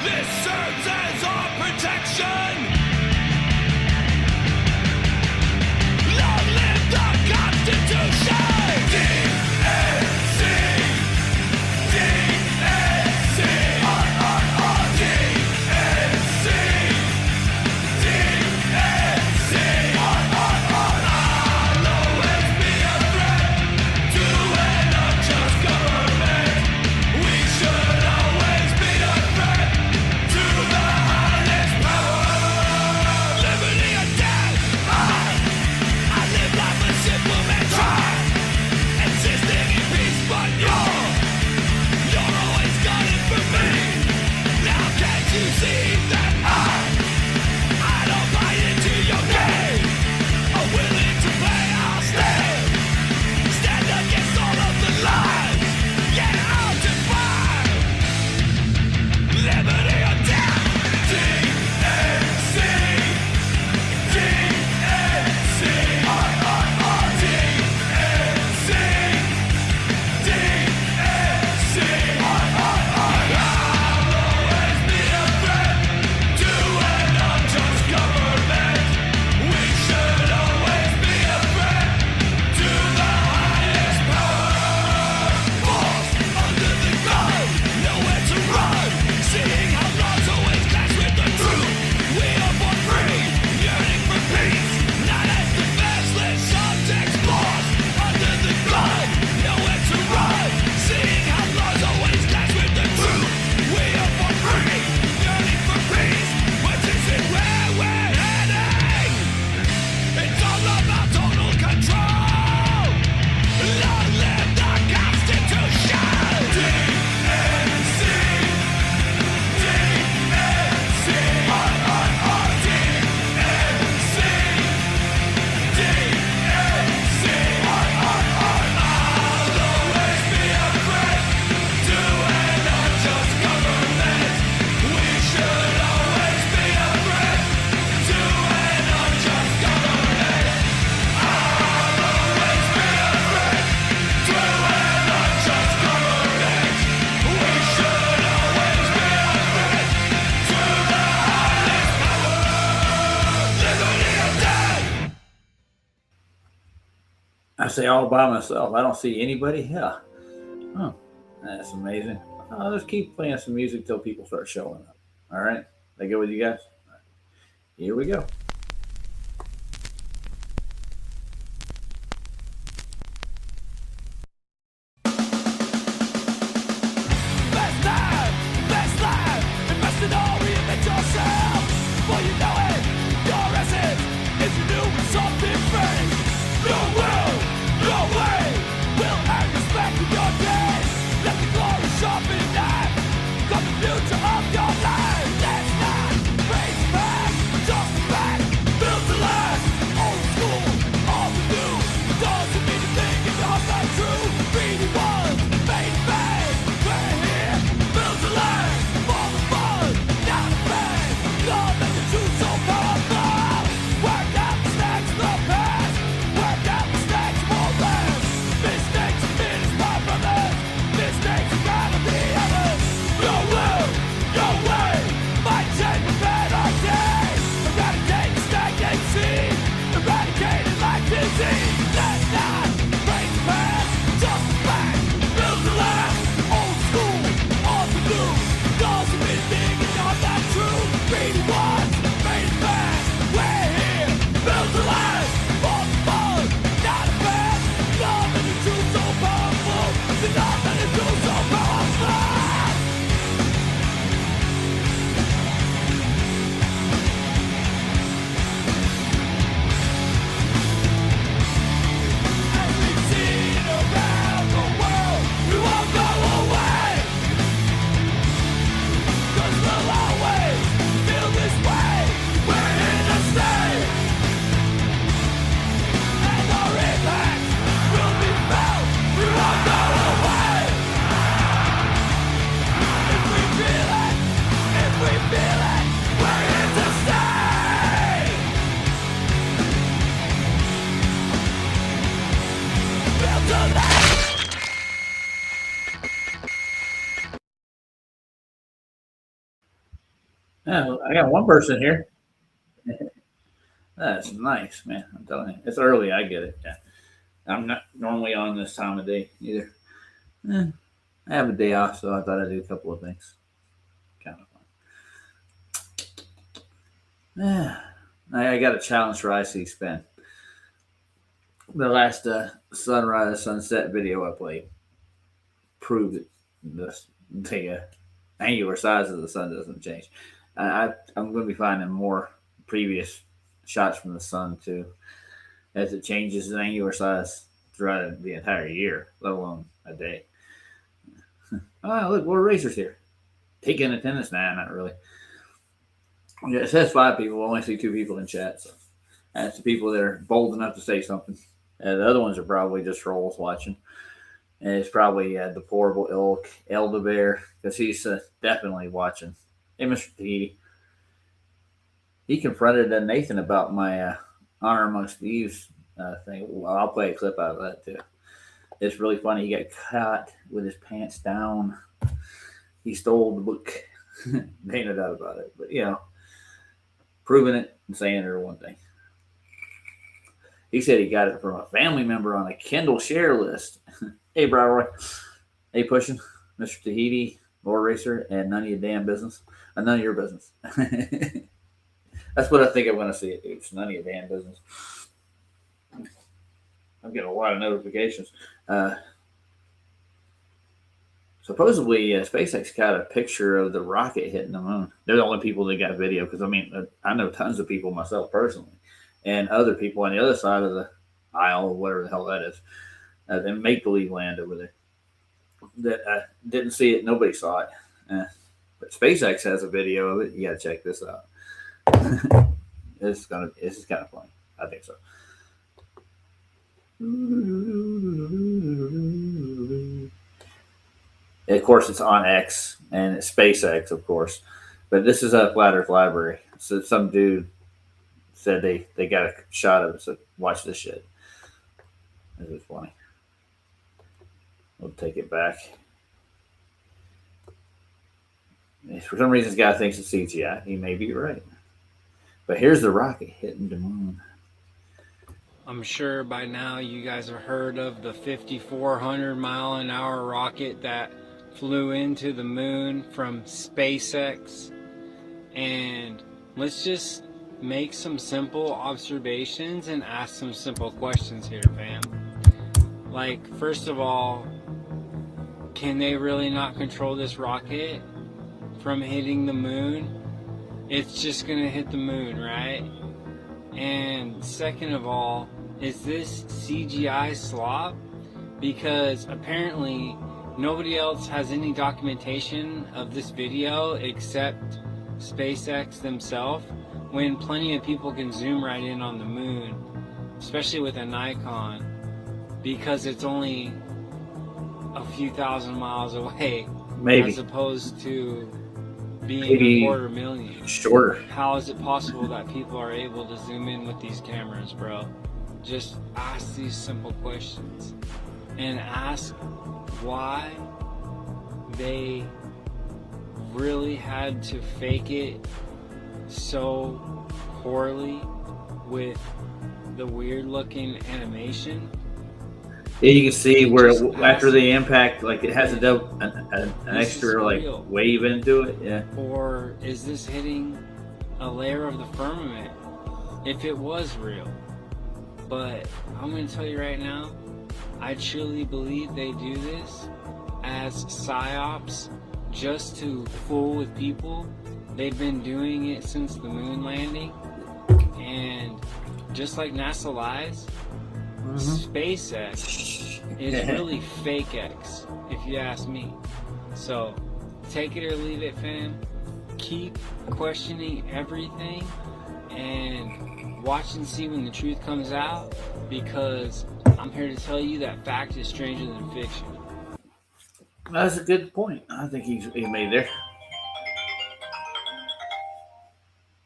This serves as our protection. Long live the Constitution. DNC, DNC, DNC, DNC. I'll always be a threat to an unjust government. We should always be a threat to the highest power. Liberty or death. I live life a simple mantra, insisting in peace, but you're always got it for me. Now can't you see that I don't buy into your game? I'm willing to play, I'll stand against all of the lies. Yeah, I'll defy liberty or death. DNC, DNC, DNC, DNC. I'll always be a threat to an unjust government. We should always be a threat to the highest power. Forced under the gun, nowhere to run. Seeing how laws always clash with the truth. We are born free, yearning for peace, not as defenseless subjects. Forced under the gun, nowhere to run. Seeing how laws always clash with the truth. We are born free, yearning for peace, which isn't where we're heading. It's all about total control. Long live the Constitution. DNC, DNC, DNC, DNC. I'll always be a threat to an unjust government. We should always be a threat to an unjust government. I'll always be a threat to an unjust government. We should always be a threat to the highest power. Liberty or death. I say all by myself. I don't see anybody here. Oh, that's amazing. I'll just keep playing some music till people start showing up. All right? They go with you guys? All right. Here we go. Best life, invest in all, reinvent yourself. Before you know it, your essence is renewed with something fresh. Your will, your way, will earn respect with your days. Let the glory sharpen knife, got the future of your life. Let's not face back, just back, built to last. Old school, all to do, doesn't mean a thing if your heart's not true. Greedy ones, made fast, we're here, built to last. For the fun, not a fan, love and the truth so powerful. Work out the snacks of the past, work out the snacks won't last. Mistakes made us my brothers, mistakes gotta be others. Your will, your way, Yeah, I got one person here. That's nice, man. I'm telling you, it's early. I get it. Yeah, I'm not normally on this time of day either. Eh, I have a day off, so I thought I'd do a couple of things. Kind of fun. Yeah, I got a challenge for IC Spin. The last sunrise sunset video I played proved that the angular size of the sun doesn't change. I'm going to be finding more previous shots from the sun too, as it changes in angular size throughout the entire year, let alone a day. Oh, look, more racers here. Taking attendance? Nah, not really. Yeah, it says 5 people. I only see 2 people in chat, so that's the people that are bold enough to say something. The other ones are probably just trolls watching. And it's probably Deplorable Ilk, Elder Bear, because he's definitely watching. Hey, Mr. Tahiti. He confronted Nathan about my Honor Amongst Thieves thing. Well, I'll play a clip out of that too. It's really funny. He got caught with his pants down. He stole the book. Ain't no doubt about it. But, proving it and saying it are one thing. He said he got it from a family member on a Kindle share list. Hey, Roy. Hey, pushing. Mr. Tahiti, Lord Racer, and none of your damn business. None of your business. That's what I think I'm going to see it, dude. It's none of your damn business. I'm getting a lot of notifications. Supposedly, SpaceX got a picture of the rocket hitting the moon. They're the only people that got video because, I know tons of people myself personally and other people on the other side of the aisle or whatever the hell that is, in make-believe land over there that didn't see it. Nobody saw it. But SpaceX has a video of it. You got to check this out. This is kind of funny. I think so. Of course, it's on X and it's SpaceX, of course. But this is a Flat Earth Library. So some dude said they got a shot of it. So watch this shit. This is funny. We'll take it back. For some reason, this guy thinks it's CGI. He may be right. But here's the rocket hitting the moon. I'm sure by now you guys have heard of the 5,400 mile an hour rocket that flew into the moon from SpaceX. And let's just make some simple observations and ask some simple questions here, fam. Like, first of all, can they really not control this rocket from hitting the moon? It's just gonna hit the moon, right? And second of all, is this CGI slop? Because apparently nobody else has any documentation of this video except SpaceX themselves, when plenty of people can zoom right in on the moon, especially with a Nikon, because it's only a few thousand miles away. Maybe. As opposed to being Maybe a 250,000. Shorter. How is it possible that people are able to zoom in with these cameras, bro? Just ask these simple questions and ask why they really had to fake it so poorly with the weird looking animation. Yeah, you can see where after the impact, like it has an extra like wave into it. Yeah. Or is this hitting a layer of the firmament? If it was real. But I'm going to tell you right now, I truly believe they do this as psyops just to fool with people. They've been doing it since the moon landing. And just like NASA lies, SpaceX is really fake X, if you ask me. So take it or leave it, fam. Keep questioning everything and watch and see when the truth comes out, because I'm here to tell you that fact is stranger than fiction. That's a good point. I think he made there.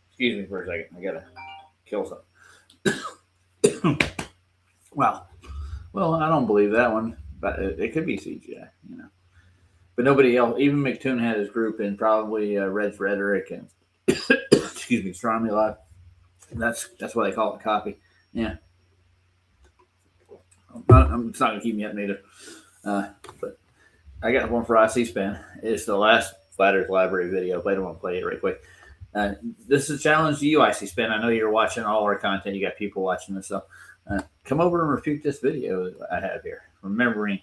Excuse me for a second. I gotta kill something. Wow. Well, I don't believe that one, but it could be CGI, But nobody else, even McToon had his group in probably Red Frederick and excuse me, Astronomy Live. That's why they call it copy. Yeah. It's not going to keep me up neither. But I got one for IC Spin. It's the last Flat Earth Library video. I don't want to play it right quick. This is a challenge to you, IC Spin. I know you're watching all our content. You got people watching this. So come over and refute this video that I have here. Remembering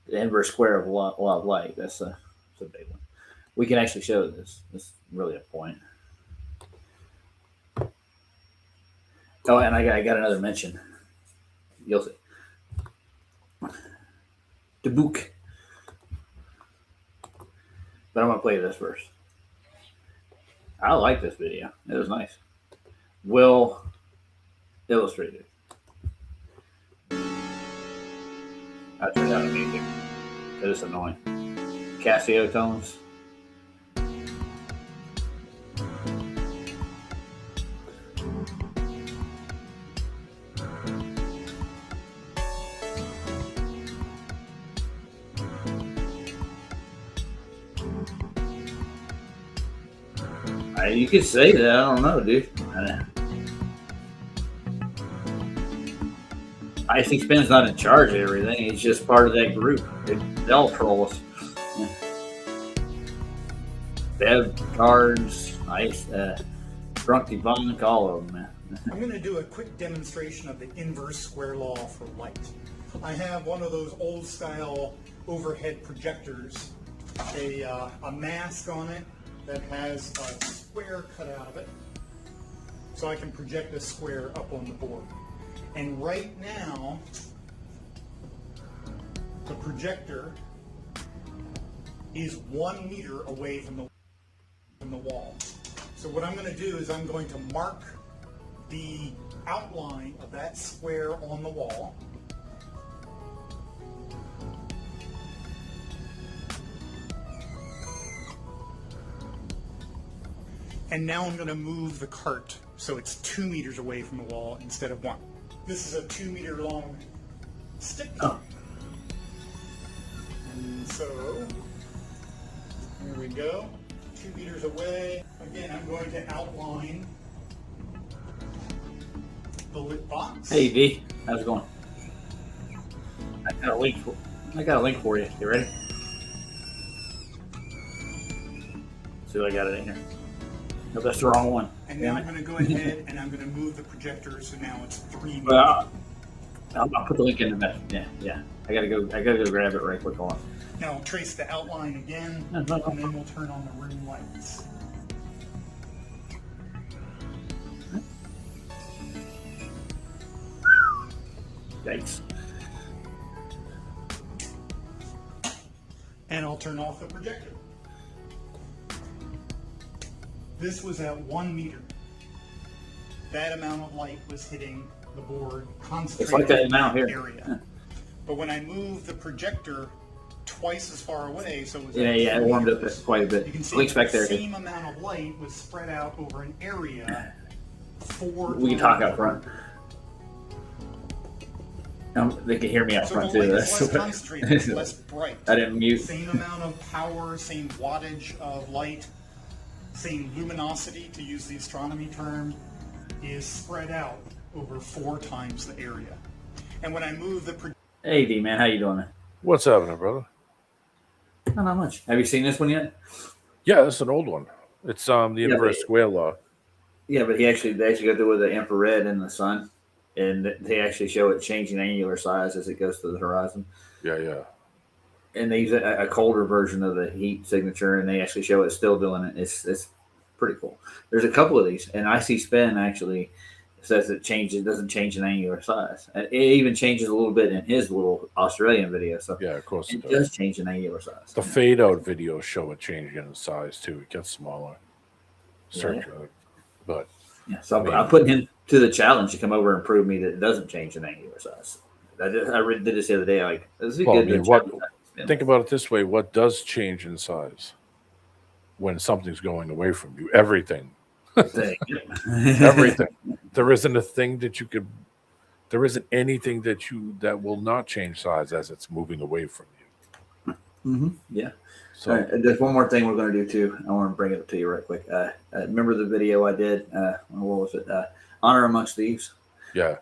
the inverse square of law of light. That's a big one. We can actually show this. This is really a point. Oh, and I got another mention. You'll see. The book. But I'm going to play this first. I like this video. It was nice. Will illustrated. I turned down the music. It is annoying. Casio tones. You could say that. I don't know, dude. IC Spin's not in charge of everything. He's just part of that group. They'll troll us. Bev, Cards, Ice, Drunk Devonic, all of them, man. I'm going to do a quick demonstration of the inverse square law for light. I have one of those old style overhead projectors, a mask on it that has a square cut out of it, so I can project a square up on the board. And right now, the projector is 1 meter away from the wall. So what I'm going to do is I'm going to mark the outline of that square on the wall. And now I'm going to move the cart so it's 2 meters away from the wall instead of 1. This is a 2 meter long stick. Oh. And so, here we go. 2 meters away. Again, I'm going to outline the lit box. Hey, V. How's it going? I got a link for you. You ready? See what I got it in here. No, that's the wrong one. And now I'm going to go ahead and I'm going to move the projector so now it's 3 meters. Well, I'll put the link in the message. Yeah. I gotta go grab it right quick. Hold on. Now I'll trace the outline again, No. and then we'll turn on the room lights. Yikes. And I'll turn off the projector. This was at 1 meter. That amount of light was hitting the board concentrated It's like that in amount here. area. Yeah. But when I moved the projector twice as far away, so it was Yeah, at it 2 warmed up meters, quite a bit. you can see Link's back there. the same amount of light was spread out over an area 4 We can talk out front. They can hear me out So front the light too. is less concentrated, it's less bright. I didn't mute. Same amount of power, same wattage of light, same luminosity, to use the astronomy term, is spread out over 4 times the area. And when I move the Hey, D man, how you doing, man? What's happening, brother? Not much. Have you seen this one yet? Yeah, that's an old one. It's the inverse but- square law. Yeah, but they actually go through with the infrared in the sun, and they actually show it changing angular size as it goes to the horizon. Yeah. And they use a colder version of the heat signature, and they actually show it still doing it. It's pretty cool. There's a couple of these, and IC Spin actually says it doesn't change in angular size. It even changes a little bit in his little Australian video. So Yeah, of course it it does does. change in angular size. The fade out videos show it changing in size too. It gets smaller. Search it. But Yeah, so I'm putting him to the challenge to come over and prove me that it doesn't change in angular size. I did this the other day. Like, this is a Well, I good mean, challenge. think about it this way: what does change in size when something's going away from you? Everything. thing. Everything. There isn't a thing that you could. There isn't anything that will not change size as it's moving away from you. Yeah. So All right, and there's one more thing we're going to do too. I want to bring it up to you right quick. Remember the video I did? What was it? Honor Amongst Thieves. yeah,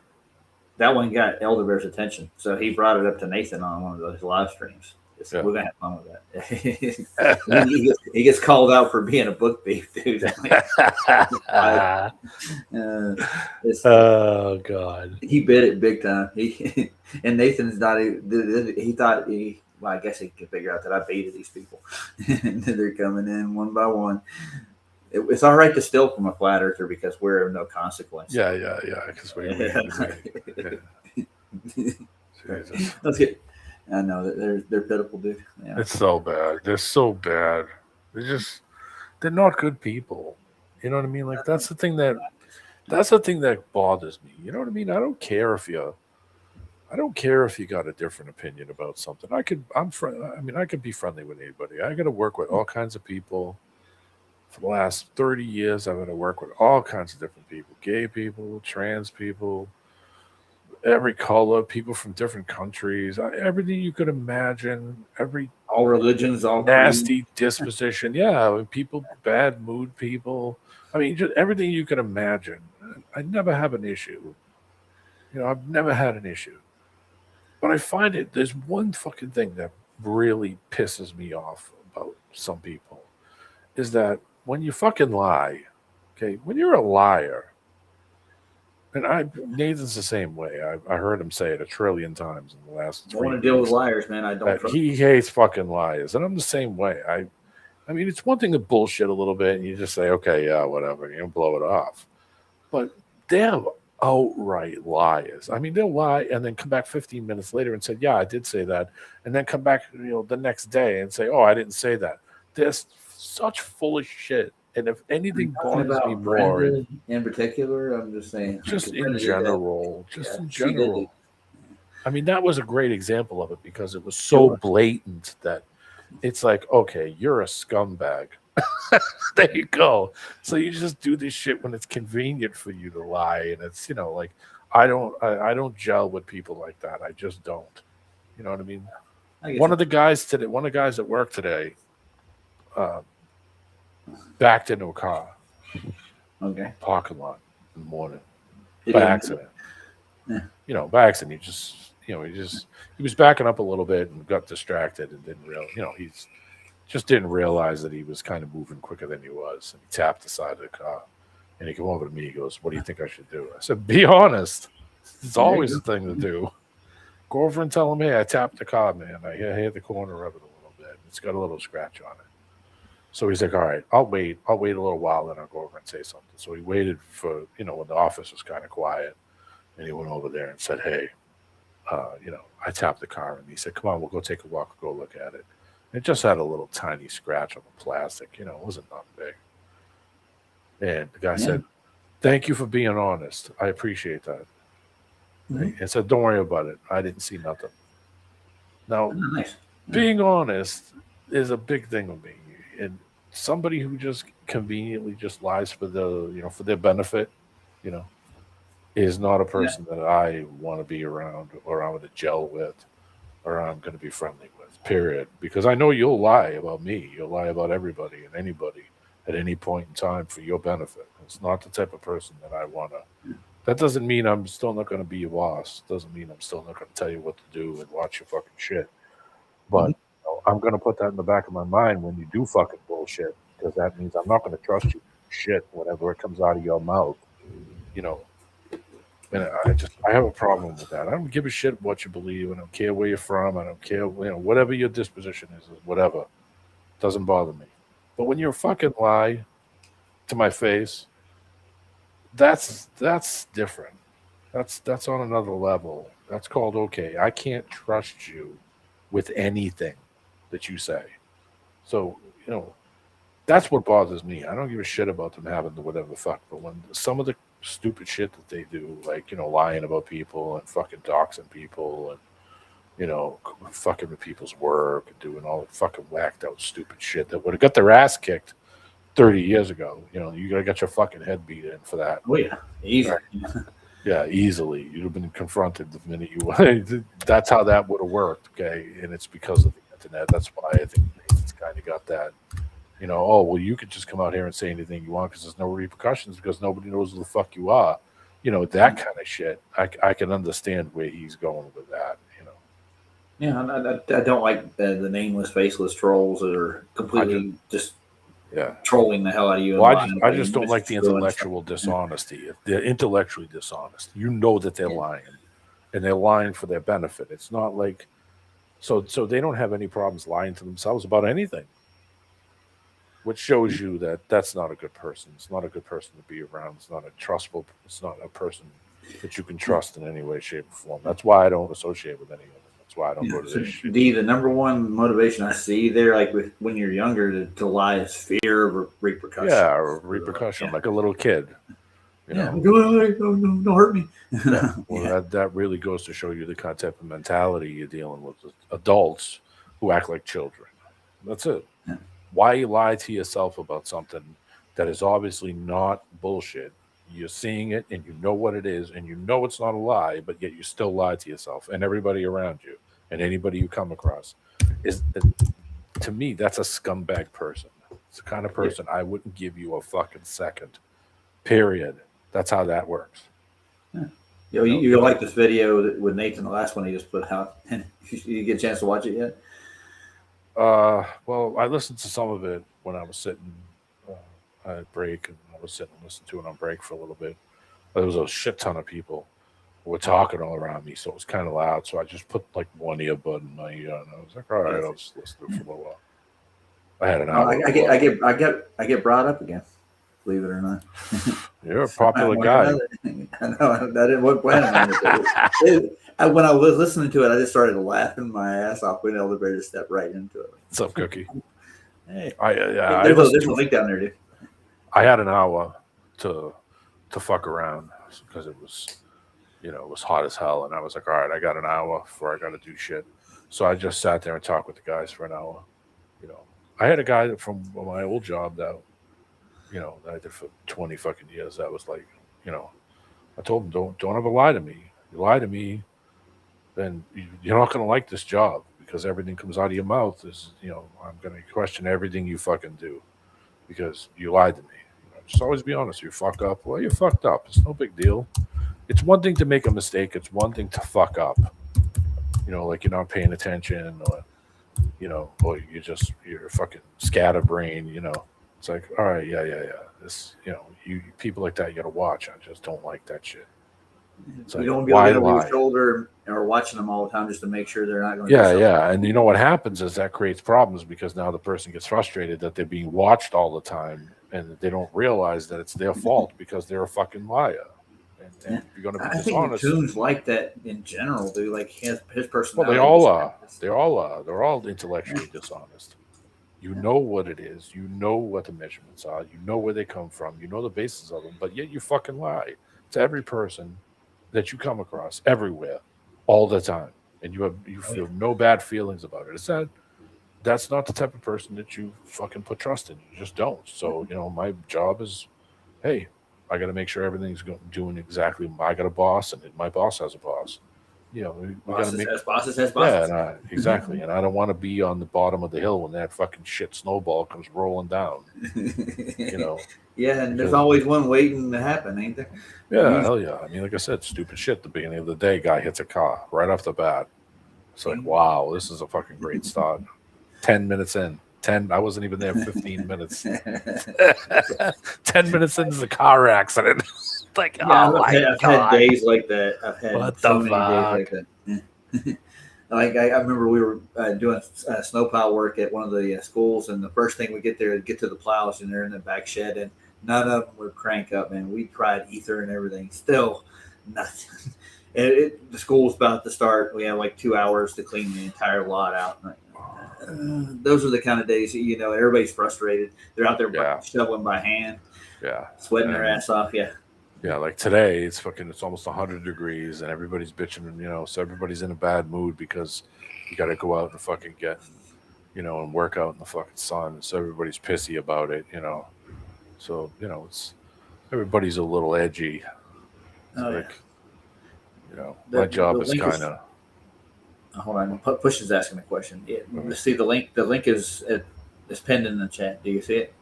That one got Elderbear's attention, so he brought it up to Nathan on one of those live streams. Yeah. We're gonna have fun with that. he gets called out for being a book thief, dude. Oh God. He bit it big time. And Nathan's not. He thought he. Well, I guess he could figure out that I baited these people, and they're coming in one by one. It's all right to steal from a flat earther because we're of no consequence. Yeah. Because we Jesus. Let's get. I know that they're pitiful, dude. Yeah. It's so bad. They're so bad. They're not good people. You know what I mean? Like that's the thing that bothers me. You know what I mean? I don't care if you got a different opinion about something. I could be friendly with anybody. I got to work with all kinds of people. For the last 30 years, I've got to work with all kinds of different people: gay people, trans people, every color, people from different countries, everything you could imagine, All religions, all nasty disposition. Yeah, people, bad mood people. I mean, just everything you could imagine. I never have an issue. You know, I've never had an issue. But I find there's one fucking thing that really pisses me off about some people is that when you fucking lie, okay, when you're a liar, and Nathan's the same way. I heard him say it 1 trillion times in the last 3 I want to deal with liars, man. I don't trust he hates fucking liars, and I'm the same way. I mean, it's one thing to bullshit a little bit, and you just say, okay, yeah, whatever, you blow it off. But they're outright liars. I mean, they'll lie and then come back 15 minutes later and say, yeah, I did say that, and then come back, the next day and say, oh, I didn't say that. They're such full of shit. And if anything bothers me more, in particular, I'm just saying, just in general. I mean, that was a great example of it because it was so blatant that it's like, okay, you're a scumbag. There you go. So you just do this shit when it's convenient for you to lie, and it's like I don't gel with people like that. I just don't. You know what I mean? One of the guys at work today backed into a car. Okay. Parking lot in the morning. By accident. Yeah. By accident. He was backing up a little bit and got distracted and didn't realize that he was kind of moving quicker than he was. And he tapped the side of the car. And he came over to me. He goes, "What do you think I should do?" I said, "Be honest. It's always a thing to do. Go over and tell him, hey, I tapped the car, man. I hit the corner of it a little bit. It's got a little scratch on it." So he's like, "All right, I'll wait a little while, then I'll go over and say something." So he waited for, when the office was kind of quiet, and he went over there and said, "Hey, I tapped the car." And he said, "Come on, we'll go take a walk, go look at it." It just had a little tiny scratch on the plastic, it wasn't nothing big. And the guy said, "Thank you for being honest. I appreciate that." Mm-hmm. And said, "Don't worry about it. I didn't see nothing." Now, being honest is a big thing with me. And somebody who just conveniently just lies for for their benefit, is not a person that I want to be around or I'm going to gel with or I'm going to be friendly with, period. Because I know you'll lie about me. You'll lie about everybody and anybody at any point in time for your benefit. It's not the type of person that I want to. That doesn't mean I'm still not going to be your boss. Doesn't mean I'm still not going to tell you what to do and watch your fucking shit. But I'm going to put that in the back of my mind when you do fucking bullshit, because that means I'm not going to trust you shit whenever it comes out of your mouth. And I have a problem with that. I don't give a shit what you believe. I don't care where you're from. I don't care, whatever your disposition is, whatever. Doesn't bother me. But when you fucking lie to my face, that's different. That's on another level. That's called, okay, I can't trust you with anything that you say. So, that's what bothers me. I don't give a shit about them having the whatever the fuck. But when some of the stupid shit that they do, like, lying about people and fucking doxing people and, fucking with people's work and doing all the fucking whacked out stupid shit that would have got their ass kicked 30 years ago. You gotta get your fucking head beat in for that. Oh, yeah. Easy. Right. Yeah, easily. You'd have been confronted the minute you. That's how that would have worked, okay? And it's because of the internet. That's why I think Nathan's kind of got that. Oh, well, you could just come out here and say anything you want because there's no repercussions because nobody knows who the fuck you are. That kind of shit. I can understand where he's going with that. Yeah, I don't like the nameless, faceless trolls that are completely just Yeah. trolling the hell out of you. Well, and I lying. just don't like the Ruin intellectual dishonesty. If they're intellectually dishonest, you know that they're lying, and they're lying for their benefit. It's not like so they don't have any problems lying to themselves about anything, which shows you that that's not a good person. It's not a good person to be around. It's not a trustable. It's not a person that you can trust in any way, shape, or form. That's why I don't associate with any of them. That's why I don't go to So, this shit. the number one motivation I see there, like when you're younger, to lie is fear of repercussion. Yeah, or repercussion, like a little kid. Don't hurt me. Yeah. Well, that really goes to show you the kind of type of mentality you're dealing with adults who act like children. That's it. Yeah. Why you lie to yourself about something that is obviously not bullshit? You're seeing it and you know what it is and you know it's not a lie, but yet you still lie to yourself and everybody around you and anybody you come across. To me, that's a scumbag person. It's the kind of person I wouldn't give you a fucking second. Period. That's how that works. You like this video with Nathan, the last one he just put out. You get a chance to watch it yet? Well, I listened to some of it when I was sitting at break, and I was sitting and listening to it on break for a little bit. But there was a shit ton of people who were talking all around me, so it was kind of loud. So I just put like one earbud in my ear, and I was like, "All right, I'll just listen to it for a little while." I had an hour. I get brought up again. Believe it or not. You're a popular guy. I know. I didn't want plan on it. When I was listening to it, I just started laughing my ass off. When elevator to step right into it. What's up, Cookie? Hey, there's a link down there, dude. I had an hour to fuck around because it was, it was hot as hell, and I was like, all right, I got an hour before I got to do shit. So I just sat there and talked with the guys for an hour. I had a guy from my old job that that I did for 20 fucking years. That was like, I told him, don't ever lie to me. You lie to me, then you're not going to like this job because everything comes out of your mouth is, I'm going to question everything you fucking do because you lied to me. Just always be honest. You fuck up. Well, you fucked up. It's no big deal. It's one thing to make a mistake. It's one thing to fuck up. Like you're not paying attention or, or you're a fucking scatterbrain, It's like, all right, yeah. This, you people like that you gotta watch. I just don't like that shit. It's You like, don't be why over lie? your shoulder or watching them all the time just to make sure they're not going to. Yeah. And what happens is that creates problems because now the person gets frustrated that they're being watched all the time and they don't realize that it's their fault because they're a fucking liar. And you're going to be I think dishonest. tunes like that in general, dude. Like his personality. Well, they all are. They all are. They're all intellectually dishonest. You know what it is. You know what the measurements are. You know where they come from. You know the basis of them. But yet you fucking lie to every person that you come across everywhere, all the time, and you feel no bad feelings about it. That's not the type of person that you fucking put trust in. You just don't. So my job is, hey, I got to make sure everything's doing exactly. I got a boss, and my boss has a boss. We got to make bosses. Yeah, exactly. And I don't want to be on the bottom of the hill when that fucking shit snowball comes rolling down. Yeah, and there's always one waiting to happen, ain't there? Yeah, hell yeah. I mean, like I said, stupid shit. At the beginning of the day, guy hits a car right off the bat. It's like, wow, this is a fucking great start. 10 minutes in. I wasn't even there 15 minutes. 10 minutes into the car accident. Like, I've had days like that. I've had What so the many days like that. Like I remember we were doing snowplow work at one of the schools, and the first thing we get there is get to the plows, and they're in the back shed, and none of them would crank up. Man, we tried ether and everything, still nothing. And the school was about to start. We had like 2 hours to clean the entire lot out. Those are the kind of days everybody's frustrated. They're out there shoveling by hand, sweating their ass off. Yeah, like today it's almost 100 degrees and everybody's bitching, so everybody's in a bad mood because you got to go out and fucking get, and work out in the fucking sun. So everybody's pissy about it, So, it's everybody's a little edgy. My job is kind of. Hold on. Push is asking a question. See the link. The link is pinned in the chat. Do you see it?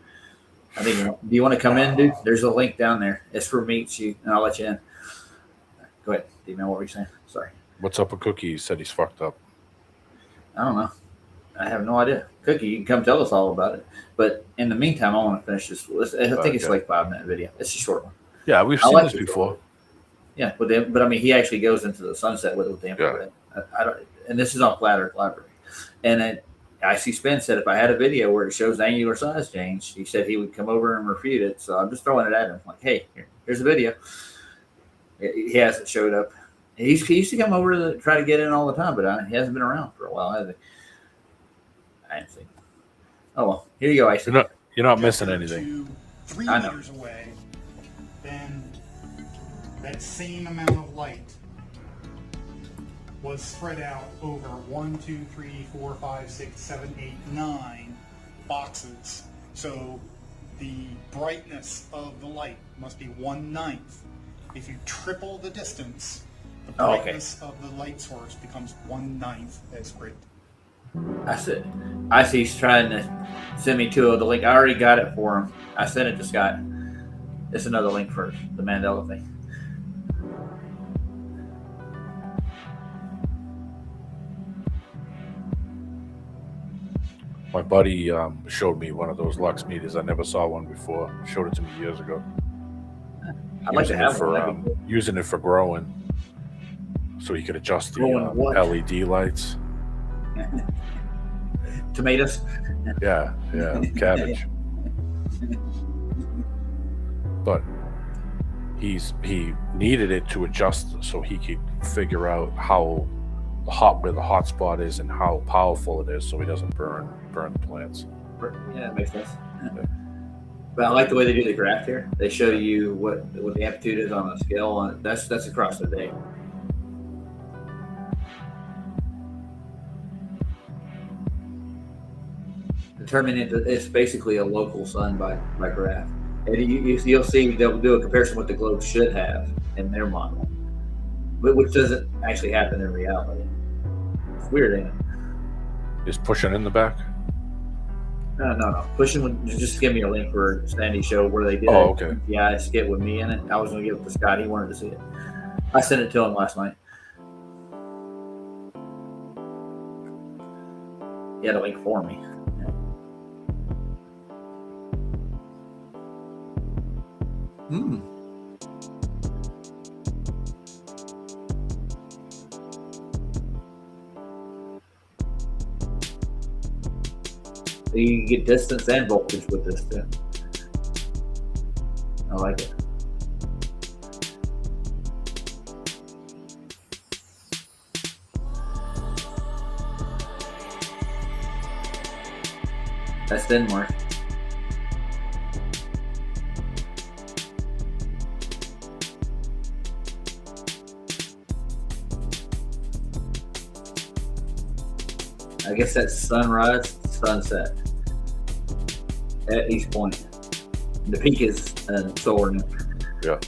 I think. Do you want to come in, dude? There's a link down there. It's for Meets You, and I'll let you in. Go ahead. Do you know what we're saying? Sorry. What's up with Cookie? He said he's fucked up. I don't know. I have no idea. Cookie, you can come tell us all about it. But in the meantime, I want to finish this. I think it's like a 5-minute video. It's a short one. Yeah, we've seen this before. Yeah, but I mean, he actually goes into the sunset with the infrared. Yeah. I don't. And this is on Flat Earth Library. And IC Spin said if I had a video where it shows angular size change, he said he would come over and refute it. So I'm just throwing it at him. Like, hey, here's a video. He hasn't showed up. He used to come over to try to get in all the time, but he hasn't been around for a while, has he? I didn't see him. Oh, well, here you go, IC. You're not missing anything. 3 meters away, then that same amount of light was spread out over 1, 2, 3, 4, 5, 6, 7, 8, 9 boxes. So the brightness of the light must be 1/9. If you triple the distance, the brightness of the light source becomes 1/9 as great. That's it. I see he's trying to send me to the link. I already got it for him. I sent it to Scott. It's another link for the Mandela thing. My buddy showed me one of those Lux meters. I never saw one before. Showed it to me years ago. I'd like to have using it for growing, so he could adjust the LED lights. Tomatoes. Yeah, cabbage. But he needed it to adjust so he could figure out how where the hot spot is and how powerful it is, so he doesn't burn the plants. Yeah, that makes sense. Yeah. But I like the way they do the graph here. They show you what the amplitude is on a scale. That's across the day. Determining it's basically a local sun by graph, and you'll see they'll do a comparison what the globe should have in their model, but which doesn't actually happen in reality. It's weird, ain't it? Is pushing in the back? No. Pushing would just give me a link for Sandy's show where they did. Oh, okay. Yeah, a skit with me in it. I was going to give it to Scott. He wanted to see it. I sent it to him last night. He had a link for me. Yeah. So you can get distance and voltage with this too. I like it. That's Denmark. I guess that's sunrise, sunset at East Point. The peak is solar now. Yeah.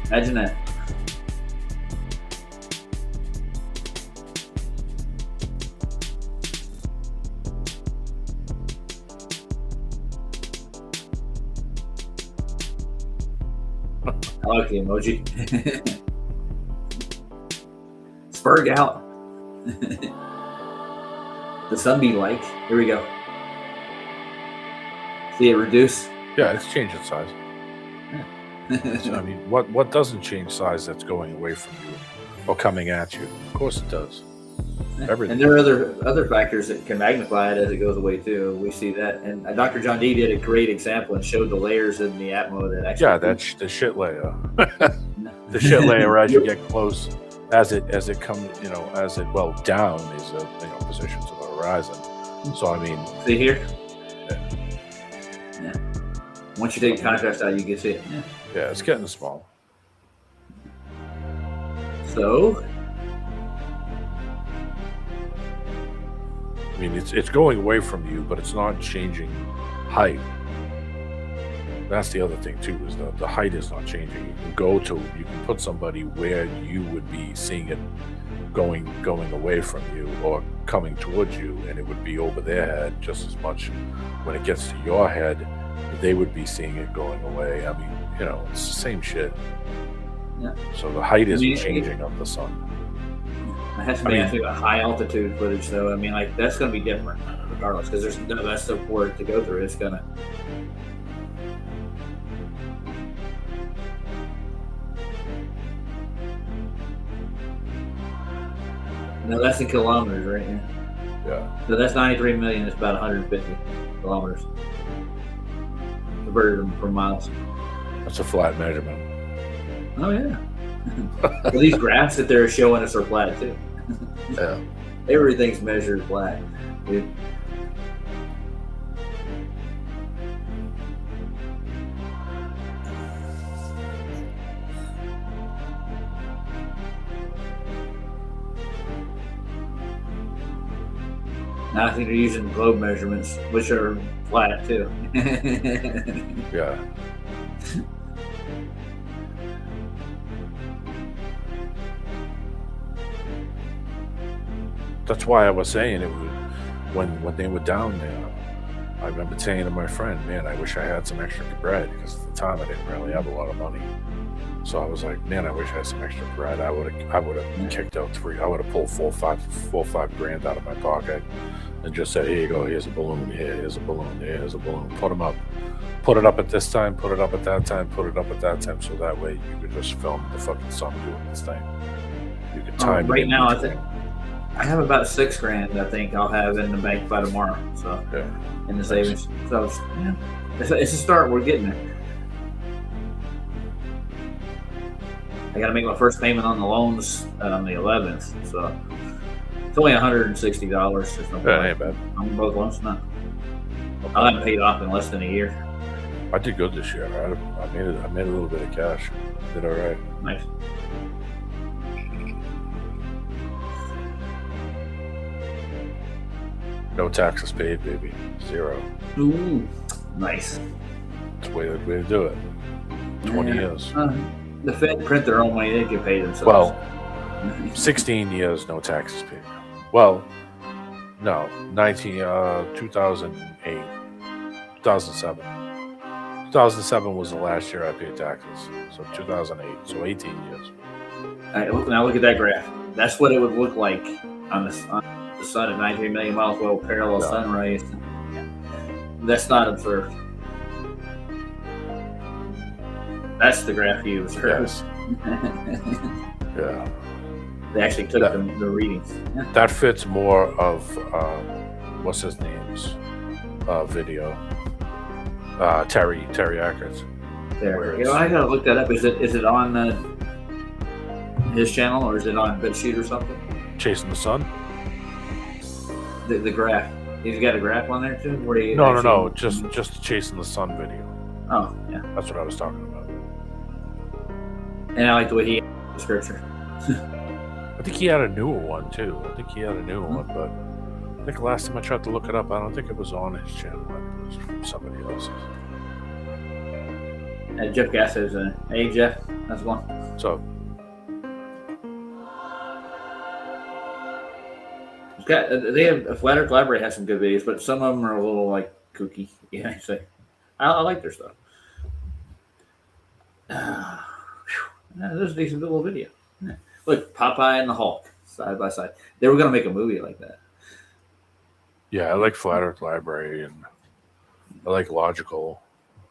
Imagine that. I like the emoji. Spurg out. The sun be like. Here we go. See it reduce? Yeah, it's changing size. So, I mean, what doesn't change size that's going away from you or coming at you? Of course it does. Everything. And there are other factors that can magnify it as it goes away too. We see that, and Dr. John D did a great example and showed the layers in the Atmo that actually. Yeah, that's the shit layer. The shit layer as you get close, as it comes, as it down is position to the horizon. So I mean, see here. Yeah. Once you take the contrast out, you can see it. Yeah, it's getting small. So. I mean, it's going away from you, but it's not changing height. That's the other thing too, is the height is not changing. You can put somebody where you would be seeing it going away from you or coming towards you, and it would be over their head just as much. When it gets to your head, they would be seeing it going away. I mean, it's the same shit. Yeah. So the height isn't changing of the sun. It has to be actually a high altitude footage, though. I mean, like, that's going to be different regardless, because there's no that stuff for it to go through. It's going to. No, that's in kilometers right here. Yeah. So that's 93 million. It's about 150 kilometers. Converted per miles. That's a flat measurement. Oh yeah. Well, these graphs that they're showing us are flat too. Yeah. Everything's measured flat, dude. Now I think they're using globe measurements, which are flat too. Yeah. That's why I was saying it would, when they were down there. I remember saying to my friend, "Man, I wish I had some extra bread," because at the time I didn't really have a lot of money. So I was like, "Man, I wish I had some extra bread. I would have kicked out I would have pulled four or five grand out of my pocket and just said, "Here you go. Here's a balloon. Here's a balloon. Here's a balloon. Put them up. Put it up at this time. Put it up at that time. Put it up at that time." So that way you could just film the fucking sun doing this thing. You could time it right in now, I between. think I have about $6,000. I think I'll have in the bank by tomorrow. So Yeah. in the savings. So it's a start. We're getting there. I got to make my first payment on the loans on the 11th. So it's only $160 or something. That ain't bad. On both loans, no. I'll have it paid off in less than a year. I did good this year. I made a little bit of cash. Did all right. Nice. No taxes paid, baby. 0. Ooh, nice. It's the way to do it. 20 years. The Fed print their own money; they get paid themselves. Well, 16 years, no taxes paid. Well, no, 2008, 2007. 2007 was the last year I paid taxes. So 2008, so 18 years. All right, now look at that graph. That's what it would look like on the sun at 93 million miles well, parallel sunrise. That's not observed. That's the graph you observed. Yes. Yeah. They actually took the readings. Yeah. That fits more of what's his name's video. Terry Ackers. There. I gotta look that up. Is it on his channel or is it on BitChute or something? Chasing the Sun? The graph. He's got a graph on there too. Where do you No. Just Chasing the Sun video. Oh yeah. That's what I was talking about. And I like the way he the scripture. I think he had a newer one too. But I think the last time I tried to look it up, I don't think it was on his channel. I think it was from somebody else's. Jeff Gass says, "Hey Jeff, how's it going?" So They have Flat Earth Library has some good videos, but some of them are a little like kooky. Yeah, so I like their stuff. There's a decent little video. Yeah. Look, Popeye and the Hulk side by side. They were gonna make a movie like that. yeah, I like Flat Earth Library and I like Logical.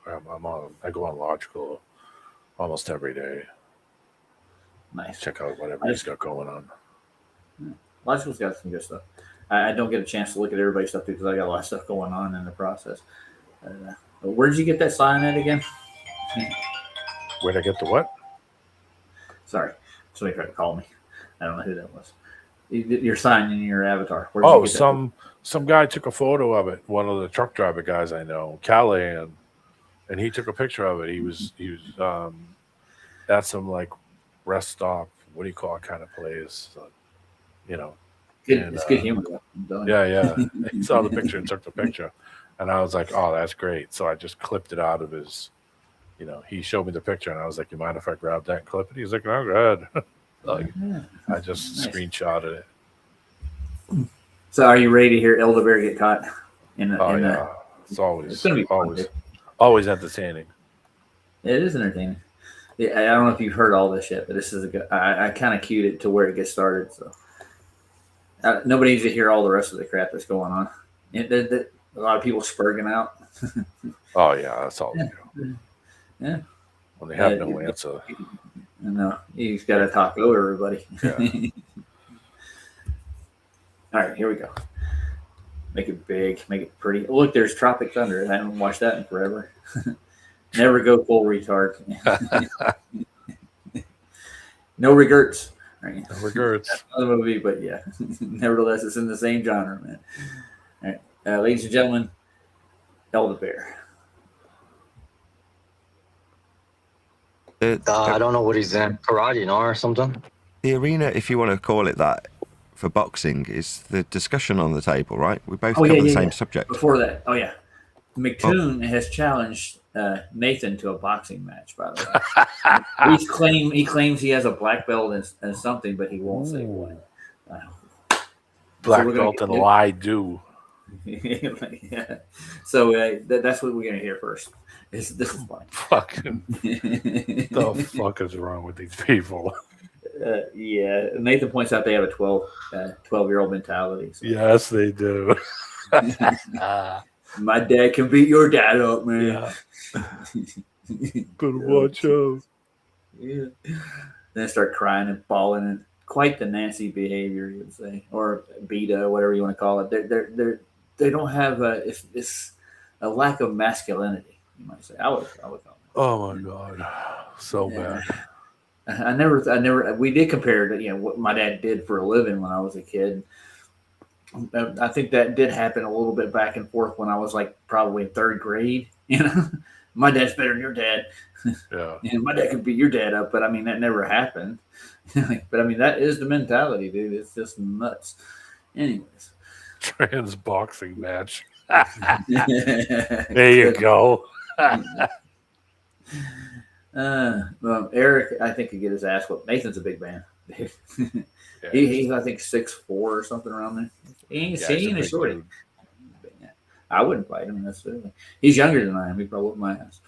I go on Logical almost every day. Nice. Check out whatever he's got going on. Logical's got some good stuff. I don't get a chance to look at everybody's stuff because I got a lot of stuff going on in the process. But where did you get that sign at again? Where'd I get the what? Sorry, somebody tried to call me. I don't know who that was. Your sign in your avatar. Where did you get that some guy took a photo of it. One of the truck driver guys I know, Callahan, and he took a picture of it. He was at some like rest stop. What do you call it? Kind of place. It's good humor. Yeah. He saw the picture and took the picture, and I was like, "Oh, that's great!" So I just clipped it out of his you know, he showed me the picture, and I was like, "You mind if I grab that and clip it?" He's like, "No, go ahead." Like, Yeah. I just screenshotted it. So, are you ready to hear Elderberry get caught? Oh yeah, it's It's gonna be fun, dude. always entertaining. It is entertaining. Yeah, I don't know if you've heard all this yet, but this is a good. I kind of cued it to where it gets started. So nobody needs to hear all the rest of the crap that's going on. A lot of people spurging out. Oh yeah, that's all they do. Yeah. When they have no answer. No, you just got to talk over everybody. Yeah. All right, here we go. Make it big, make it pretty. Look, there's Tropic Thunder. I haven't watched that in forever. Never go full retard. No regrets. All right. No regrets. That's another movie, but yeah. Nevertheless, it's in the same genre, man. All right, ladies and gentlemen, Elderberry. I don't know what he's in, karate, or something. The arena, if you want to call it that, for boxing, is the discussion on the table, right? We both cover the same subject. Before that, McToon has challenged Nathan to a boxing match. By the way, he claims he has a black belt and something, but he won't say what. Black belt and lie do. Yeah. So that's what we're gonna hear first. This is fun. Fucking the fuck is wrong with these people? Yeah, Nathan points out they have a 12-year-old mentality. So. Yes, they do. My dad can beat your dad up, man. Yeah. Better watch out. Yeah. Then start crying and bawling, and quite the Nancy behavior, you would say, or beta, whatever you want to call it. They don't have it's a lack of masculinity, you might say. I would call it. Oh my god, so bad. I never. We did compare to what my dad did for a living when I was a kid. I think that did happen a little bit back and forth when I was like probably in third grade. My dad's better than your dad. Yeah. And my dad could beat your dad up, but I mean that never happened. But I mean that is the mentality, dude. It's just nuts. Anyways. Trans boxing match. There you go. Well, Eric, I think could get his ass whooped. Nathan's a big man. Yeah, He's I think 6'4" or something around there. He ain't a shorty. I wouldn't fight him necessarily. He's younger than I am. He probably whooped my ass.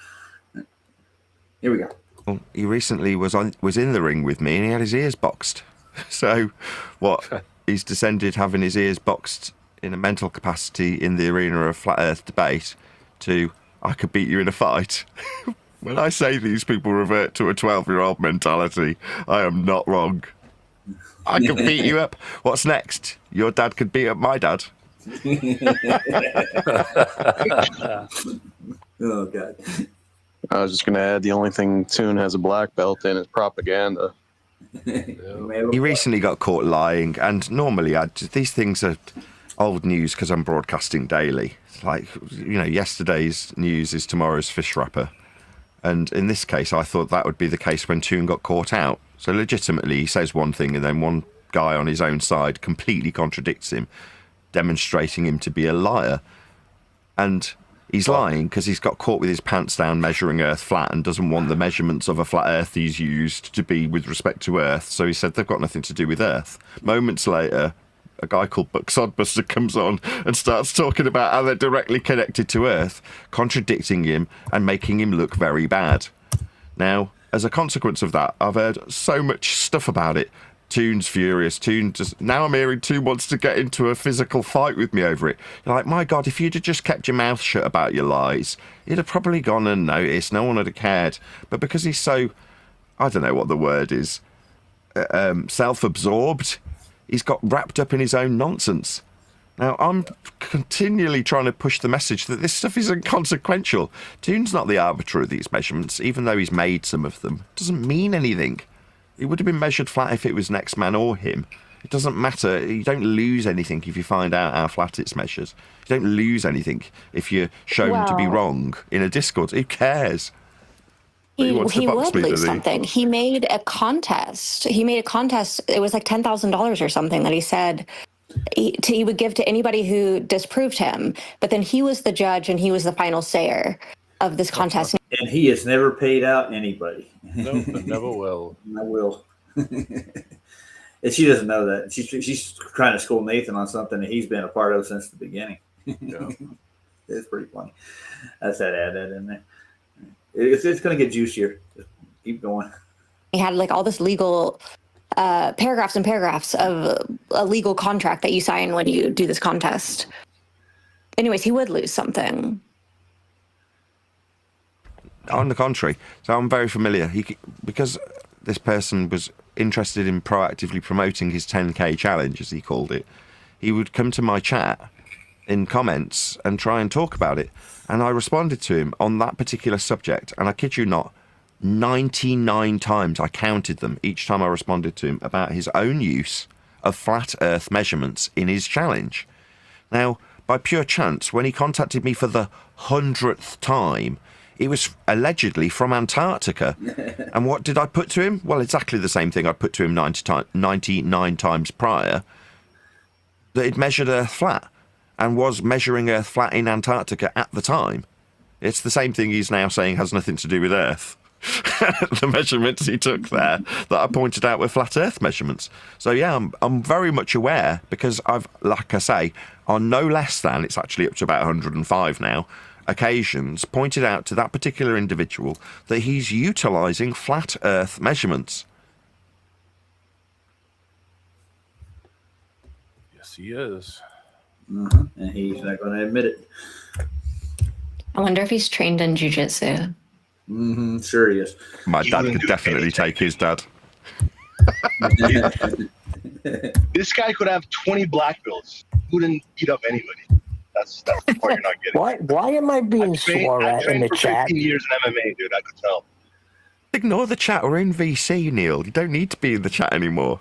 Here we go. Well, he recently was in the ring with me, and he had his ears boxed. So, what? He's descended having his ears boxed in a mental capacity in the arena of flat Earth debate to I could beat you in a fight. When I say these people revert to a 12-year-old mentality, I am not wrong. I can beat you up. What's next? Your dad could beat up my dad. Oh, God. I was just going to add the only thing Toon has a black belt in is propaganda. He recently got caught lying, and normally these things are old news because I'm broadcasting daily. It's like, yesterday's news is tomorrow's fish wrapper. And in this case, I thought that would be the case when Toon got caught out. So legitimately, he says one thing and then one guy on his own side completely contradicts him, demonstrating him to be a liar. And he's lying because he's got caught with his pants down measuring Earth flat and doesn't want the measurements of a flat Earth he's used to be with respect to Earth. So he said they've got nothing to do with Earth. Moments later, a guy called Buck Sodbuster comes on and starts talking about how they're directly connected to Earth, contradicting him and making him look very bad. Now, as a consequence of that, I've heard so much stuff about it. Toon's furious. Now I'm hearing Toon wants to get into a physical fight with me over it. You're like, my God, if you'd have just kept your mouth shut about your lies, he'd have probably gone unnoticed. No one would have cared. But because he's so, I don't know what the word is, self-absorbed, he's got wrapped up in his own nonsense. Now, I'm continually trying to push the message that this stuff is inconsequential. Toon's not the arbiter of these measurements, even though he's made some of them. It doesn't mean anything. It would have been measured flat if it was next man or him. It doesn't matter. You don't lose anything if you find out how flat it's measured. You don't lose anything if you're shown to be wrong in a Discord. Who cares? He would lose something. He made a contest. It was like $10,000 or something that he said he would give to anybody who disproved him. But then he was the judge and he was the final sayer. of this contest. And he has never paid out anybody. Nope, and never will. I will. And she doesn't know that. She's trying to school Nathan on something that he's been a part of since the beginning. Yeah. It's pretty funny. I said add that in there. It's going to get juicier. Just keep going. He had like all this legal paragraphs and paragraphs of a legal contract that you sign when you do this contest. Anyways, he would lose something. On the contrary, so I'm very familiar. Because this person was interested in proactively promoting his 10K challenge, as he called it, he would come to my chat in comments and try and talk about it. And I responded to him on that particular subject. And I kid you not, 99 times I counted them each time I responded to him about his own use of flat earth measurements in his challenge. Now, by pure chance, when he contacted me for the 100th time, it was allegedly from Antarctica. And what did I put to him? Well, exactly the same thing I'd put to him 99 times prior, that he'd measured Earth flat and was measuring Earth flat in Antarctica at the time. It's the same thing he's now saying has nothing to do with Earth. The measurements he took there that I pointed out were flat Earth measurements. So yeah, I'm very much aware, because I've, like I say, on no less than, it's actually up to about 105 now, occasions pointed out to that particular individual that he's utilising flat Earth measurements. Yes, he is. Mm-hmm. And he's not going to admit it. I wonder if he's trained in jiu-jitsu. Mm-hmm. Sure he is. My dad could definitely take his dad. This guy could have 20 black belts. Wouldn't eat up anybody. That's the part you're not getting. Why am I being swore at in the for chat? 15 years in MMA, dude. I could tell. Ignore the chat. We're in VC, Neil. You don't need to be in the chat anymore.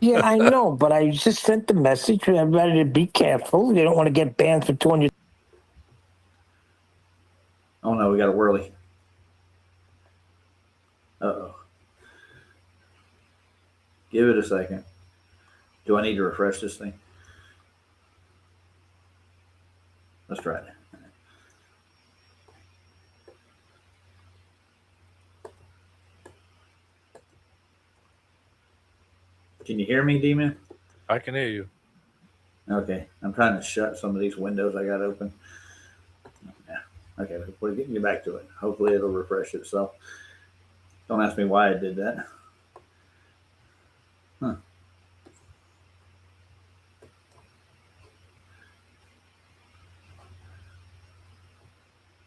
Yeah, I know, but I just sent the message for everybody to be careful. They don't want to get banned for 200. Oh no, we got a whirly. Uh-oh. Give it a second. Do I need to refresh this thing? Let's try it. Can you hear me, Demon? I can hear you. Okay. I'm trying to shut some of these windows I got open. Yeah. Okay, we're getting back to it. Hopefully it'll refresh itself. Don't ask me why I did that. Huh.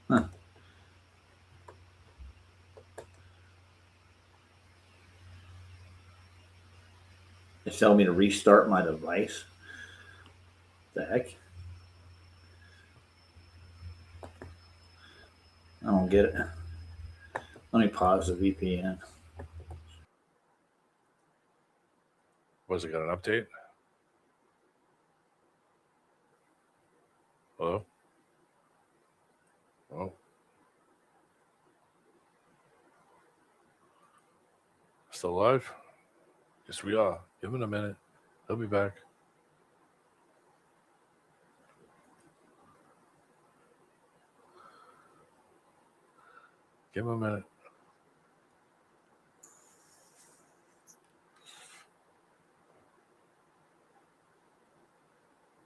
Huh. It's telling me to restart my device. The heck? I don't get it. Let me pause the VPN. Was it got an update? Hello? Oh. Still alive? Yes, we are. Give him a minute. He'll be back. Give him a minute.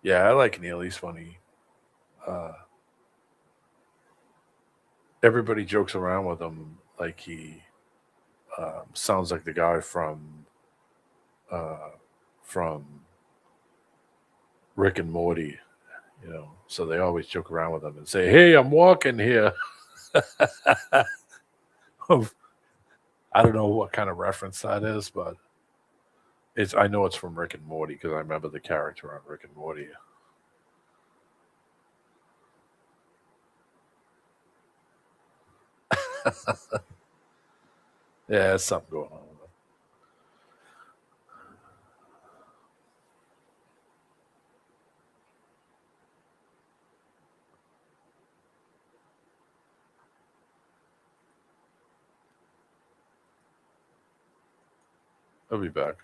Yeah, I like Neil. He's funny. Everybody jokes around with him like he sounds like the guy from Rick and Morty, you know. So they always joke around with him and say, "Hey, I'm walking here." I don't know what kind of reference that is, but I know it's from Rick and Morty because I remember the character on Rick and Morty. Yeah, there's something going on with it. I'll be back.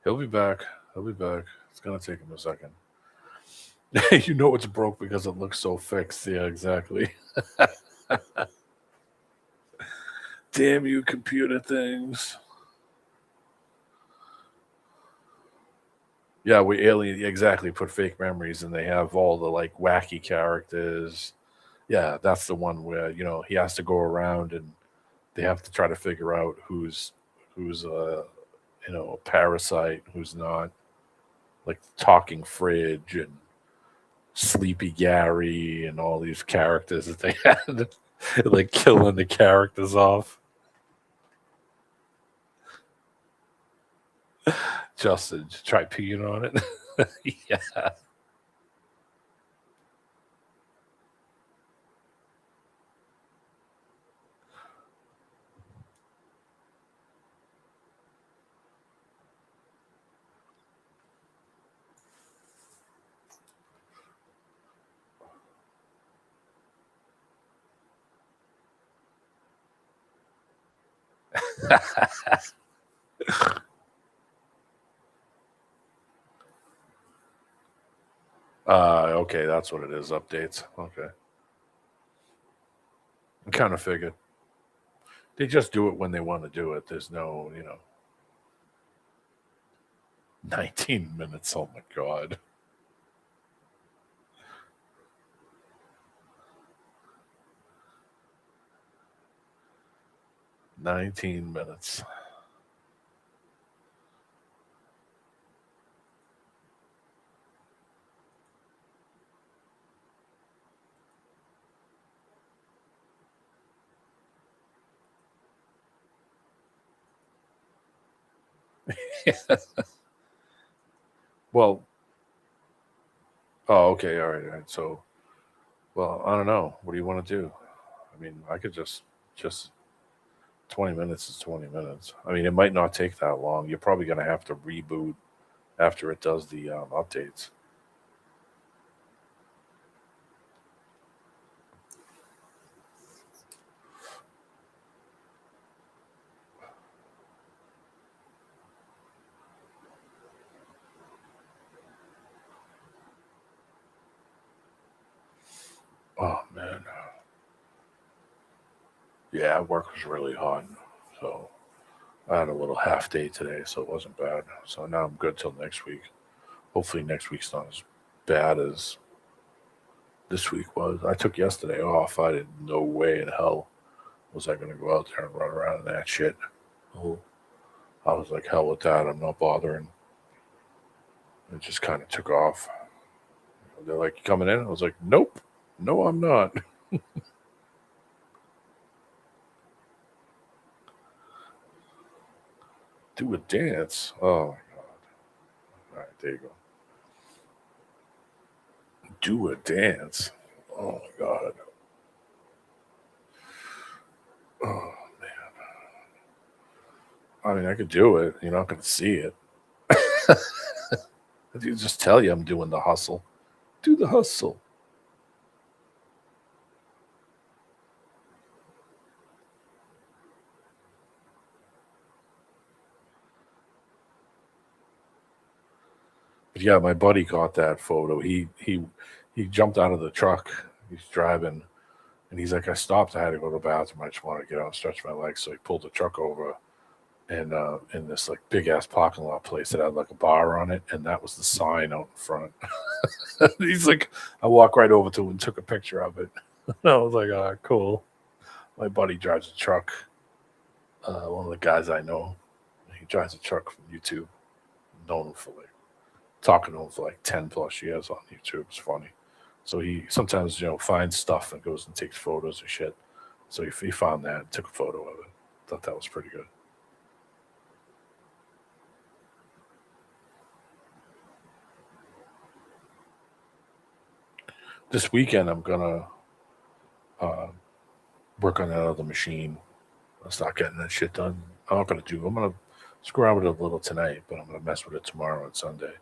He'll be back. It's gonna take him a second. You know it's broke because it looks so fixed. Yeah, exactly. Damn you, computer things. Yeah, we exactly put fake memories, and they have all the like wacky characters. Yeah, that's the one where he has to go around and they have to try to figure out who's a parasite, who's not. Like Talking Fridge and Sleepy Gary and all these characters that they had, like killing the characters off. Justin, try peeing on it. Yeah. Okay, that's what it is. Updates. Okay. I kind of figured. They just do it when they want to do it. There's no, 19 minutes. Oh my God. "19 minutes." Well, oh, okay, all right. So, well, I don't know. What do you want to do? I mean, I could just 20 minutes is 20 minutes. I mean, it might not take that long. You're probably going to have to reboot after it does the updates. Oh, man. Yeah, work was really hard. So I had a little half day today, so it wasn't bad. So now I'm good till next week. Hopefully next week's not as bad as this week was. I took yesterday off. I did no way in hell was I going to go out there and run around in that shit. Oh, I was like, hell with that. I'm not bothering. It just kind of took off. They're like, you coming in? I was like, nope. No, I'm not. Do a dance. Oh my God. All right, there you go. Do a dance. Oh my God. Oh man. I mean, I could do it. You're not going to see it. You just tell you I'm doing the hustle. Do the hustle. But yeah, my buddy got that photo. He jumped out of the truck. He's driving, and he's like, I stopped. I had to go to the bathroom. I just wanted to get out and stretch my legs. So he pulled the truck over, and in this like big ass parking lot place that had like a bar on it, and that was the sign out in front. He's like, I walked right over to him and took a picture of it. I was like, ah, cool. My buddy drives a truck. One of the guys I know, he drives a truck from YouTube. Known him for like. Talking to him for like 10 plus years on YouTube. It's funny. So he sometimes, finds stuff and goes and takes photos of shit. So he found that and took a photo of it. Thought that was pretty good. This weekend, I'm going to work on that other machine. I'll start getting that shit done. I'm going to screw around with it a little tonight, but I'm going to mess with it tomorrow and Sunday.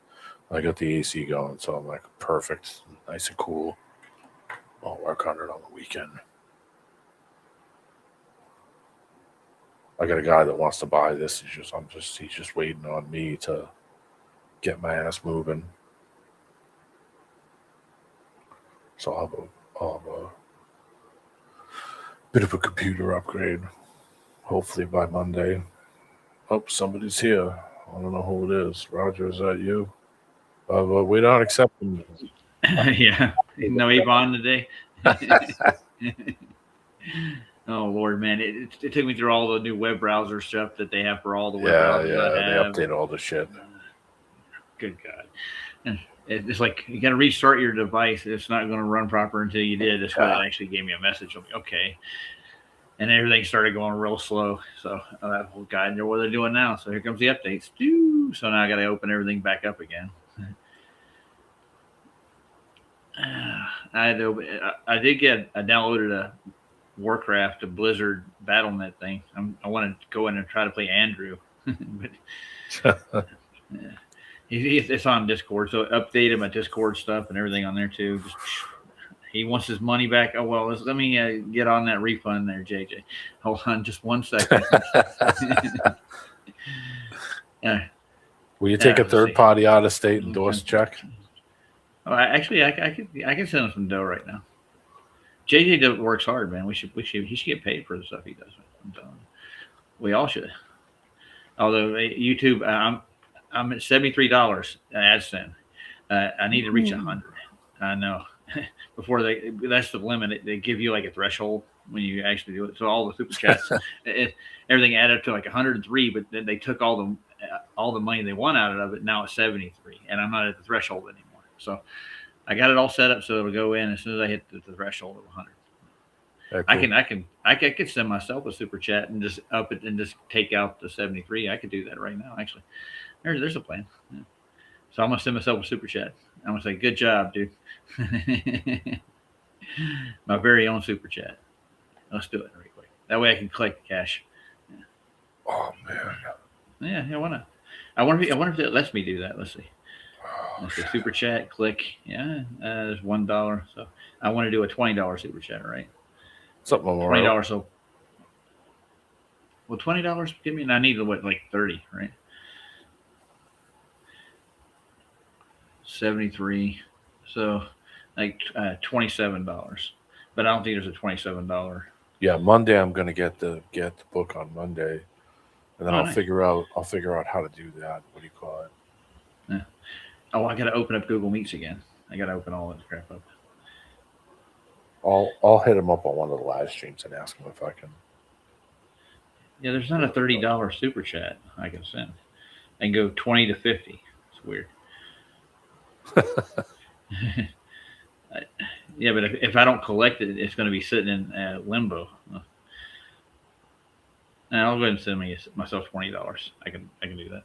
I got the AC going, so I'm like, perfect, nice and cool. I'll work on it on the weekend. I got a guy that wants to buy this. He's just waiting on me to get my ass moving. So I'll have a bit of a computer upgrade. Hopefully by Monday. Oh, somebody's here. I don't know who it is. Roger, is that you? We're not accepting. Yeah. No Avon today. Oh Lord, man! It took me through all the new web browser stuff that they have for all the web browsers. They update all the shit. Good God! And it's like you got to restart your device. It's not going to run proper until you did. That's why it actually gave me a message. I'm like, okay, and everything started going real slow. So oh God, I know what they're doing now. So here comes the updates. So now I got to open everything back up again. I downloaded a Warcraft, a Blizzard Battle.net thing. I want to go in and try to play Andrew, but it's on Discord. So updated my Discord stuff and everything on there too. He wants his money back. Oh well, let me get on that refund there, JJ. Hold on, just 1 second. Will you take a third party out of state endorse check? Oh, I can send him some dough right now. JJ works hard, man. He should get paid for the stuff he does. I'm telling you. We all should. Although YouTube, I'm at $73 AdSense. I need to reach 100. I know. Before that's the limit. They give you like a threshold when you actually do it. So all the super chats, everything added up to like 103, but then they took all the money they want out of it. Now it's 73, and I'm not at the threshold anymore. So I got it all set up so it'll go in as soon as I hit the threshold of 100. Cool. I can send myself a super chat and just up it and just take out the 73. I could do that right now. Actually, there's a plan. Yeah. So I'm gonna send myself a super chat. I'm gonna say, "Good job, dude." My very own super chat. Let's do it really quick. That way I can collect the cash. Yeah. Oh man. Yeah. Why not? I wonder if it lets me do that. Let's see. Super chat, click. Yeah, there's $1. So I want to do a $20 super chat, right? Something more. $20. So, well, $20 give me, and I need like 30, right? 73. So like $27. But I don't think there's a $27. Yeah, Monday I'm gonna get the book on Monday, and then I'll figure out how to do that. What do you call it? Yeah. Oh, I got to open up Google Meets again. I got to open all that crap up. I'll hit him up on one of the live streams and ask him if I can. Yeah, there's not a $30 super chat I can send. I can go 20 to 50. It's weird. Yeah, but if I don't collect it, it's going to be sitting in limbo. And I'll go ahead and send myself $20. I can do that.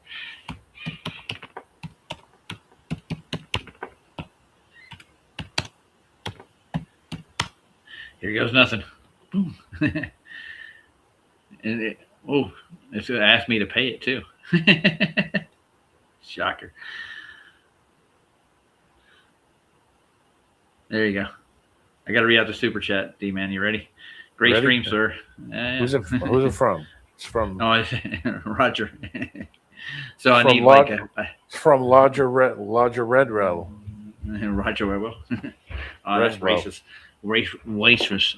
Here goes nothing. Boom. And it's going to ask me to pay it too. Shocker. There you go. I got to read out the super chat, D-Man. You ready? Great stream, sir. Who's it from? It's from Roger. So I need like from Roger Redrell. Roger Redrell. Oh, that's racist. Racist.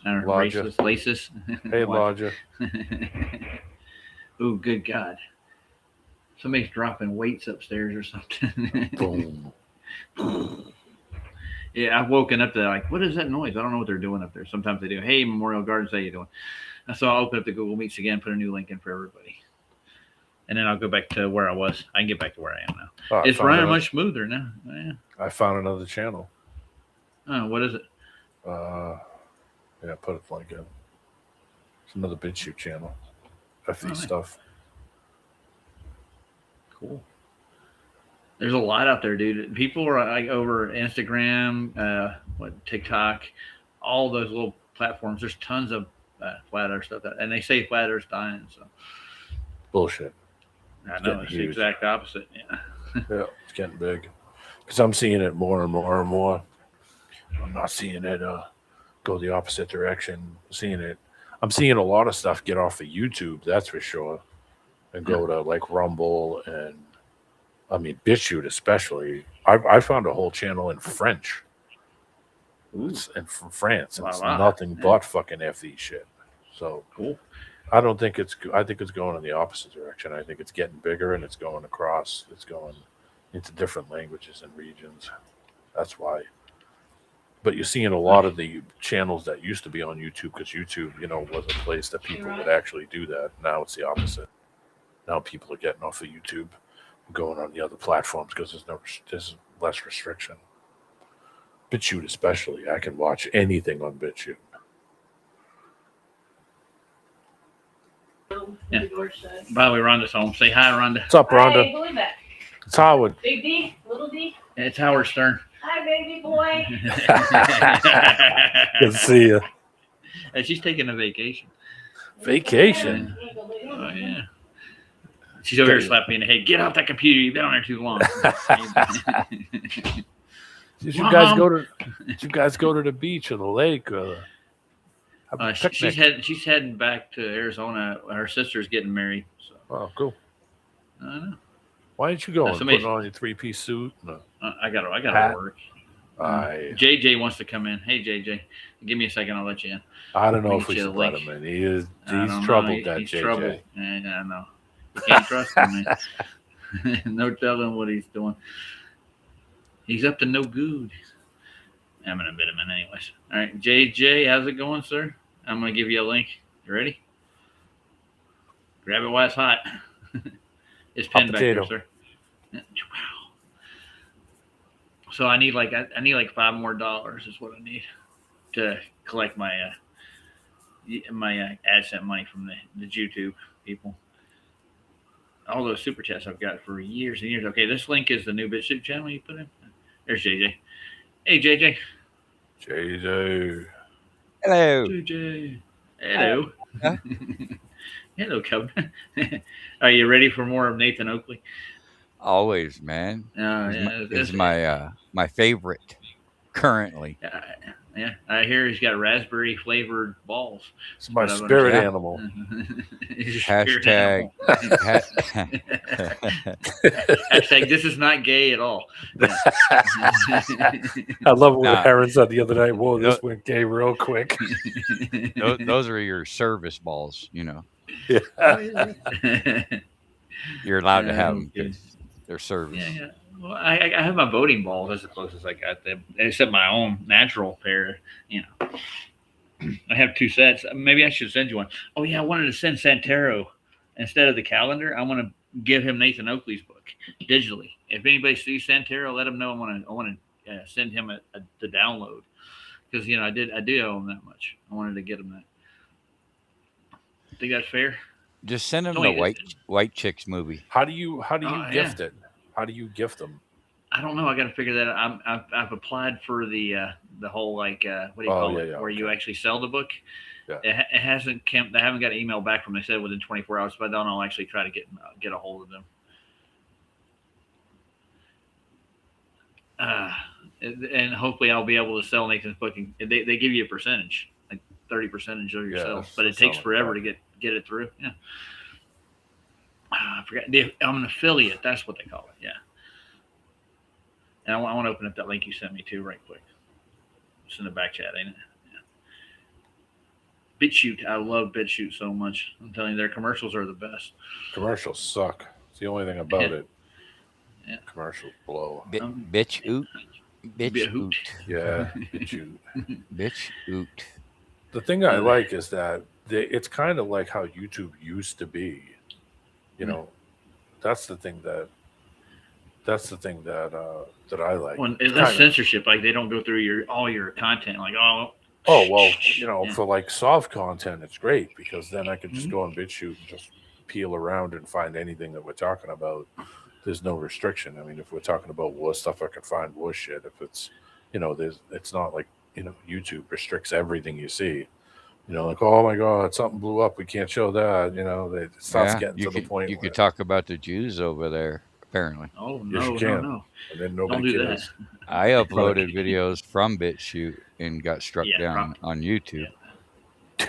Hey, Roger. Oh, good God. Somebody's dropping weights upstairs or something. Boom. Yeah, I've woken up to like, what is that noise? I don't know what they're doing up there. Sometimes they do. Hey, Memorial Gardens, how you doing? So I'll open up the Google Meets again, put a new link in for everybody. And then I'll go back to where I was. I can get back to where I am now. Oh, it's running much smoother now. Yeah. I found another channel. Oh, what is it? Yeah, put a link in. It's another BitChute channel. FE stuff. Cool. There's a lot out there, dude. People are like over Instagram, TikTok, all those little platforms. There's tons of flat earth stuff, and they say flat earth's dying. So bullshit. I know it's the exact opposite. Yeah. Yeah, it's getting big. Because I'm seeing it more and more and more. I'm not seeing it go the opposite direction. I'm seeing a lot of stuff get off of YouTube, that's for sure, and go to like Rumble and I mean, BitChute especially. I found a whole channel in French. It's and from France. And it's nothing but fucking FE shit. So cool. I don't think it's. I think it's going in the opposite direction. I think it's getting bigger and it's going across. It's going into different languages and regions. That's why. But you're seeing a lot of the channels that used to be on YouTube, because YouTube, was a place that people would actually do that. Now it's the opposite. Now people are getting off of YouTube and going on the other platforms because there's less restriction. BitChute especially. I can watch anything on BitChute. Yeah. By the way, Rhonda's home. Say hi, Rhonda. What's up, Rhonda? Hi, believe it. It's Howard. Big D, little D. It's Howard Stern. Hi, baby boy. Good to see you. And she's taking a vacation. Vacation? Oh, yeah. She's over here slapping me in the head. Get off that computer. You've been on there too long. Did you guys go to the beach or the lake? She's heading back to Arizona. Her sister's getting married. So. Oh, cool. I know. Why didn't you go and put on your 3-piece suit? No. I gotta work. JJ wants to come in. Hey, JJ, give me a second. I'll let you in. I don't know if we should let him in. He's troubled, that he's JJ. Troubled. I know. You can't trust him, man. No telling what he's doing. He's up to no good. I'm gonna admit him in anyways. All right, JJ, how's it going, sir? I'm gonna give you a link. You ready? Grab it while it's hot. It's pinned back there, sir. Wow. So I need like $5 more is what I need to collect my AdSense money from the YouTube people. All those super chats I've got for years and years. Okay, this link is the new BitChute channel you put in. There's JJ. Hey, JJ. JJ. Hello. JJ. Hello. Hello, Cub. Are you ready for more of Nathan Oakley? Always, man. It's my favorite currently. Yeah, I hear he's got raspberry flavored balls. It's my spirit animal. Hashtag. Hashtag. This is not gay at all. I love what Aaron said the other night. Whoa, this went gay real quick. Those are your service balls, Yeah. You're allowed to have them. They're service. Yeah. Well, I have my voting balls. That's the closest I got them. Except my own natural pair. I have 2 sets. Maybe I should send you one. Oh yeah, I wanted to send Santero instead of the calendar. I want to give him Nathan Oakley's book digitally. If anybody sees Santero, let him know. I want to send him the download because I do owe him that much. I wanted to get him that. Think that's fair? Just send him the White Chicks movie. How do you gift it? How do you gift them? I don't know. I got to figure that out. I've applied for the whole what do you call it? Where you actually sell the book. Yeah. It hasn't come. I haven't got an email back from them. They said within 24 hours, but I don't know. I'll actually try to get a hold of them. And hopefully I'll be able to sell Nathan's book. And they give you a percentage, like 30% of your sales, but it takes forever to get it through. Yeah. I forgot. I'm an affiliate. That's what they call it. Yeah. And I want to open up that link you sent me too, right quick. It's in the back chat, ain't it? Yeah. BitChute. I love BitChute so much. I'm telling you, their commercials are the best. Commercials suck. It's the only thing about it. Yeah. Commercials blow. BitChute. BitChute. Yeah. BitChute. BitChute. The thing I like is that it's kind of like how YouTube used to be. That's the thing that I like. Well, it's less censorship. Like they don't go through all your content. Like for like soft content, it's great because then I could just go on BitChute and just peel around and find anything that we're talking about. There's no restriction. I mean, if we're talking about war stuff, I can find war shit. If it's it's not like YouTube restricts everything you see. Like, oh my God, something blew up. We can't show that. It starts getting to the point. You could talk about the Jews over there, apparently. Oh, no, yes, you can. No. And then nobody Don't do cares. that. I uploaded videos from BitChute and got struck down on YouTube.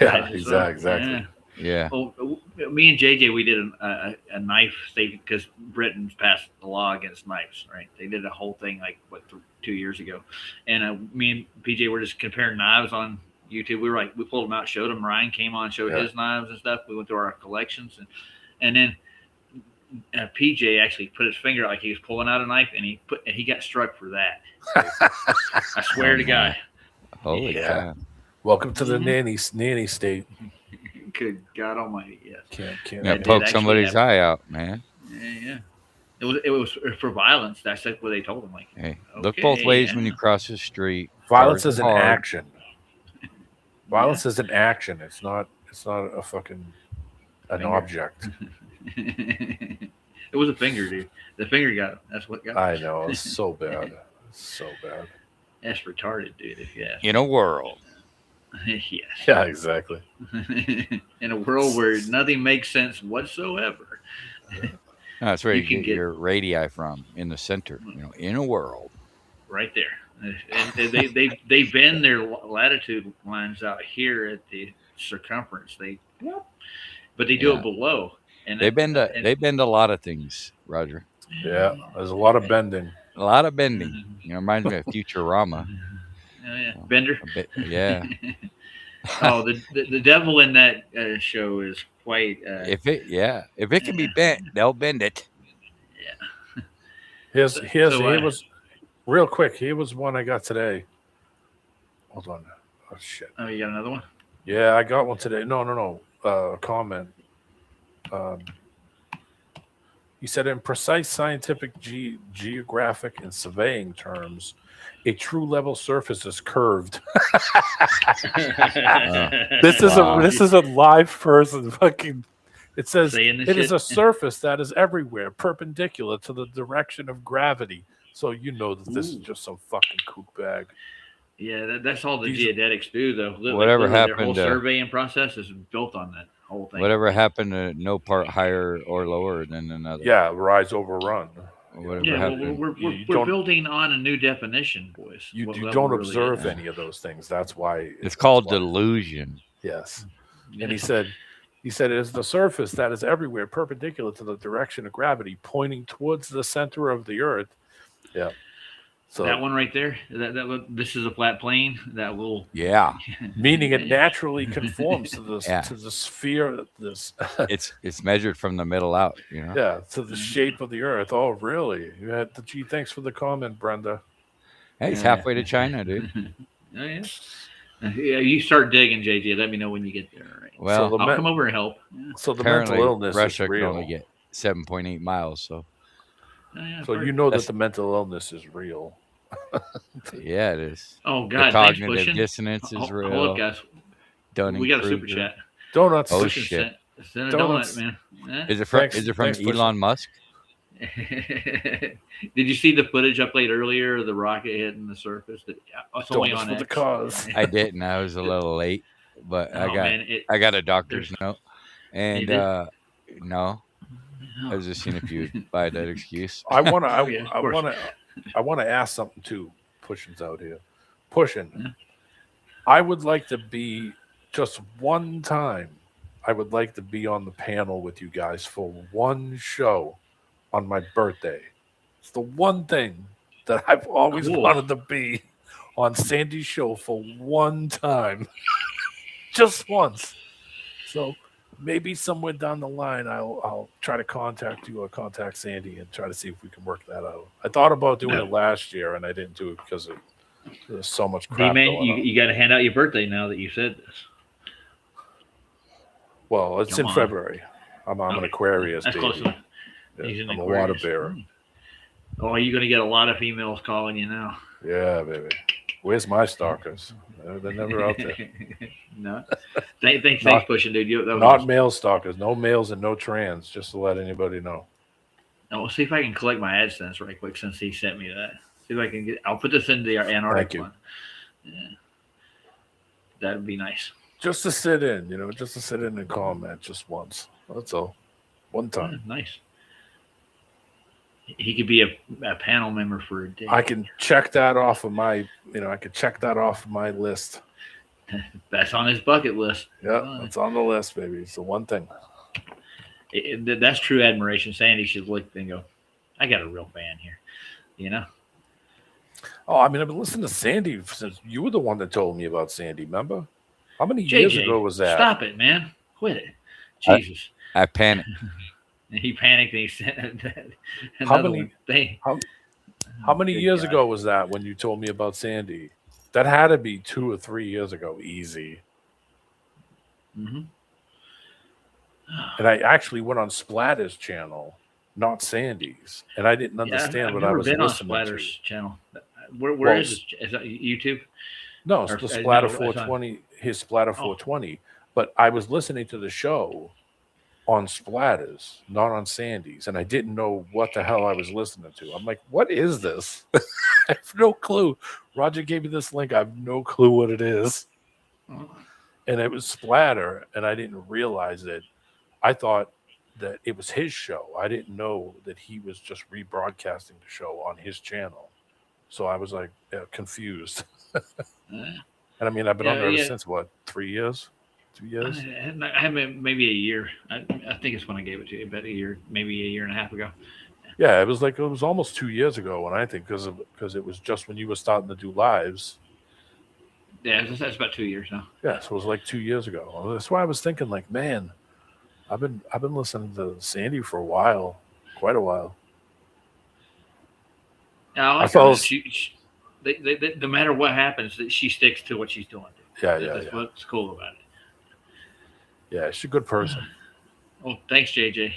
Yeah, exactly. Yeah. Well, me and JJ, we did a knife thing because Britain's passed the law against knives, right? They did a whole thing like 2 years ago, and me and PJ were just comparing knives on YouTube. We pulled them out, showed them. Ryan came on, showed his knives and stuff. We went through our collections, and then PJ actually put his finger out like he was pulling out a knife, and he got struck for that. I swear to God. Holy cow! Welcome to the nanny state. Good God Almighty, yes. Can't. Yeah, poke somebody's eye out, man. Yeah. It was for violence. That's like what they told him. Like, hey, look both ways when you cross the street. Violence is an action. Violence is an action. It's not a fucking an object. It was a finger, dude. The finger got him. That's what got him. I know. It's so bad. So bad. That's retarded, dude. If you ask. In a world. Yes. Yeah, exactly. In a world where nothing makes sense whatsoever. That's where you get your radii from, in the center. In a world. Right there. And they bend their latitude lines out here at the circumference. But they do it below. And they bend a lot of things, Roger. Yeah, there's a lot of bending. A lot of bending. Reminds me of Futurama. Oh, yeah. Bender. Yeah. Oh, the devil in that show is quite. If it can be bent, they'll bend it. Yeah. He was real quick. He was one I got today. Hold on. Oh shit. Oh, you got another one? Yeah, I got one today. No. Comment. He said, in precise scientific, geographic, and surveying terms, a true level surface is curved. This is a live person. Fucking. It says it is a surface that is everywhere, perpendicular to the direction of gravity. So you know that this is just some fucking kook bag. Yeah, that's all the geodetics do, though. Whatever happened, their whole surveying process is built on that whole thing. Whatever happened to no part higher or lower than another? Yeah, rise over run. Whatever happened. We're building on a new definition, boys. You don't observe any of those things. That's why it's called delusion. Yes. And he said it is the surface that is everywhere, perpendicular to the direction of gravity, pointing towards the center of the earth. Yeah. So that one right there, this is a flat plane that will. Yeah. Meaning it naturally conforms to the sphere. It's measured from the middle out. Yeah, to the shape of the earth. Oh, really? Gee, thanks for the comment, Brenda. Hey, it's halfway to China, dude. Oh yeah. Yeah, you start digging, JJ. Let me know when you get there. All right. Well, I'll come over and help. Yeah. So the mental illness Russia is real. can only get 7.8 miles. So. Oh, yeah, so you know that the mental illness is real. Yeah, it is. Oh God, the cognitive dissonance is real. Hold up, guys. We got a super chat. Donuts. Oh shit! Send a donut, man. Yeah. Is it from Elon Musk? Did you see the footage I played earlier of the rocket hitting the surface? It's only on the cause. I didn't. I was a little late, but I got a doctor's note, and no. I was just seeing if you would buy that excuse. I want to ask something too. Pushing's out here. Pushing. I would like to be just one time. I would like to be on the panel with you guys for one show on my birthday. It's the one thing that I've always wanted to be on Sandy's show for one time. Just once. So maybe somewhere down the line, I'll try to contact you or contact Sandy and try to see if we can work that out. I thought about doing it last year, and I didn't do it because there's so much crap going on. You got to hand out your birthday now that you said this. Well, it's in February. I'm an Aquarius. That's close enough. I'm a water bearer. Oh, you're going to get a lot of females calling you now. Yeah, baby. Where's my stalkers? They're never out there. No. Thanks, Pushing, dude. Not male stalkers. No males and no trans, just to let anybody know. I'll see if I can collect my AdSense right quick since he sent me that. See if I can I'll put this into the Antarctic one. Yeah. That'd be nice. Just to sit in, and comment just once. That's all. One time. Yeah, nice. He could be a panel member for a day. I can check that off of my, list. That's on his bucket list. Yeah, it's on the list, baby. It's the one thing. That's true admiration. Sandy should look and go, I got a real fan here, you know? Oh, I mean, I've been listening to Sandy since you were the one that told me about Sandy, remember? How many years ago was that? Stop it, man. Quit it. Jesus. I panicked. He panicked and he said How many years ago was that when you told me about Sandy? That had to be 2 or 3 years ago, easy. Mm-hmm. And I actually went on Splatter's channel, not Sandy's, and I didn't understand what I was listening to. I've never been on Splatter's channel. Where is it? Is that YouTube? No, it's the Splatter 420. His Splatter 420. But I was listening to the show on Splatter's, not on Sandy's, and I didn't know what the hell I was listening to. I'm like, what is this? I have no clue. Roger gave me this link. I have no clue what it is. And it was Splatter, and I didn't realize it. I thought that it was his show. I didn't know that he was just rebroadcasting the show on his channel. So I was like confused. And I mean, I've been on there since what, 3 years? 2 years? I haven't, maybe a year. I think it's when I gave it to you, about a year, maybe a year and a half ago. Yeah, it was almost 2 years ago when I think because it was just when you were starting to do lives. Yeah, that's about 2 years now. Yeah, so it was like 2 years ago. That's why I was thinking, like, man, I've been listening to Sandy for a while, quite a while. Yeah, I like her. No matter what happens, she sticks to what she's doing. That's what's cool about it. Yeah, she's a good person. Well, thanks, JJ.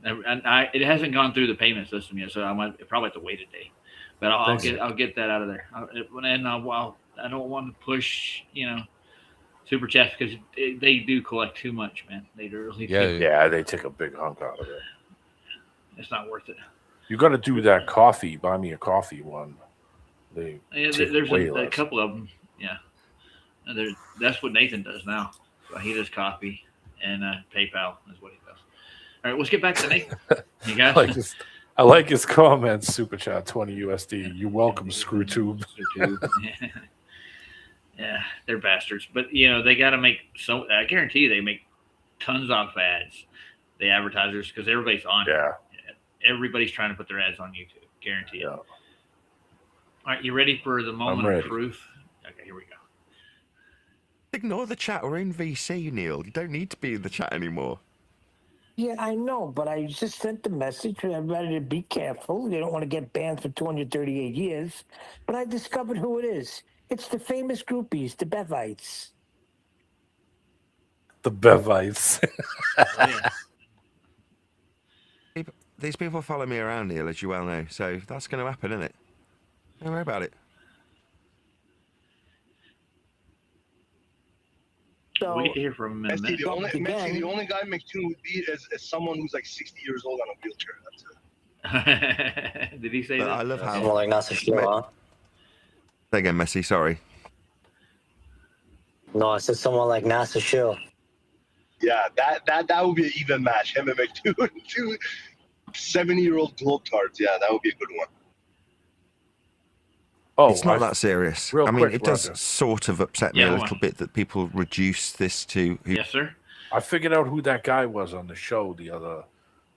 And it hasn't gone through the payment system yet, so I might probably have to wait a day. But I'll get that out of there. And I don't want to push, super chats because they do collect too much, man. They really do. Yeah, they take a big hunk out of it. It's not worth it. You got to do that coffee. Buy me a coffee one. There's a couple of them. Yeah, and that's what Nathan does now. So he does coffee and PayPal is what he does. All right, let's get back to Nathan. You guys. I like his comments. Super chat 20 USD. You're welcome, ScrewTube. Yeah, they're bastards. But they got to make I guarantee you they make tons of ads. The advertisers, because everybody's on. Yeah. Everybody's trying to put their ads on YouTube. Guarantee it. All right, you ready for the moment of truth? Okay, here we go. Ignore the chat. We're in VC, Neil. You don't need to be in the chat anymore. Yeah, I know, but I just sent the message. Everybody to be careful. They don't want to get banned for 238 years. But I discovered who it is. It's the famous groupies, the Bevites. The Bevites. These people follow me around, Neil, as you well know. So that's going to happen, isn't it? Don't worry about it. So, we get to hear from him. Messi, the only guy McToon would be is someone who's like 60 years old on a wheelchair. That's it. Did he say that? I love how. More like Nasser Show, Say again, Messi. Sorry. No, I said someone like Nasser Show. Yeah, that would be an even match. Him and McToon, two 70-year-old globetards. Yeah, that would be a good one. Oh, it's not that serious. I mean, it does Roger. sort of upset me a little bit that people reduce this to. Yes, sir. I figured out who that guy was on the show the other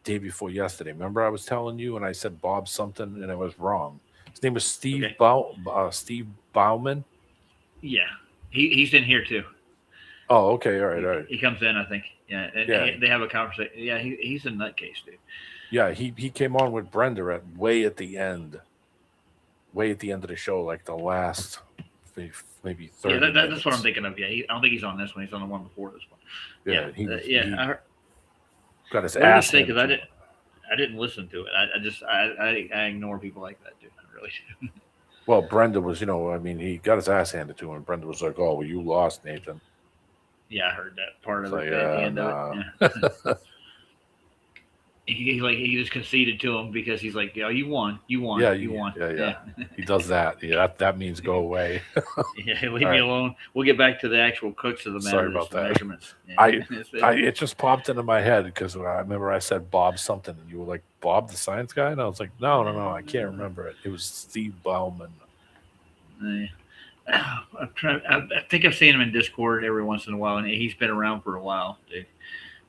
day before yesterday. Remember, I was telling you, and I said Bob something, and I was wrong. His name was Steve Steve Bauman. Yeah, he's in here too. Oh, okay, all right. He comes in, I think. Yeah, and they have a conversation. Yeah, he's a nutcase, dude. Yeah, he came on with Brenda way at the end of the show, like the last maybe 30 minutes. That's what I'm thinking of. Yeah, I don't think he's on this one. He's on the one before this one. Yeah, he I heard, got his ass. ass. Because I didn't listen to it. I ignore people like that, dude. I really do. Well, Brenda was, he got his ass handed to him. And Brenda was like, "Oh, well, you lost, Nathan." Yeah, I heard that part of it. Like, At the end of it. Yeah. He just conceded to him because he's like, "Yo, you won. You won. Yeah, you won." Yeah. He does that. Yeah, that means go away. Yeah, leave me alone. We'll get back to the actual cooks of the matter. Sorry about that. Measurements. Yeah. It just popped into my head because I remember I said Bob something, and you were like, "Bob, the science guy," and I was like, "No, I can't remember it. It was Steve Bauman." I'm trying. I think I've seen him in Discord every once in a while, and he's been around for a while, dude.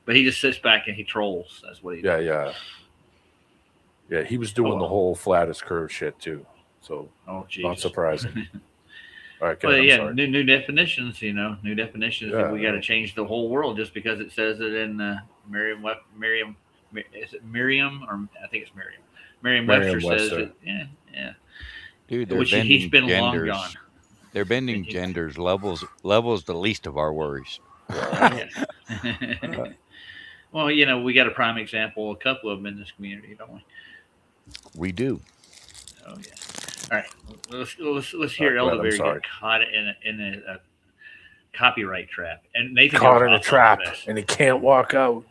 But he just sits back and he trolls. That's what he does. Yeah, he was doing the whole flattest curve shit too. So not surprising. All right, well, yeah, new definitions. New definitions. Yeah, we got to change the whole world just because it says it in Merriam. Is it Merriam or I think it's Merriam. Merriam-Webster says it. Yeah. Dude, they're he's been genders. long gone. They're bending genders. Levels the least of our worries. Well, we got a prime example, a couple of them in this community, don't we? We do. Oh yeah. All right, let's hear Elderberry get caught in a copyright trap, and Nathan caught in a trap, and he can't walk out.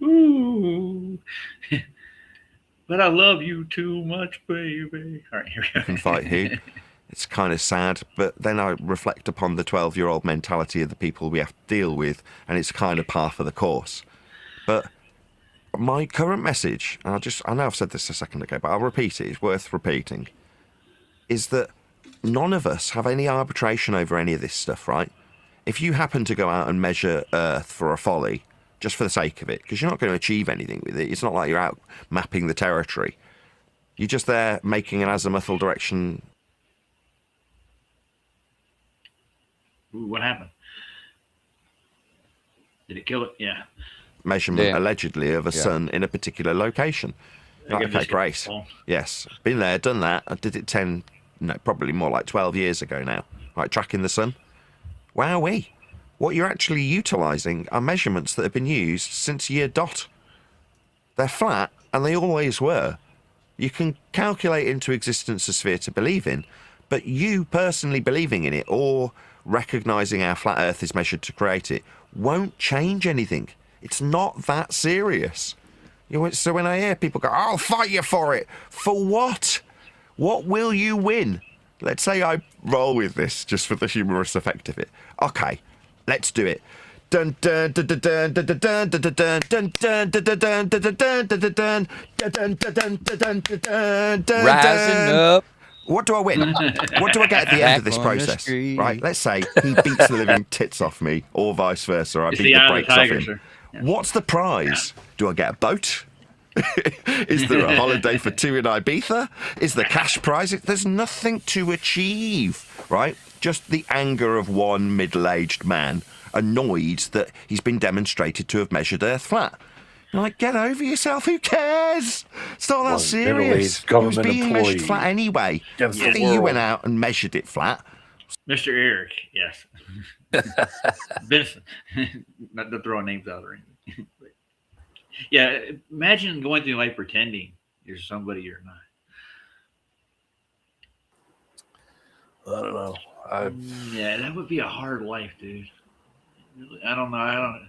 Ooh. But I love you too much, baby. All right, here we go. Can fight who? It's kind of sad, but then I reflect upon the 12-year-old mentality of the people we have to deal with, and it's kind of par for the course. But my current message, and I know I've said this a second ago, but I'll repeat it, it's worth repeating, is that none of us have any arbitration over any of this stuff, right? If you happen to go out and measure Earth for a folly, just for the sake of it, because you're not going to achieve anything with it, it's not like you're out mapping the territory. You're just there making an azimuthal direction. Ooh, what happened? Did it kill it? Yeah. Measurement allegedly of a sun in a particular location. Right, okay, great. Yes, been there, done that. I did it probably more like 12 years ago now. Right, tracking the sun. Wowee. What you're actually utilising are measurements that have been used since year dot. They're flat, and they always were. You can calculate into existence a sphere to believe in, but you personally believing in it or recognising how flat Earth is measured to create it won't change anything. It's not that serious. So when I hear people go, I'll fight you for it. For what? What will you win? Let's say I roll with this just for the humorous effect of it. Okay, let's do it. Dun dun dun dun dun dun dun dun dun dun dun dun dun dun dun dun dun dun. Rising up. What do I win? What do I get at the end of this process? Right, let's say he beats the living tits off me, or vice versa. I beat the brakes off him. What's the prize? Do I get a boat? Is there a holiday for two in Ibiza? Is the cash prize? There's nothing to achieve, right? Just the anger of one middle-aged man, annoyed that he's been demonstrated to have measured Earth flat. You're like, get over yourself. Who cares? It's not that serious. It was being measured flat anyway. I think you went out and measured it flat. Mr. Eric, yes. Benson, not to throw names out or anything. Yeah, imagine going through life pretending you're somebody you're not. I don't know. Yeah, that would be a hard life, dude. I don't know.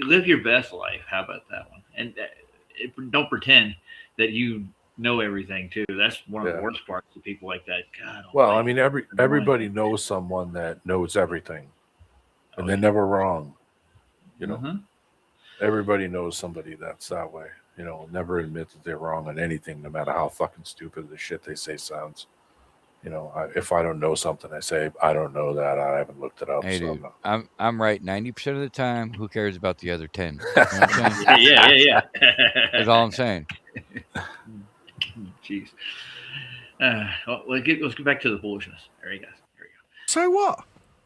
Live your best life. How about that one? And don't pretend that you know everything too. That's one of the worst parts of people like that. God. Well, I mean, everybody knows someone that knows everything, and they're never wrong. Everybody knows somebody that's that way. Never admit that they're wrong on anything, no matter how fucking stupid the shit they say sounds. If I don't know something, I say I don't know that. I haven't looked it up. Hey, dude, I'm right 90% of the time. Who cares about the other 10? You know what I'm saying? Yeah. That's all I'm saying. Jeez. Let's get back to the foolishness. There you go. So what?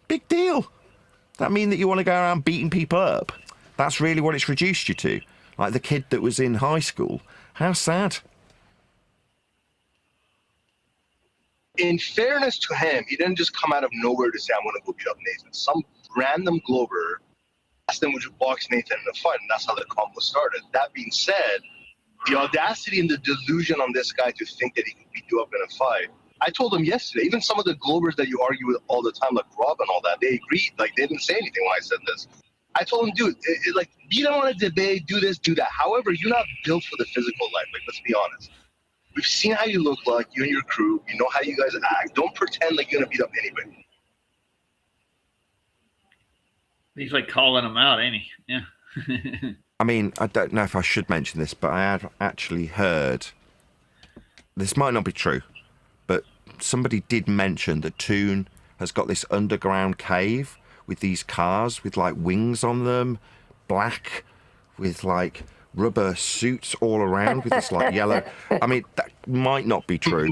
Big deal. That mean that you want to go around beating people up? That's really what it's reduced you to. Like the kid that was in high school. How sad. In fairness to him, he didn't just come out of nowhere to say, I'm going to go beat up Nathan. Some random Glover asked him, would you box Nathan in a fight? And that's how the combo started. That being said, the audacity and the delusion on this guy to think that he can beat you up in a fight. I told him yesterday, even some of the Glovers that you argue with all the time, like Rob and all that, they agreed. Like, they didn't say anything when I said this. I told him, dude, you don't want to debate, do this, do that. However, you're not built for the physical life. Like, let's be honest. We've seen how you look like, you and your crew. You know how you guys act. Don't pretend like you're going to beat up anybody. He's like calling him out, ain't he? Yeah. I mean, I don't know if I should mention this, but I had actually heard, this might not be true, but somebody did mention that Toon has got this underground cave with these cars with like wings on them, black, with like rubber suits all around with this like yellow. I mean, that might not be true,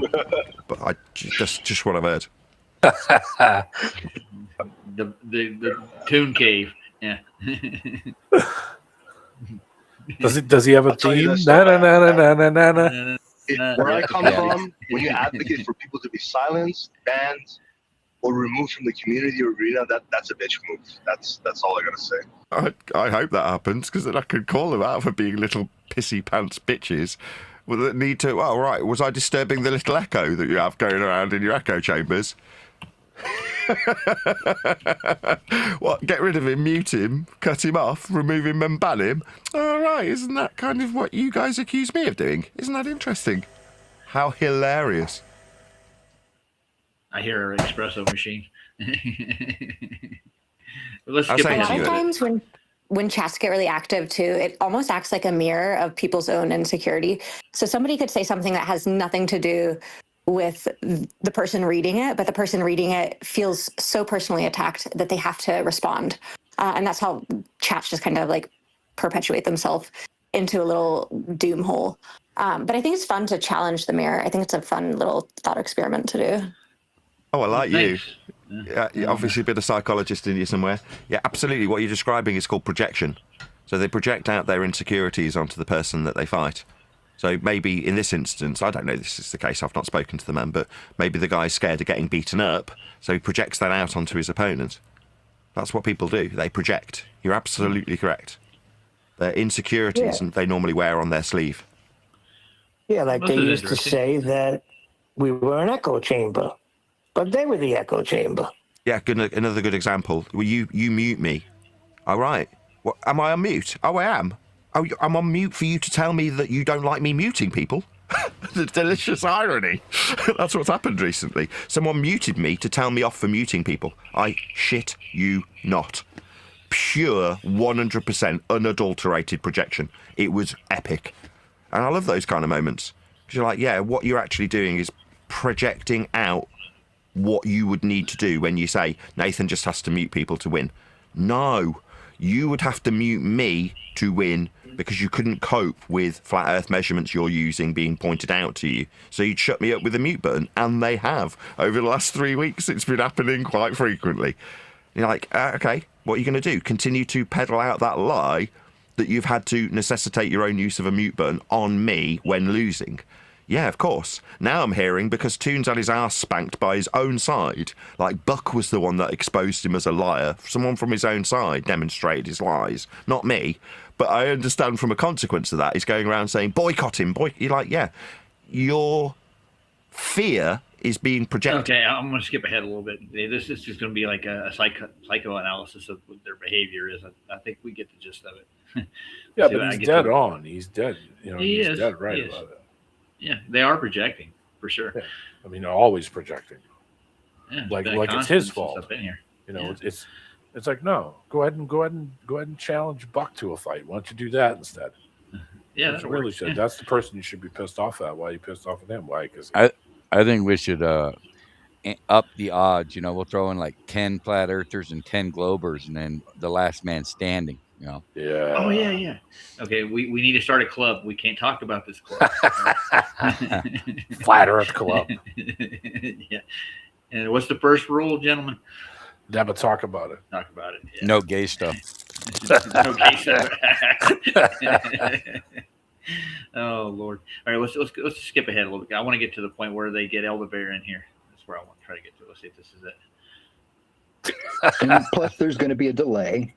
but that's just what I've heard. the Toon Cave. Yeah. Does he have a theme? Na na na na na na na. Where I come from, when you advocate for people to be silenced, banned, or removed from the community or arena, that's a bitch move. That's all I gotta say. I hope that happens, because then I could call them out for being little pissy pants bitches. Well, that need to. Oh, right. Was I disturbing the little echo that you have going around in your echo chambers? What? Get rid of him, mute him, cut him off, remove him, and ban him? All right. Isn't that kind of what you guys accuse me of doing? Isn't that interesting? How hilarious! I hear an espresso machine. Let's A lot of times when chats get really active too, it almost acts like a mirror of people's own insecurity. So somebody could say something that has nothing to do with the person reading it, but the person reading it feels so personally attacked that they have to respond. And that's how chats just kind of like perpetuate themselves into a little doom hole. But I think it's fun to challenge the mirror. I think it's a fun little thought experiment to do. Oh, I like you. Yeah, obviously a bit of psychologist in you somewhere. Yeah, absolutely. What you're describing is called projection. So they project out their insecurities onto the person that they fight. So maybe in this instance, I don't know this is the case, I've not spoken to the man, but maybe the guy's scared of getting beaten up, so he projects that out onto his opponent. That's what people do. They project. You're absolutely correct. Their insecurities, and they normally wear on their sleeve. Yeah, like they used to say that we were an echo chamber, but they were the echo chamber. Yeah, another good example. Well, you mute me. All right. What, am I on mute? Oh, I am. Oh, I'm on mute for you to tell me that you don't like me muting people. The delicious irony. That's what's happened recently. Someone muted me to tell me off for muting people. I shit you not. Pure 100% unadulterated projection. It was epic. And I love those kind of moments. Because you're like, yeah, what you're actually doing is projecting out what you would need to do when you say, Nathan just has to mute people to win. No, you would have to mute me to win because you couldn't cope with flat earth measurements you're using being pointed out to you. So you'd shut me up with a mute button, and they have. Over the last 3 weeks, it's been happening quite frequently. You're like, okay, what are you going to do? Continue to peddle out that lie that you've had to necessitate your own use of a mute button on me when losing? Yeah, of course. Now I'm hearing because Toon's had his ass spanked by his own side. Like Buck was the one that exposed him as a liar. Someone from his own side demonstrated his lies, not me. But I understand from a consequence of that, he's going around saying, boycott him. You're like, yeah, your fear is being projected. Okay, I'm going to skip ahead a little bit. This is just going to be like a psychoanalysis of what their behavior is. I think we get the gist of it. Yeah, but he's dead on. He's dead. You know, he's dead right about it. Yeah, they are projecting for sure. Yeah. I mean, they're always projecting. Yeah, like it's his fault. In here. You know, it's like, no, go ahead and challenge Buck to a fight. Why don't you do that instead? Yeah, that really works. should. Yeah. That's the person you should be pissed off at. Why are you pissed off at him? Why? Because I think we should up the odds. You know, we'll throw in like 10 flat earthers and 10 globers, and then the last man standing. You know. Yeah. Oh yeah. Okay, we need to start a club. We can't talk about this club. Flat Earth Club. Yeah. And what's the first rule, gentlemen? Never talk about it. Talk about it. Yeah. No gay stuff. No gay stuff. Oh Lord. All right, let's skip ahead a little bit. I want to get to the point where they get Elderbear in here. That's where I want to try to get to. Let's see if this is it. And plus, there's going to be a delay.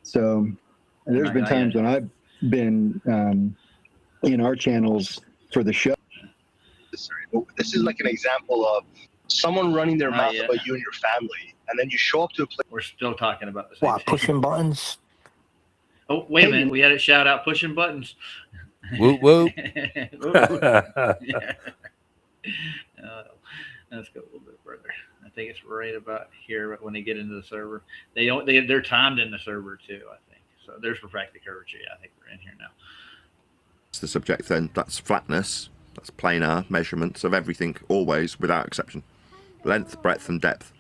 So there's been times when I've been in our channels for the show. This is like an example of someone running their mouth about you and your family, and then you show up to a place. We're still talking about the same thing. Pushing buttons? Oh, wait a minute. We had it shout out pushing buttons. Whoop, whoop. Let's go a little bit further. I think it's right about here when they get into the server. They're timed in the server too, I think. So there's Refracted Curvature. I think we're in here now. It's the subject then. That's flatness. That's planar measurements of everything, always, without exception. Length, breadth, and depth.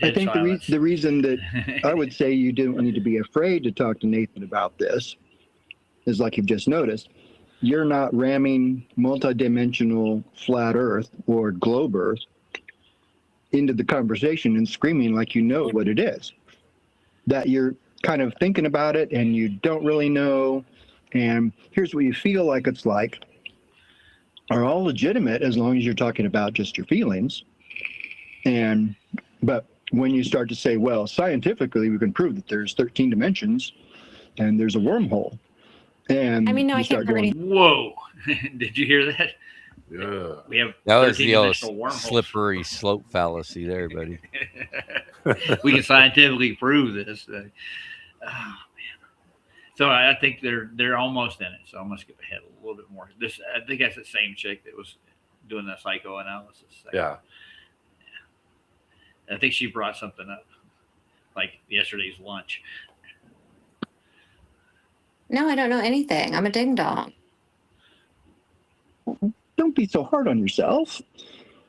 I think the reason that I would say you don't need to be afraid to talk to Nathan about this is, like you've just noticed, you're not ramming multidimensional flat Earth or globe Earth into the conversation and screaming like you know what it is. That you're kind of thinking about it and you don't really know, and here's what you feel like it's like, are all legitimate as long as you're talking about just your feelings. But when you start to say, well, scientifically we can prove that there's 13 dimensions and there's a wormhole, and I mean, no, I can't prove anything. Whoa! Did you hear that? Yeah. We have That was the old 13-dimensional wormholes. slippery slope fallacy there, buddy. We can scientifically prove this. Oh man! So I think they're almost in it. So I'm gonna skip ahead a little bit more. I think that's the same chick that was doing the psychoanalysis. Yeah. I think she brought something up, like yesterday's lunch. No, I don't know anything. I'm a ding dong. don't be so hard on yourself.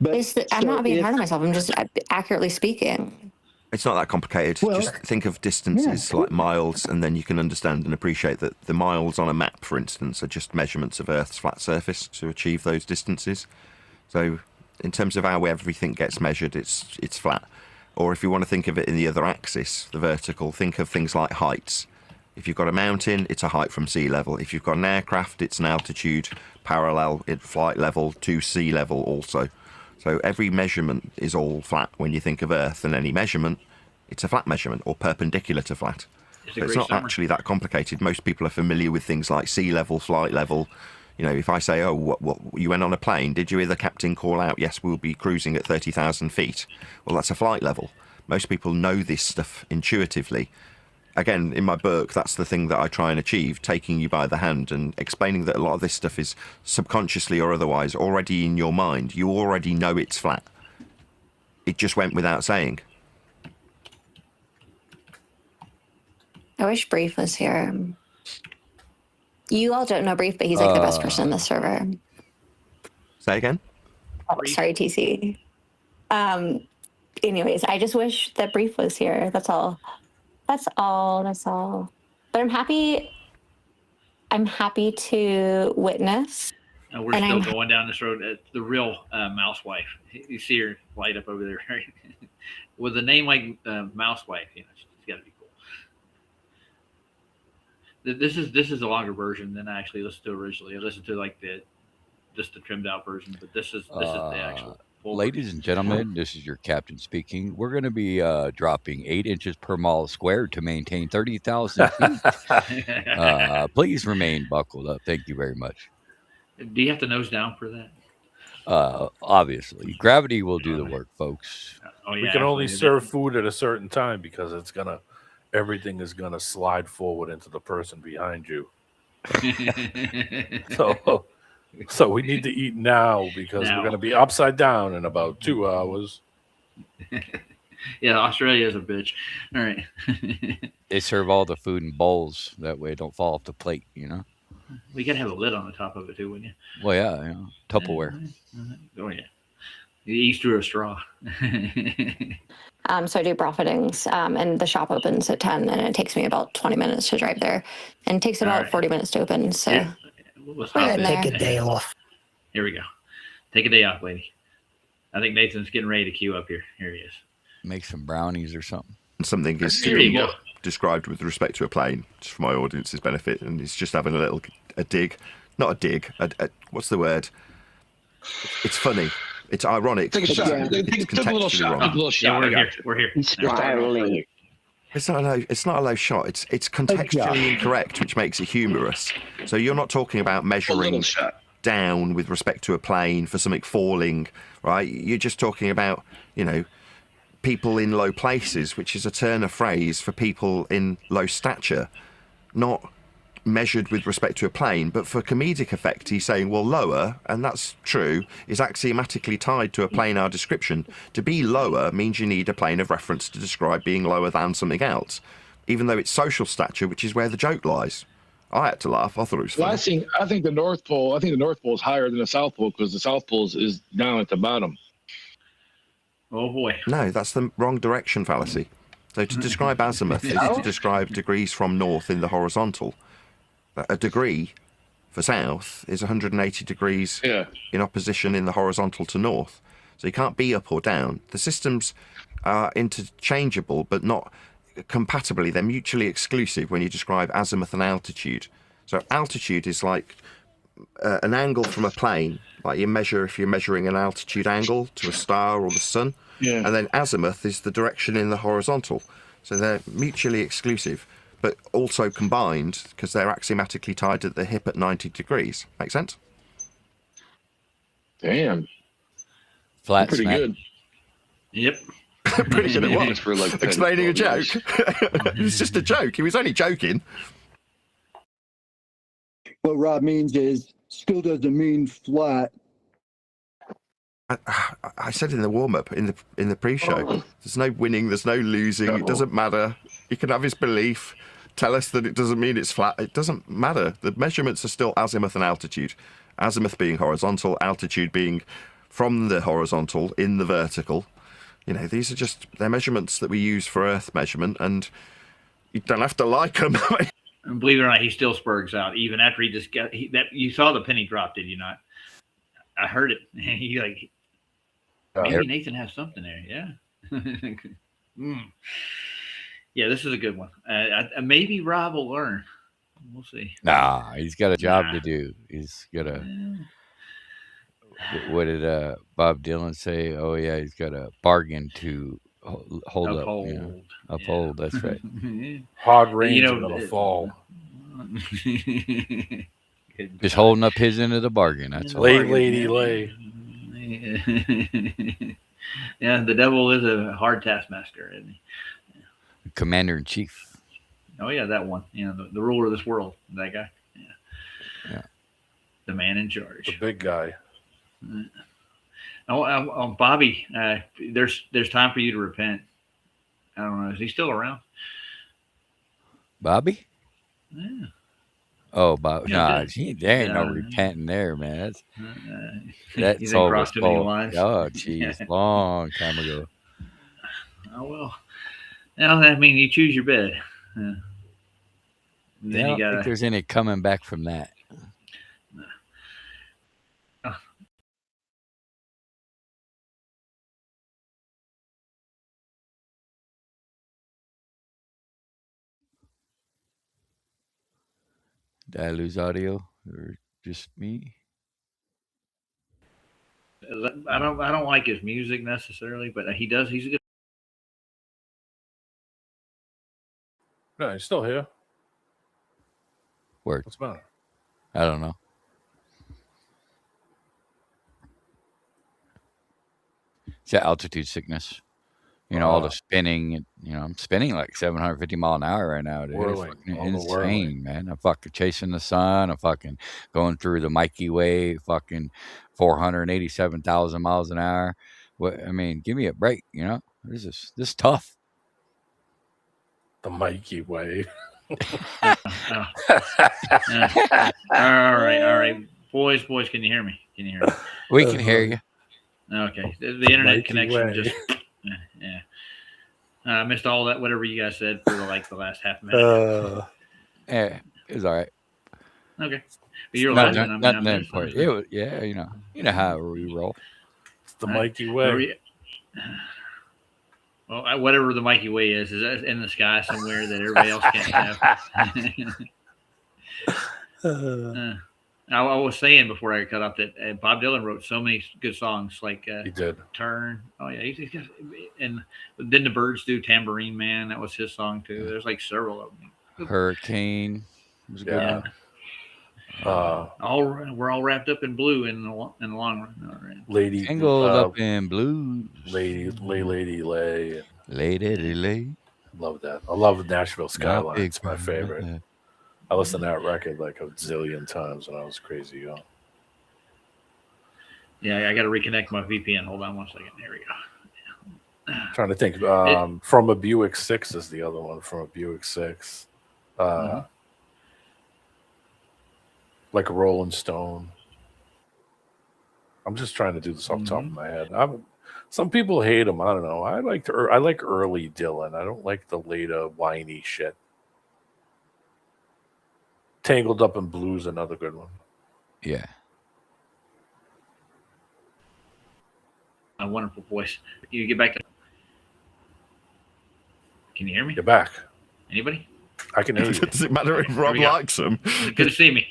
But I'm not being hard on myself. I'm just accurately speaking. It's not that complicated. Well, just think of distances like miles, and then you can understand and appreciate that the miles on a map, for instance, are just measurements of Earth's flat surface to achieve those distances. So in terms of how everything gets measured, it's flat. Or if you want to think of it in the other axis, the vertical, think of things like heights. If you've got a mountain, it's a height from sea level. If you've got an aircraft, it's an altitude parallel in flight level to sea level also. So every measurement is all flat when you think of Earth, and any measurement, it's a flat measurement or perpendicular to flat. So it's not actually that complicated. Most people are familiar with things like sea level, flight level. You know, if I say, oh, what you went on a plane, did you hear the captain call out, yes, we'll be cruising at 30,000 feet? Well, that's a flight level. Most people know this stuff intuitively. Again, in my book, that's the thing that I try and achieve, taking you by the hand and explaining that a lot of this stuff is subconsciously or otherwise already in your mind. You already know it's flat. It just went without saying. I wish Brief was here. You all don't know Brief, but he's like the best person in the server. Say again? Oh, sorry, TC. Anyways, I just wish that Brief was here. That's all. That's all. But I'm happy to witness. And we're still going down this road. The real Mouse Wife. You see her light up over there, right? With a name like Mouse Wife, you know, she's got to be cool. This is a longer version than I actually listened to originally. I listened to like the trimmed out version, but this is the actual. Ladies and gentlemen, this is your captain speaking. We're going to be dropping 8 inches per mile squared to maintain 30,000 feet. Please remain buckled up. Thank you very much. Do you have to nose down for that? Obviously. Gravity will do the work, folks. Oh, yeah, we can only serve food at a certain time because everything is gonna slide forward into the person behind you. So we need to eat now because we're going to be upside down in about 2 hours. Yeah, Australia is a bitch. All right. They serve all the food in bowls. That way it don't fall off the plate, you know? We got to have a lid on the top of it too, wouldn't you? Well, yeah, Tupperware. Oh, yeah. You eat through a straw. So I do bra fittings, and the shop opens at 10, and it takes me about 20 minutes to drive there. And it takes about 40 minutes to open, so... Yeah. Take a day off. Here we go. Take a day off, lady. I think Nathan's getting ready to queue up here. Here he is. Make some brownies or something. Something is described with respect to a plane, just for my audience's benefit, and it's just having a dig. Not a dig. What's the word? It's funny. It's ironic. Take a shot. Take a little shot. Yeah, we're here. It's not a low shot. It's contextually incorrect, which makes it humorous. So you're not talking about measuring down with respect to a plane for something falling, right? You're just talking about, people in low places, which is a turn of phrase for people in low stature, not measured with respect to a plane, but for comedic effect, he's saying, well, lower, and that's true, is axiomatically tied to a planar description. To be lower means you need a plane of reference to describe being lower than something else. even though it's social stature, which is where the joke lies. I had to laugh. I thought it was Well, funny. I think the North Pole is higher than the South Pole because the South Pole is down at the bottom. Oh boy. No, that's the wrong direction fallacy. So to describe azimuth is to describe degrees from north in the horizontal. A degree for south is 180 degrees in opposition in the horizontal to north. So you can't be up or down. The systems are interchangeable, but not compatibly. They're mutually exclusive when you describe azimuth and altitude. So altitude is like an angle from a plane, like you measure if you're measuring an altitude angle to a star or the sun. Yeah. And then azimuth is the direction in the horizontal. So they're mutually exclusive, but also combined because they're axiomatically tied at the hip at 90 degrees. Make sense? Damn. Flat Pretty smack. good. Yep. Pretty good at what? For like 10, Explaining a 12 joke. years. It was just a joke. He was only joking. What Rob means is still doesn't mean flat. I said in the warm-up, in the pre-show, there's no winning, there's no losing. It doesn't matter. He can have his belief. Tell us that it doesn't mean it's flat. It doesn't matter. The measurements are still azimuth and altitude. Azimuth being horizontal, altitude being from the horizontal in the vertical. You know, these are just, they're measurements that we use for Earth measurement, and you don't have to like them. And believe it or not, he still spurgs out even after he just got that. You saw the penny drop, did you not? I heard it. He like, maybe Nathan has something there. Yeah. Yeah, this is a good one. Maybe Rob will learn. We'll see. Nah, he's got a job to do. He's got a. What did Bob Dylan say? Oh yeah, he's got a bargain to hold up. You know, uphold. That's right. Hard rains are gonna fall. Just holding up his end of the bargain. That's all. Lady, lay. Yeah, the devil is a hard taskmaster, isn't he? Commander in chief. Oh yeah, that one. You know, the ruler of this world. That guy. Yeah. The man in charge. The big guy. Oh, Bobby, there's time for you to repent. I don't know. Is he still around? Bobby? Yeah. Oh, Bob. Yeah, Nah, that- there ain't no repenting there, man. you That's didn't all cross too many lines. Oh, jeez, long time ago. Oh well. Now I mean, you choose your bed. Then I don't you gotta. think there's any coming back from that. Did I lose audio or just me? I don't like his music necessarily, but he does. He's a good. No, he's still here. Word. What's the matter? I don't know. It's that altitude sickness. You know, all the spinning. You know, I'm spinning like 750 mile an hour right now, dude. Whirling. It's fucking All the insane, whirling. man. I'm fucking chasing the sun. I'm fucking going through the Milky Way, fucking 487,000 miles an hour. What? I mean, give me a break. You know, this is tough. The Mikey way. All right, boys, can you hear me? Can you hear me? We can hear you. Okay, the internet Mikey connection way. just. Yeah. I missed all that. Whatever you guys said for the last half minute. Yeah, it was all right. Okay, but you're No, laughing. nothing that important. It was, yeah, you know how we roll. It's the Mikey way. Well, whatever the Milky Way is that in the sky somewhere that everybody else can't have? I was saying before I cut off that Bob Dylan wrote so many good songs, like He did. Turn. Oh yeah, he's got, and didn't the Birds do Tambourine Man? That was his song too. There's like several of them. Hurricane was a good Yeah. one. We're all wrapped up in blue in the long run. All right. Lady. Tangled up in blues. Lady, lay. Lady. Love that. I love Nashville Skyline. big It's my favorite. I listened to that record like a zillion times when I was crazy young. Yeah, I got to reconnect my VPN. Hold on one second. Here we go. Trying to think. From a Buick 6 is the other one. From a Buick 6. Like a Rolling Stone. I'm just trying to do this off the top of my head. Some people hate him. I don't know. I like early Dylan. I don't like the later whiny shit. Tangled Up in Blue's another good one. Yeah. A wonderful voice. You get back. Can you hear me? You're back. Anybody? I can hear you. Does it matter if Rob likes them? Good to see me.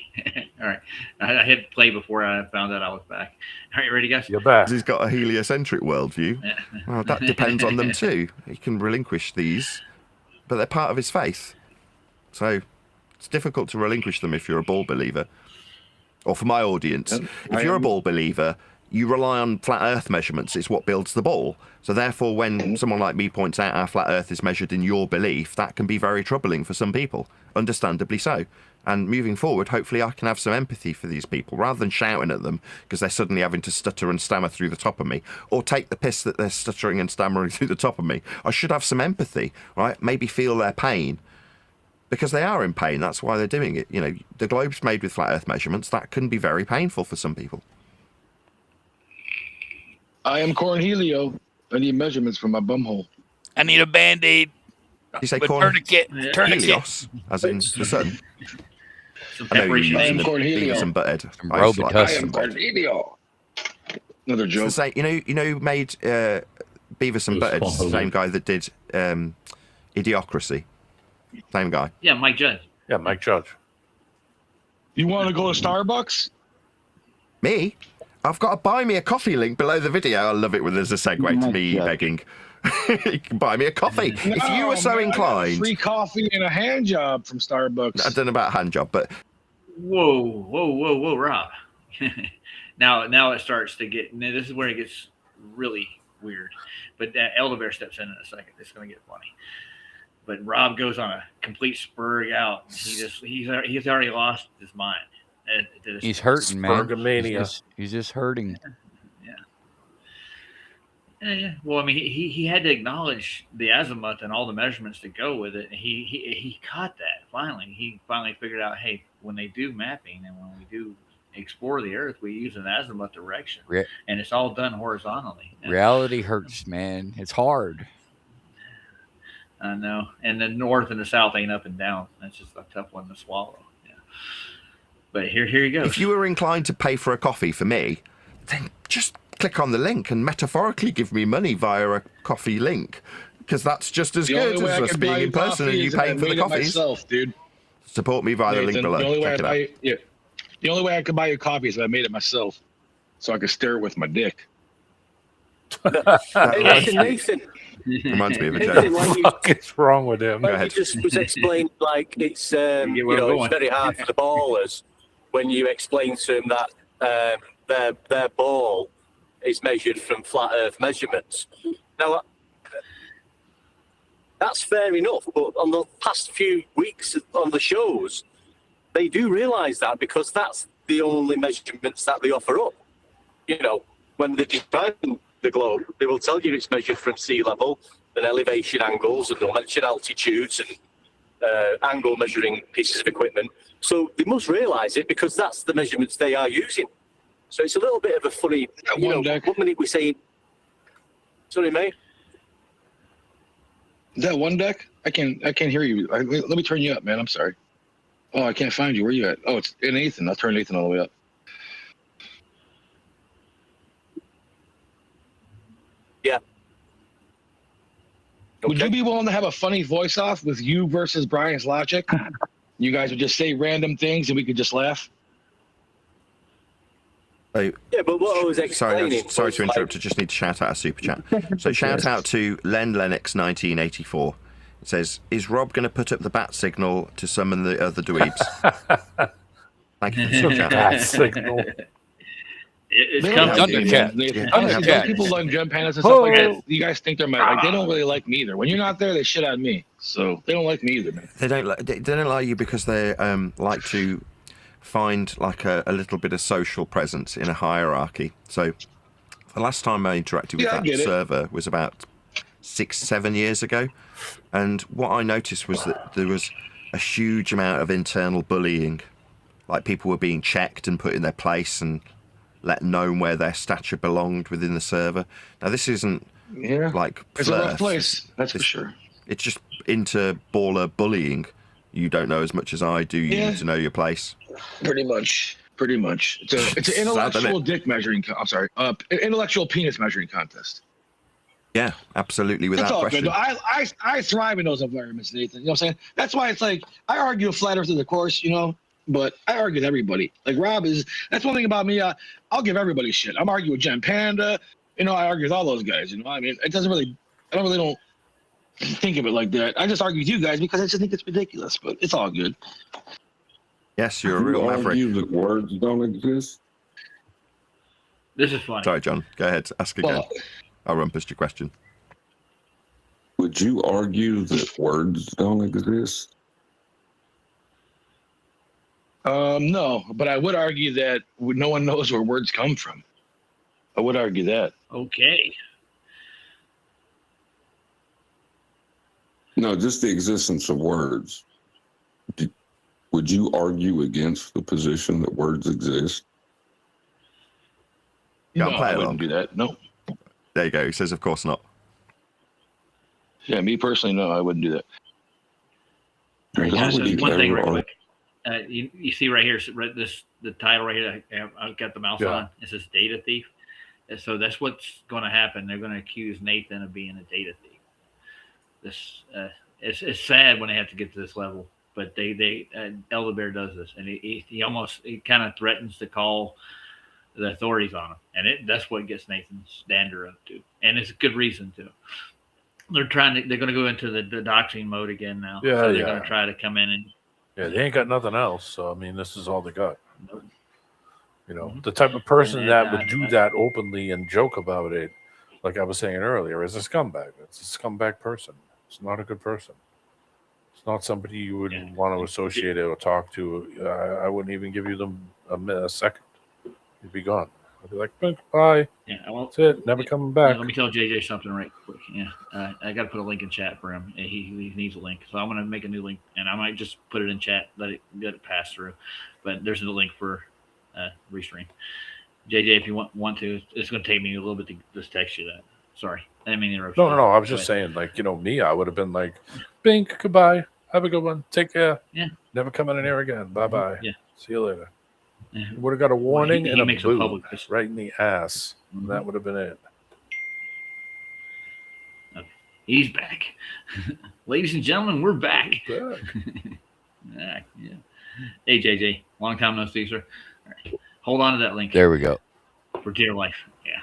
All right. I hit play before I found out I was back. All right, ready, guys? You're back. He's got a heliocentric worldview. Well, that depends on them too. He can relinquish these, but they're part of his faith. So it's difficult to relinquish them if you're a ball believer. Or for my audience, if you're a ball believer, you rely on flat Earth measurements. It's what builds the ball. So therefore, when someone like me points out how flat Earth is measured in your belief, that can be very troubling for some people, understandably so. And moving forward, hopefully I can have some empathy for these people, rather than shouting at them because they're suddenly having to stutter and stammer through the top of me, or take the piss that they're stuttering and stammering through the top of me. I should have some empathy, right? Maybe feel their pain, because they are in pain. That's why they're doing it. You know, the globe's made with flat Earth measurements. That can be very painful for some people. I am Cornelio. I need measurements for my bumhole. I need a Band-Aid. You say with tourniquet. Helios, as in the sun. I know you're using the Beavis and Butthead. I am Cornelio. Another joke. Say, you know, made Beavis and Butthead. It's the same guy that did Idiocracy. Same guy. Yeah, Mike Judge. Yeah, Mike Judge. You want to go to Starbucks? Me? I've got a buy me a coffee link below the video. I love it when there's a segue to me begging. You can buy me a coffee. No, if you were so inclined. Free coffee and a hand job from Starbucks. I don't know about a hand job, but. Whoa, Rob. now it starts to get. This is where it gets really weird. But Elder steps in a second. It's going to get funny. But Rob goes on a complete spur out. He's already lost his mind. He's hurting, man. He's just hurting. Yeah. Well, I mean, he had to acknowledge the azimuth and all the measurements to go with it. And he caught that finally. He finally figured out, hey, when they do mapping and when we do explore the Earth, we use an azimuth direction, and it's all done horizontally. Reality hurts, man. It's hard. I know. And the north and the south ain't up and down. That's just a tough one to swallow. Yeah. But here you go. If you were inclined to pay for a coffee for me, then just click on the link and metaphorically give me money via a coffee link, because that's just as good as us being in person and you paying for the coffees. Myself, dude. Support me via the link below. The only way I could buy you coffee is if I made it myself, so I could stir it with my dick. Nathan. Reminds me of a Nathan, joke. what the fuck is wrong with him? Go ahead. He just was explained like it's it's very hard for the ballers when you explain to them that their ball is measured from flat Earth measurements. Now that's fair enough, but on the past few weeks on the shows, they do realise that, because that's the only measurements that they offer up. You know, when they define the globe, they will tell you it's measured from sea level and elevation angles, and they'll mention altitudes and angle measuring pieces of equipment. So they must realise it, because that's the measurements they are using. So it's a little bit of a funny, one minute we say, sorry, mate. Is that one deck? I can't hear you. Let me turn you up, man. I'm sorry. Oh, I can't find you. Where are you at? Oh, it's in Nathan. I'll turn Nathan all the way up. Yeah. Would you be willing to have a funny voice off with you versus Brian's Logic? You guys would just say random things and we could just laugh. Oh, yeah, but what I was explaining. Sorry to interrupt. I just need to shout out a super chat. So shout out to Len Lennox 1984. It says, "Is Rob going to put up the bat signal to summon the other dweebs?" Thank you for the super chat. Bat signal. It's coming. People like jump pandas and stuff like that. You guys think they're like they don't really like me either. When you're not there, they shit on me. So they don't like me either, man. They don't like you because they like to find like a little bit of social presence in a hierarchy. So the last time I interacted with that server was about 6-7 years ago. And what I noticed was that there was a huge amount of internal bullying. Like people were being checked and put in their place and let known where their stature belonged within the server. Now this isn't like it's a rough flirt. place, that's for sure. It's just inter-baller bullying. You don't know as much as I do. You need to know your place. Pretty much. It's an intellectual dick measuring. I'm sorry, intellectual penis measuring contest. Yeah, absolutely, without It's all question. good. I thrive in those environments, Nathan. You know what I'm saying? That's why it's like I argue with flat earthers, of course, you know, but I argue with everybody. Like Rob is. That's one thing about me. I'll give everybody shit. I'm arguing with Jen Panda. You know, I argue with all those guys. You know, I mean, it doesn't really. I don't think of it like that. I just argue with you guys because I just think it's ridiculous. But it's all good. Yes, you're a real maverick. You that words don't exist. This is funny. Sorry, John. Go ahead. Ask again. I'll rumpus your question. Would you argue that words don't exist? No, but I would argue that no one knows where words come from. I would argue that. Okay. No, just the existence of words. Would you argue against the position that words exist? Yeah, No, I wouldn't do that. No. There you go. He says, of course not. Yeah, me personally, no, I wouldn't do that. Just one thing real quick. You see right here, the title right here, I've got the mouse on. It says data thief. And so that's what's going to happen. They're going to accuse Nathan of being a data thief. It's sad when they have to get to this level, but Elder Bear does this, and he kind of threatens to call the authorities on him, and that's what gets Nathan's dander up to, and it's a good reason to. They're going to go into the doxing mode again now. Yeah, so they're going to try to come in and. Yeah, they ain't got nothing else. So I mean, this is all they got. You know, the type of person that would do that openly and joke about it, like I was saying earlier, is a scumbag. It's a scumbag person. It's not a good person. It's not somebody you would want to associate or talk to. I wouldn't even give you them a second. You'd be gone. I'd be like, bye. Yeah, well, that's it. Never coming back. Let me tell JJ something right quick. Yeah, I got to put a link in chat for him. He needs a link, so I'm going to make a new link, and I might just put it in chat, let it pass through. But there's a link for restream. JJ, if you want to, it's going to take me a little bit to just text you that. Sorry, I didn't mean to interrupt. No. I was just saying, like, me, I would have been like, Bink, goodbye. Have a good one. Take care. Yeah. Never coming in here again. Bye bye. Yeah. See you later. Yeah. Would have got a warning and a makes boot a public right in the ass. And that would have been it. Okay. He's back. Ladies and gentlemen, we're back. Yeah. Hey, JJ. Long time no see, sir. All right. Hold on to that link. There we go. For dear life. Yeah.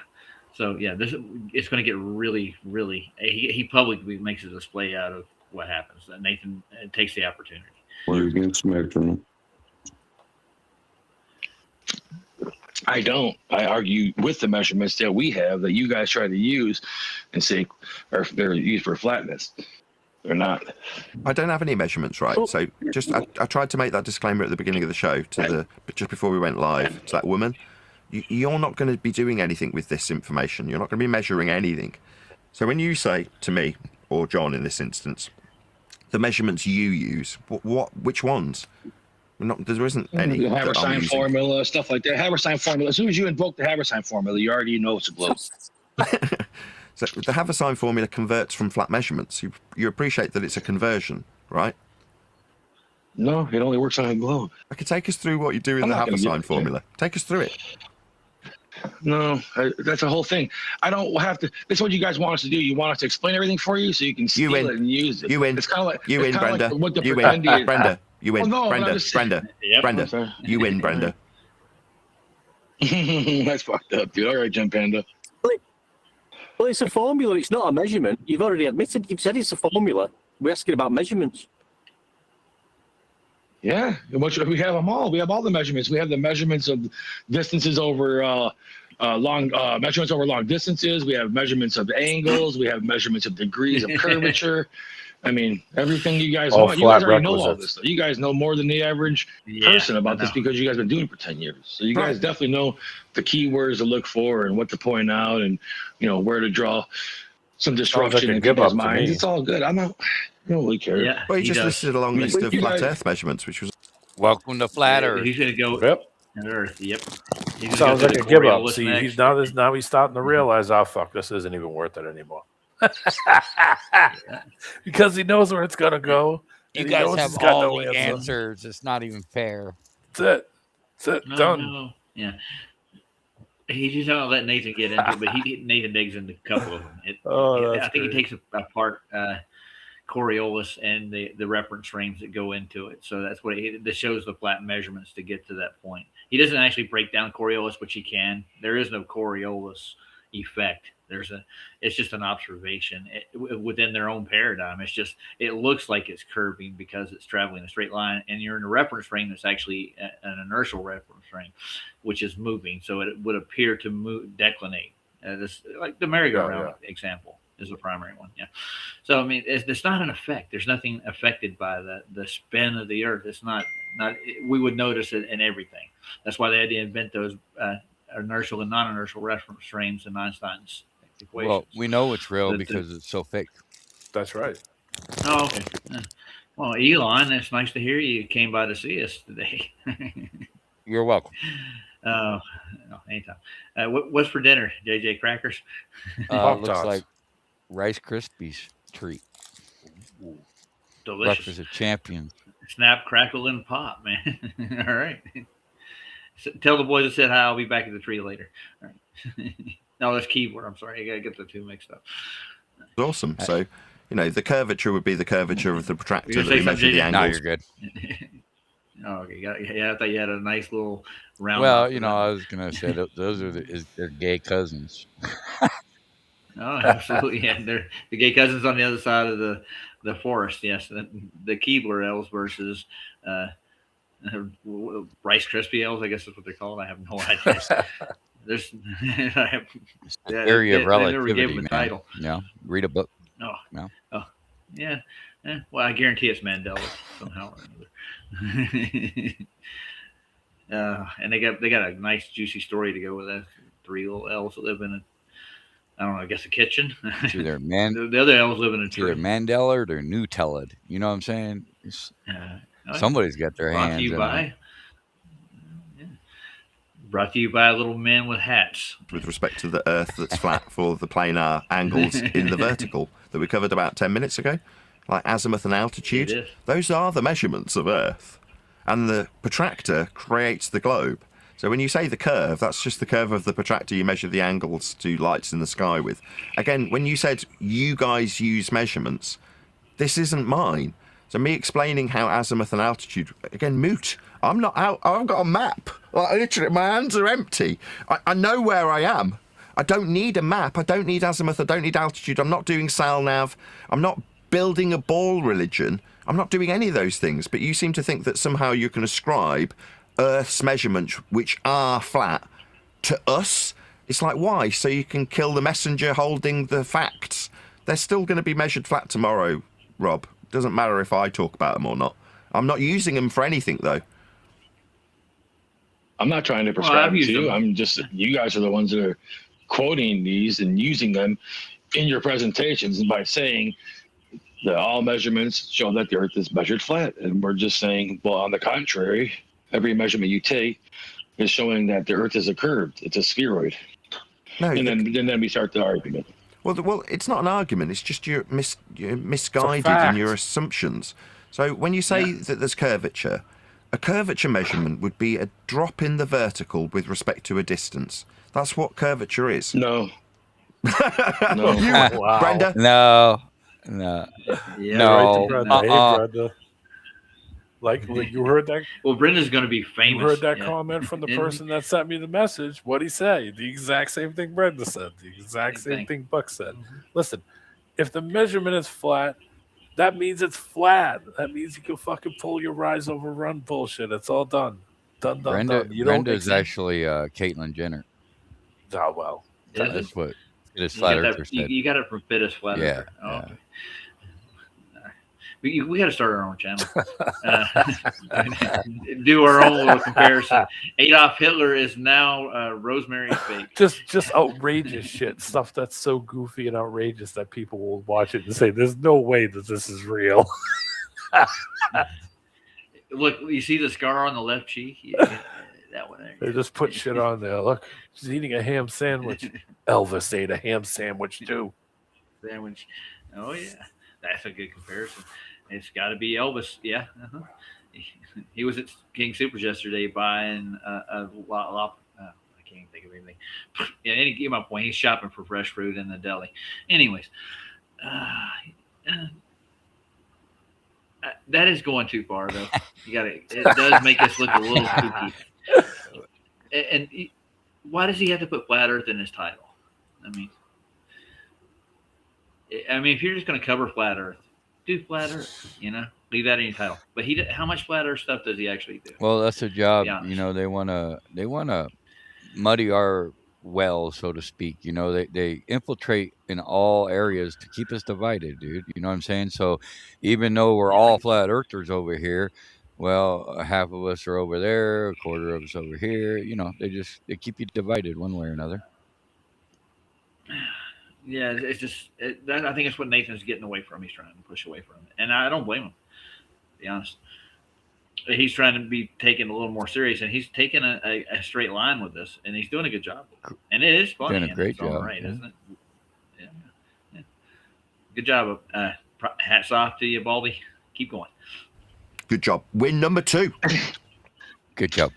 So, yeah, it's going to get really, really. He publicly makes a display out of what happens. Nathan takes the opportunity. We're against measurement. I don't. I argue with the measurements that we have that you guys try to use and say are they're used for flatness. They're not. I don't have any measurements, right? So I tried to make that disclaimer at the beginning of the show just before we went live to that woman. You're not going to be doing anything with this information. You're not going to be measuring anything. So when you say to me, or John in this instance, the measurements you use, which ones? There isn't any. The Haberstein formula, stuff like that. Haberstein formula. As soon as you invoke the Haberstein formula, you already know it's a globe. So the Haberstein formula converts from flat measurements. You appreciate that it's a conversion, right? No, it only works on a globe. Okay, take us through what you do in the Haberstein formula. Take us through it. No, that's the whole thing. I don't have to. This is what you guys want us to do. You want us to explain everything for you so you can steal it and use it. You win. It's kind of like you win, Brenda. Like you win, Brenda. You win, no, Brenda. Brenda. You win, Brenda. That's fucked up, dude. All right, Jen Panda. Well, it's a formula. It's not a measurement. You've already admitted. You've said it's a formula. We're asking about measurements. Yeah, we have them all. We have all the measurements. We have the measurements of distances over long measurements over long distances. We have measurements of angles. We have measurements of degrees of curvature. I mean, everything you guys want. You guys already know all this stuff. You guys know more than the average person about this because you guys have been doing it for 10 years. So you guys definitely know the keywords to look for and what to point out and, where to draw some like disruption a in give people's up to minds. me. It's all good. I don't really care. Yeah, Well, he he just does. listed a long list of you flat guys- Earth measurements, which was Welcome to Flat Earth. He's going to go Yep. at Earth. Yep. He's gonna Sounds go like to a the give up. Coriolis See, next. now he's starting to realize, oh fuck, this isn't even worth it anymore. Because he knows where it's gonna go. You and he guys knows have he's got all no the answer. answers. It's not even fair. That's it. That's it. No, Done. no. Yeah. He's just not let Nathan get into it, but Nathan digs into a couple of them. I think he takes apart Coriolis and the reference frames that go into it. So that's what this shows the flat measurements to get to that point. He doesn't actually break down Coriolis, which he can. There is no Coriolis effect. It's just an observation within their own paradigm. It looks like it's curving because it's traveling a straight line, and you're in a reference frame that's actually an inertial reference frame, which is moving. So it would appear to declinate. Like the merry-go-round example is the primary one. Yeah. So I mean, it's not an effect. There's nothing affected by the spin of the Earth. It's not. We would notice it in everything. That's why they had to invent those inertial and non-inertial reference frames in Einstein's equations. Well, we know it's real because it's so fake. That's right. Oh, okay. Well, Elon, it's nice to hear you came by to see us today. You're welcome. No, anytime. What's for dinner, JJ? Crackers? Looks like Rice Krispies treat. Delicious. Breakfast of Champions. Snap, crackle, and pop, man. All right. So tell the boys I said hi. I'll be back at the tree later. All right. No, that's keyboard. I'm sorry. I got to get the two mixed up. awesome. So, the curvature would be the curvature of the protractor You're that gonna we say measure the something, angles. No, you're good. Oh, okay. Yeah, I thought you had a nice little round. Well, I was gonna say those are their gay cousins. Oh, absolutely. Yeah, they're the gay cousins on the other side of the forest. Yes, the Keebler elves versus Rice Krispie elves. I guess that's what they're called. I have no idea. There's Theory of relativity, gave them a man. title. Yeah, read a book. Oh, no. Oh, yeah. Well, I guarantee it's Mandela somehow or another. And they got a nice juicy story to go with that. 3 little elves that live in I guess a kitchen. It's either the other elves live in a tree. either Mandela or they're Nutella'd. You know what I'm saying? Somebody's got their Brought hands to you in by. it. Brought to you by little men with hats. With respect to the Earth that's flat for the planar angles in the vertical that we covered about 10 minutes ago, like azimuth and altitude, It is. those are the measurements of Earth. And the protractor creates the globe. So when you say the curve, that's just the curve of the protractor you measure the angles to lights in the sky with. Again, when you said you guys use measurements, this isn't mine. So me explaining how azimuth and altitude, again, moot. I'm not out. I've got a map. Like, literally, my hands are empty. I know where I am. I don't need a map. I don't need azimuth. I don't need altitude. I'm not doing SalNav. I'm not building a ball religion. I'm not doing any of those things. But you seem to think that somehow you can ascribe Earth's measurements, which are flat, to us. It's like, why? So you can kill the messenger holding the facts. They're still going to be measured flat tomorrow, Rob. Doesn't matter if I talk about them or not. I'm not using them for anything, though. I'm not trying to prescribe I've to used you. them. I'm just, you guys are the ones that are quoting these and using them in your presentations, and by saying that all measurements show that the Earth is measured flat. And we're just saying, well, on the contrary, every measurement you take is showing that the Earth is a curve. It's a spheroid. No, and then we start the argument. Well, it's not an argument. It's just you're misguided fact. in your assumptions. So when you say that there's curvature, a curvature measurement would be a drop in the vertical with respect to a distance. That's what curvature is. No. No. Wow. Brenda? No. Yeah, No. Brenda. Hey, Brenda. Like you heard that? Well, Brenda's going to be famous. You heard that yeah. comment from the Didn't person that sent me the message. What'd he say? The exact same thing Brenda said. The exact same thing Buck said. Listen, if the measurement is flat, that means it's flat. That means you can fucking pull your rise over run bullshit. It's all done. Done. Brenda, You don't Brenda's accept- actually Caitlyn Jenner. Oh, well. Is That's it? what Fittest You Flat got Earther that- said. You got it from Fittest Flat Yeah, Earther. Oh, yeah. okay. We got to start our own channel. Do our own little comparison. Adolf Hitler is now Rosemary's Baby. Just outrageous shit, stuff that's so goofy and outrageous that people will watch it and say, "There's no way that this is real." Look, you see the scar on the left cheek? Yeah, that one there. They just put shit on there. Look, she's eating a ham sandwich. Elvis ate a ham sandwich too. Sandwich. Oh yeah, that's a good comparison. It's got to be Elvis. Yeah. Uh-huh. He was at King Supers yesterday buying a lot. I can't think of anything. Yeah, and he gave my point. He's shopping for fresh fruit in the deli. Anyways, that is going too far, though. It does make us look a little kooky. And why does he have to put Flat Earth in his title? I mean, if you're just going to cover Flat Earth, do Flat Earth. Leave that in your title. But how much Flat Earth stuff does he actually do? Well, that's a job. They want to muddy our well, so to speak. They infiltrate in all areas to keep us divided, dude. You know what I'm saying? So even though we're all flat earthers over here, well, half of us are over there, a quarter of us over here. They keep you divided one way or another. Yeah, it's just I think it's what Nathan's getting away from. He's trying to push away from it, and I don't blame him. To be honest, he's trying to be taken a little more serious, and he's taking a straight line with this, and he's doing a good job. And it is funny. Doing a great job, right, isn't it? Yeah. Good job. Hats off to you, Baldy. Keep going. Good job. Win number 2. Good job.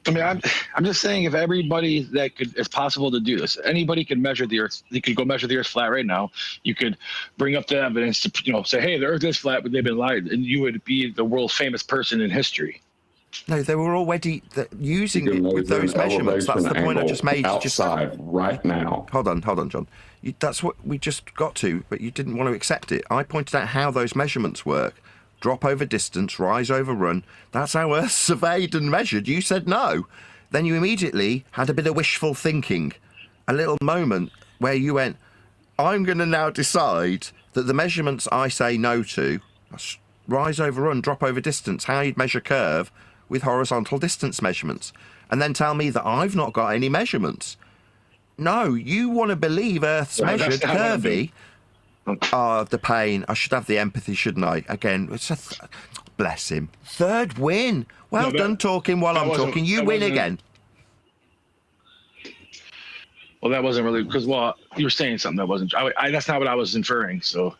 I mean, I'm just saying, if everybody it's possible to do this, anybody can measure the Earth. You could go measure the Earth flat right now. You could bring up the evidence to, say, hey, the Earth is flat, but they've been lied, and you would be the world famous person in history. No, they were already using it with those measurements. That's the point I just made. Outside right now. Hold on, John. That's what we just got to, but you didn't want to accept it. I pointed out how those measurements work. Drop over distance, rise over run. That's how Earth's surveyed and measured. You said no. Then you immediately had a bit of wishful thinking. A little moment where you went, I'm going to now decide that the measurements I say no to, rise over run, drop over distance, how you'd measure curve with horizontal distance measurements, and then tell me that I've not got any measurements. No, you want to believe Earth's measured curvy. Oh, the pain. I should have the empathy, shouldn't I? Again, bless him. 3rd win. Well done talking while I'm talking. You win again. Well, that wasn't really because, you were saying something that wasn't. That's not what I was inferring. So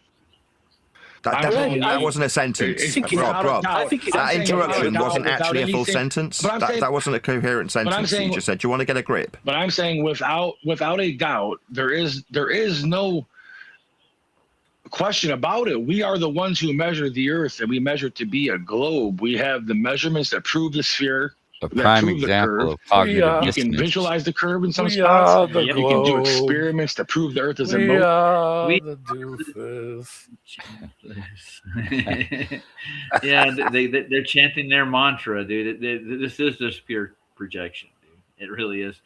that wasn't a sentence. Rob. That interruption wasn't actually a full sentence. That wasn't a coherent sentence. You just said, "Do you want to get a grip?" But I'm saying, without a doubt, there is no question about it. We are the ones who measure the Earth, and we measure it to be a globe. We have the measurements that prove the sphere. A prime example of cognitive dissonance. You can visualize the curve in some spots. You can do experiments to prove the Earth is a moat. The doofus. Yeah, they're chanting their mantra, dude. This is just pure projection, dude. It really is.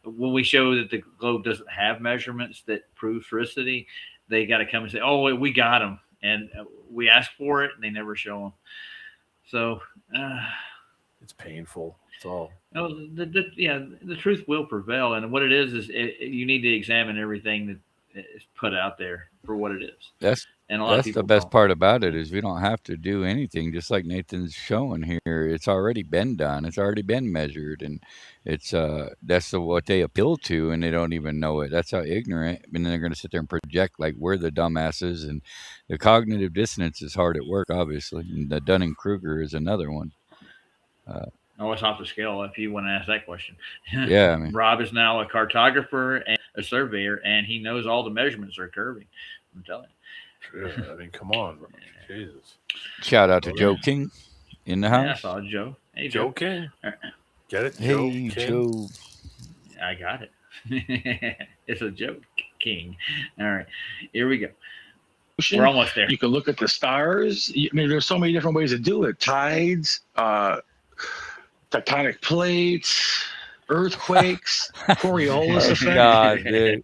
When we show that the globe doesn't have measurements that prove sphericity, they got to come and say, "Oh, we got them," and we ask for it, and they never show them. So it's painful. It's all. The truth will prevail, and what it is you need to examine everything that is put out there for what it is. That's the best part about it is we don't have to do anything. Just like Nathan's showing here, it's already been done. It's already been measured, and it's that's what they appeal to, and they don't even know it. That's how ignorant. And then they're going to sit there and project like we're the dumbasses. And the cognitive dissonance is hard at work, obviously. And the Dunning-Kruger is another one. It's off the scale if you want to ask that question. Yeah, I mean, Rob is now a cartographer and a surveyor, and he knows all the measurements are curving. I'm telling you. Yeah, I mean, come on, Jesus. Shout out to Joe King in the house. Yeah, I saw Joe. Hey, Joe King. Get it? Hey, Joe. I got it. It's a joke, King. All right, here we go. We're almost there. You can look at the stars. I mean, there's so many different ways to do it. Tides, tectonic plates, earthquakes, Coriolis effect. God, dude.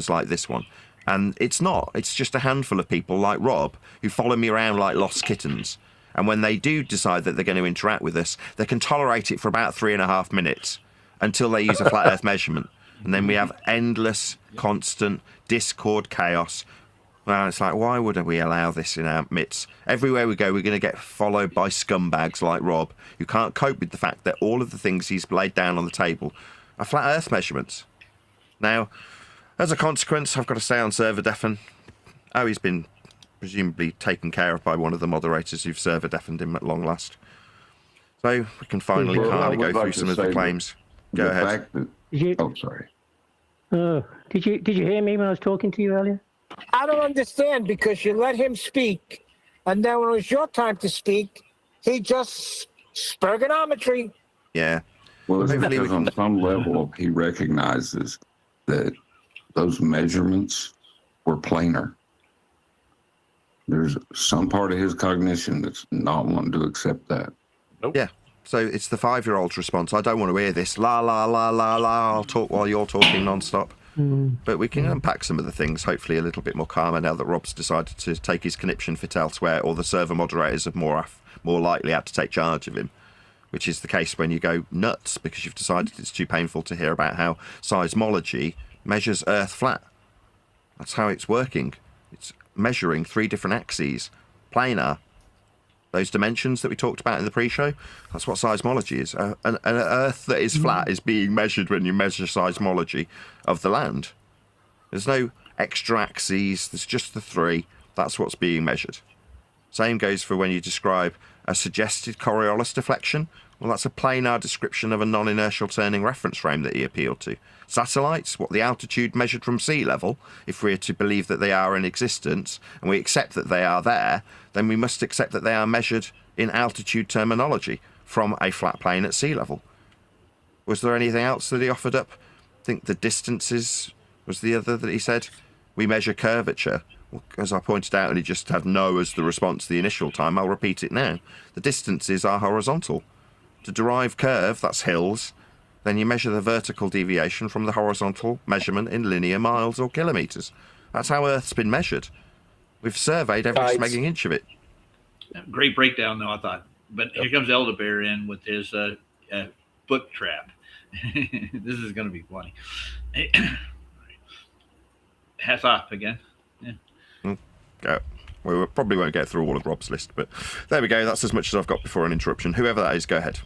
servers like this one. And it's not. It's just a handful of people like Rob who follow me around like lost kittens. And when they do decide that they're going to interact with us, they can tolerate it for about 3.5 minutes until they use a flat Earth measurement. And then we have endless, constant Discord chaos Well, it's like, why would we allow this in our midst? Everywhere we go, we're going to get followed by scumbags like Rob, who can't cope with the fact that all of the things he's laid down on the table are flat Earth measurements. Now, as a consequence, I've got to stay on server deafen. Oh, he's been presumably taken care of by one of the moderators who've server deafened him at long last. So we can finally calmly go through some of the claims. Go ahead. Oh, sorry. Did you hear me when I was talking to you earlier? I don't understand, because you let him speak, and then when it was your time to speak, he just spurgonometry. Yeah. Well, it's because on some level he recognizes that those measurements were planar. There's some part of his cognition that's not wanting to accept that. Nope. Yeah. So it's the 5-year-old's response. I don't want to hear this. La, la, la, la, la. I'll talk while you're talking non-stop. But we can unpack some of the things, hopefully a little bit more calmer now that Rob's decided to take his conniption fit elsewhere, or the server moderators have more likely had to take charge of him, which is the case when you go nuts because you've decided it's too painful to hear about how seismology measures Earth flat. That's how it's working. It's measuring 3 different axes, planar. Those dimensions that we talked about in the pre-show, that's what seismology is. An Earth that is flat is being measured when you measure seismology of the land. There's no extra axes, there's just the 3. That's what's being measured. Same goes for when you describe a suggested Coriolis deflection. Well, that's a planar description of a non-inertial turning reference frame that he appealed to. Satellites, what the altitude measured from sea level, if we're to believe that they are in existence, and we accept that they are there, then we must accept that they are measured in altitude terminology from a flat plane at sea level. Was there anything else that he offered up? I think the distances was the other that he said. We measure curvature. Well, as I pointed out, and he just had no as the response the initial time, I'll repeat it now. The distances are horizontal. To derive curve, that's hills, then you measure the vertical deviation from the horizontal measurement in linear miles or kilometres. That's how Earth's been measured. We've surveyed every smegging inch of it. Great breakdown, though, I thought. But here comes Elderbear in with his book trap. This is going to be funny. Hats off again. Yeah. We probably won't get through all of Rob's list, but there we go. That's as much as I've got before an interruption. Whoever that is, go ahead.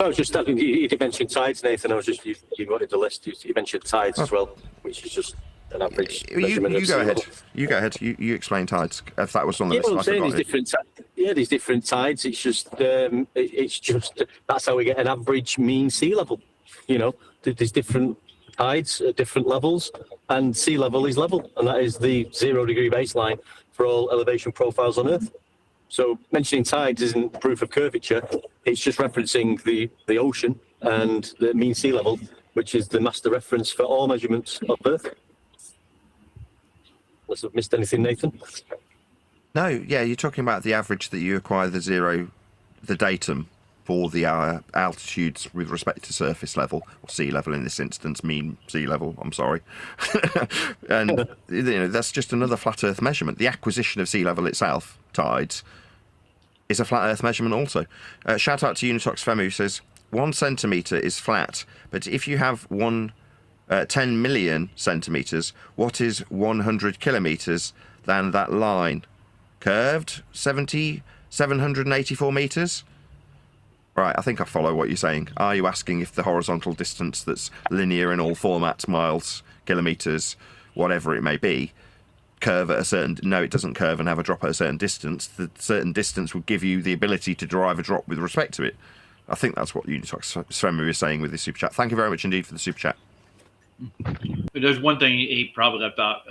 I was just you mentioned tides, Nathan. I was just you wanted the list. You mentioned tides as well, which is just an average measurement. You go ahead. You go ahead. You explain tides. If that was on the list, I'm saying there's different tides. It's just that's how we get an average mean sea level. You know, there's different tides at different levels, and sea level is level, and that is the 0 degree baseline for all elevation profiles on Earth. So mentioning tides isn't proof of curvature. It's just referencing the ocean and the mean sea level, which is the master reference for all measurements of Earth. Unless I've missed anything, Nathan. No, yeah, you're talking about the average that you acquire the datum for the altitudes with respect to surface level, or sea level in this instance, mean sea level, I'm sorry. And that's just another flat Earth measurement. The acquisition of sea level itself, tides, is a flat Earth measurement also. Shout out to Unitox Femu, who says 1 centimetre is flat, but if you have 10 million centimetres, what is 100 kilometres than that line? Curved 784 metres? Right, I think I follow what you're saying. Are you asking if the horizontal distance that's linear in all formats, miles, kilometres, whatever it may be, curve at a certain... No, it doesn't curve and have a drop at a certain distance. The certain distance would give you the ability to derive a drop with respect to it. I think that's what Unitox Svenmu is saying with this super chat. Thank you very much indeed for the super chat. There's one thing he probably left out,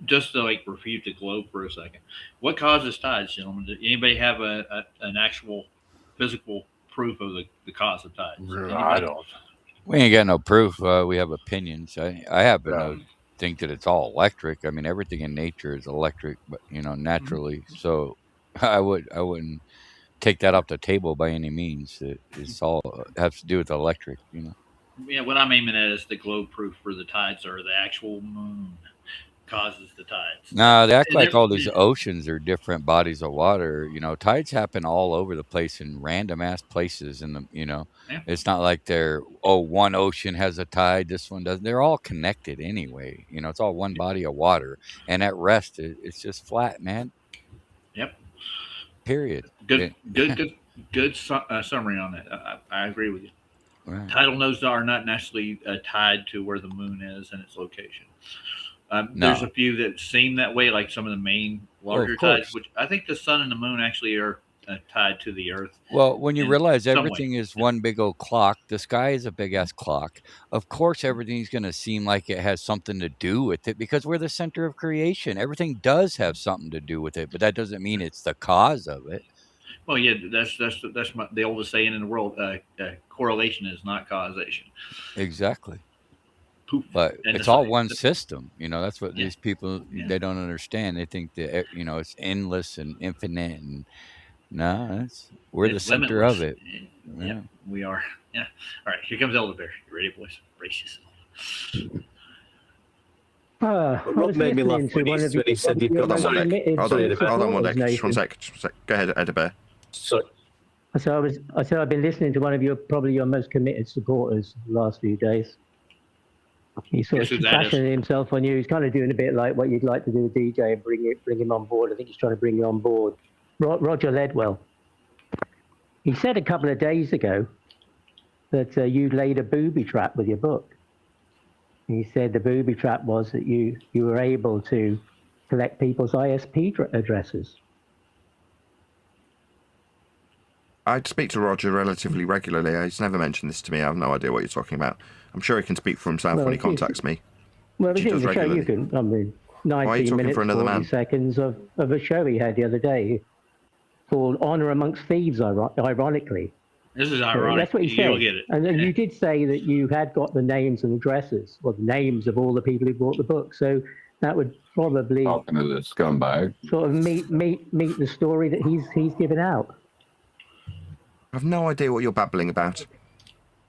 just to refute the globe for a second. What causes tides, gentlemen? Does anybody have an actual physical proof of the cause of tides? I don't. We ain't got no proof. We have opinions. I happen to think that it's all electric. I mean, everything in nature is electric, but naturally. So I wouldn't take that off the table by any means. It's all has to do with electric. Yeah, what I'm aiming at is the globe proof for the tides or the actual moon. causes the tides. No, they act And like they're- all these oceans are different bodies of water. You know, tides happen all over the place in random ass places. In the, Yeah. it's not like they're one ocean has a tide, this one doesn't. They're all connected anyway. You know, it's all one body of water, and at rest, it's just flat, man. Yep. Period. Good, It- good summary on that. I agree with you. Right. Tidal nodes are not necessarily tied to where the moon is and its location. No. There's a few that seem that way, like some of the main larger course. tides, which I think the sun and the moon actually are tied to the earth. Well, when you in realize some way. everything is one big old clock, the sky is a big ass clock. Of course, everything's going to seem like it has something to do with it because we're the center of creation. Everything does have something to do with it, but that doesn't mean it's the cause of it. Well, yeah, that's the oldest saying in the world. Correlation is not causation. Exactly. Poof. But And it's the all science- one system. You know, that's what Yeah. these people, they don't understand. They think that, it's endless and infinite. And no, we're the It's center of limitless. it. Yeah, we are. Yeah. All right, here comes Elder Bear. You ready, boys? Brace yourself. I What was made me laugh listening to when one he- of when he your- said he'd your got most the mic. committed Hold on, Hold on one supporters, deck. Just one Nathan. sec. Just one sec. Go ahead, Edda. So, I said I've been listening to one of probably your most committed supporters the last few days. He sort Guess of who that is? fashioned himself on you. He's kind of doing a bit like what you'd like to do with DJ and bring him on board. I think he's trying to bring you on board. Roger Ledwell. He said a couple of days ago that you laid a booby trap with your book. He said the booby trap was that you were able to collect people's ISP addresses. I speak to Roger relatively regularly. He's never mentioned this to me. I have no idea what you're talking about. I'm sure he can speak for himself Well, when he if you- contacts me. Well, Which it he was does a show you regularly. can, I mean, Why are you 19 talking minutes, for another 40 man? seconds of a show he had the other day called Honor Amongst Thieves, ironically. This is So ironic. that's what he You'll said. get it. And then you did say that you had got the names and addresses, or the names of all the people who bought the book. So that would probably Talking to the scumbag. sort of meet the story that he's given out. I have no idea what you're babbling about.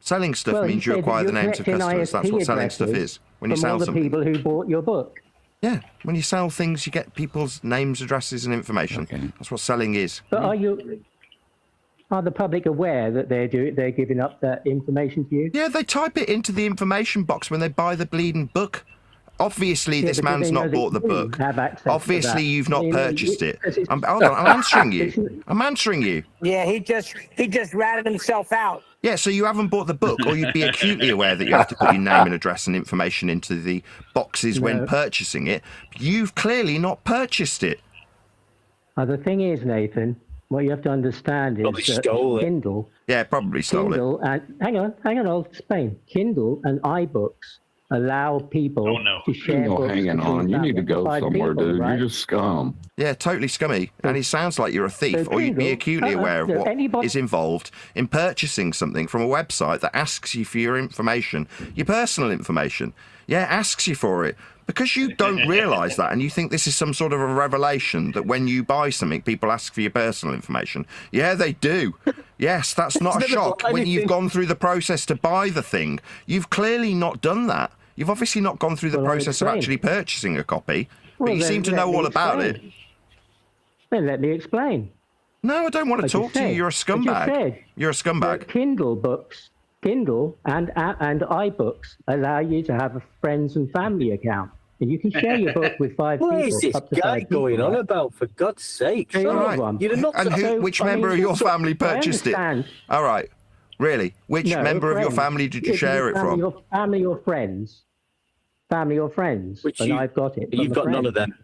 Selling stuff Well, he means you said that acquire the you're names of collecting customers. That's ISP what selling stuff addresses is. When you from sell all the something. people who bought your book. Yeah, when you sell things, you get people's names, addresses, and information. That's what selling is. But are the public aware that they're giving up that information to you? Yeah, they type it into the information box when they buy the bleeding book. Obviously, Yeah, this but do man's they know not that bought the you book. have access to Obviously, that? you've not You know, purchased it. because it's- Hold on, I'm answering you. I'm answering you. Yeah, he just ratted himself out. Yeah, so you haven't bought the book, or you'd be acutely aware that you have to put your name and address and information into the boxes when No. purchasing it. You've clearly not purchased it. The thing is, Nathan, what you have to understand is Probably that stole it. Kindle. Yeah, probably stole it. Kindle and hang on, I'll explain. Kindle and iBooks allow people to share You're books. hanging between on. You need to go five somewhere, people, dude. right? You're just scum. Yeah, totally scummy. And he sounds like you're a thief, So or you'd be Kindle- acutely aware of so what anybody- is involved in purchasing something from a website that asks you for your information, your personal information. Yeah, asks you for it. Because you don't realise that and you think this is some sort of a revelation that when you buy something, people ask for your personal information. Yeah, they do. Yes, that's not a It's never shock. bought When you've anything. gone through the process to buy the thing, you've clearly not done that. You've obviously not gone through the Well, I'll process of explain. actually purchasing a copy, but Well, you then seem to let know me all about it. explain. Then let me explain. No, I don't want to I just talk to you. said- You're a I just scumbag. said You're a scumbag. that Kindle books, Kindle and iBooks allow you to have a friends and family account. And you can share your book with five What people. is this up to guy five people, going on right? about? For God's sake! Hey, Shut all up. right. You're not. And who, which member of your family purchased it? understand. All right. Really? Which No, member of your friends. family did you If share it family from? Or family or friends. Family or friends. Which and you- I've got it. from You've a got none friend. of them.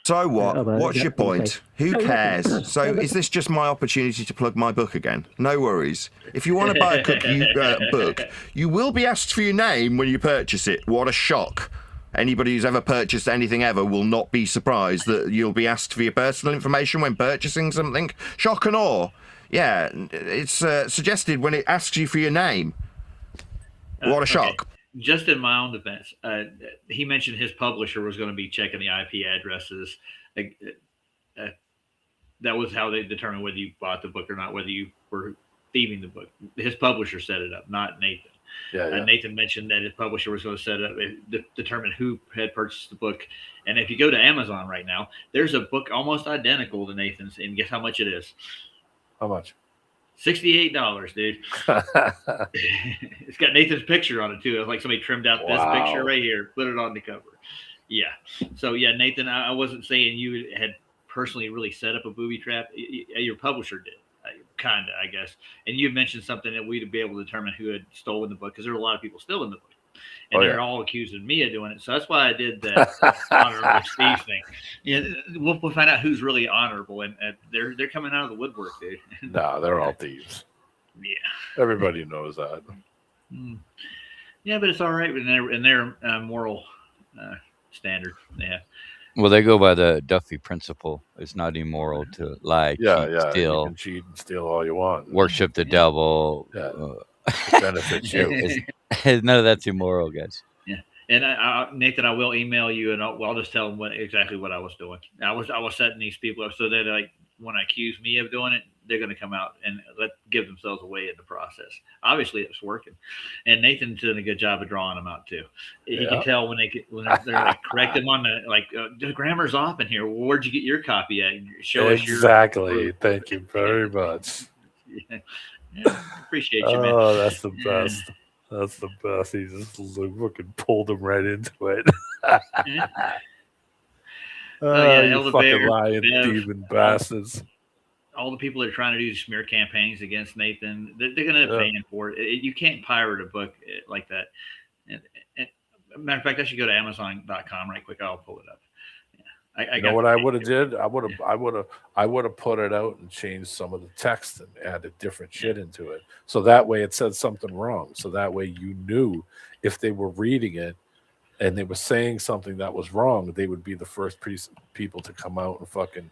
So what? Oh, well, What's yeah, your point? okay. Who No, listen. cares? So No, but- is this just my opportunity to plug my book again? No worries. If you want to buy a book, you will be asked for your name when you purchase it. What a shock. Anybody who's ever purchased anything ever will not be surprised that you'll be asked for your personal information when purchasing something. Shock and awe. Yeah, it's suggested when it asks you for your name. What a Okay. shock. Just in my own defense, he mentioned his publisher was going to be checking the IP addresses. That was how they determined whether you bought the book or not, whether you were thieving the book. His publisher set it up, not Nathan. Yeah. Nathan mentioned that his publisher was going to set up, determine who had purchased the book. And if you go to Amazon right now, there's a book almost identical to Nathan's, and guess how much it is? How much? $68, dude. It's got Nathan's picture on it too. It's like somebody trimmed out this picture right here, put it on the cover. Yeah. So yeah, Nathan, I wasn't saying you had personally really set up a booby trap. Your publisher did, kind of, I guess. And you mentioned something that we'd be able to determine who had stolen the book, because there were a lot of people still in the book. And they're all accusing me of doing it. So that's why I did that honorable Steve thing. Yeah, we'll find out who's really honorable, and they're coming out of the woodwork, dude. No, they're all thieves. Yeah, everybody knows that. Yeah, but it's all right in their moral standard. Yeah. Well, they go by the Duffy principle. It's not immoral to lie, cheat, steal. You can cheat and steal all you want. Worship the devil. Yeah. It benefits you. None of that's immoral, guys. Yeah. And Nathan, I will email you, and I'll just tell them exactly what I was doing. I was setting these people up so that, like, when they accuse me of doing it, they're going to come out and give themselves away in the process. Obviously, it's working, and Nathan's doing a good job of drawing them out too. He can tell when they're like, correct them on the grammar's off in here. Well, where'd you get your copy at? Show us your exactly. Thank you very much. Yeah, appreciate you, man. Oh, that's the best. That's the best. He just fucking pulled him right into it. You fucking lying thieving bastards. All the people that are trying to do smear campaigns against Nathan, they're going to end up paying for it. You can't pirate a book like that. And matter of fact, I should go to Amazon.com right quick. I'll pull it up. You know what I would have did? I would have put it out and changed some of the text and added different shit into it. So that way it said something wrong. So that way you knew if they were reading it and they were saying something that was wrong, they would be the first people to come out and fucking,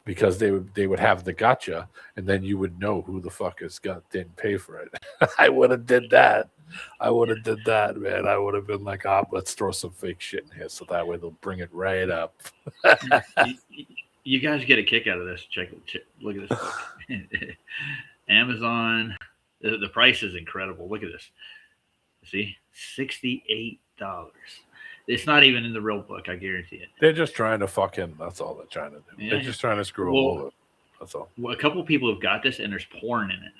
because they would have the gotcha, and then you would know who the fuckers didn't pay for it. I would have did that. Man. I would have been like, let's throw some fake shit in here, so that way they'll bring it right up. You guys get a kick out of this. Look at this book. Amazon. The price is incredible. Look at this. See, $68. It's not even in the real book. I guarantee it. They're just trying to fucking. That's all they're trying to do. Yeah. They're just trying to screw them over. That's all. Well, a couple of people have got this, and there's porn in it.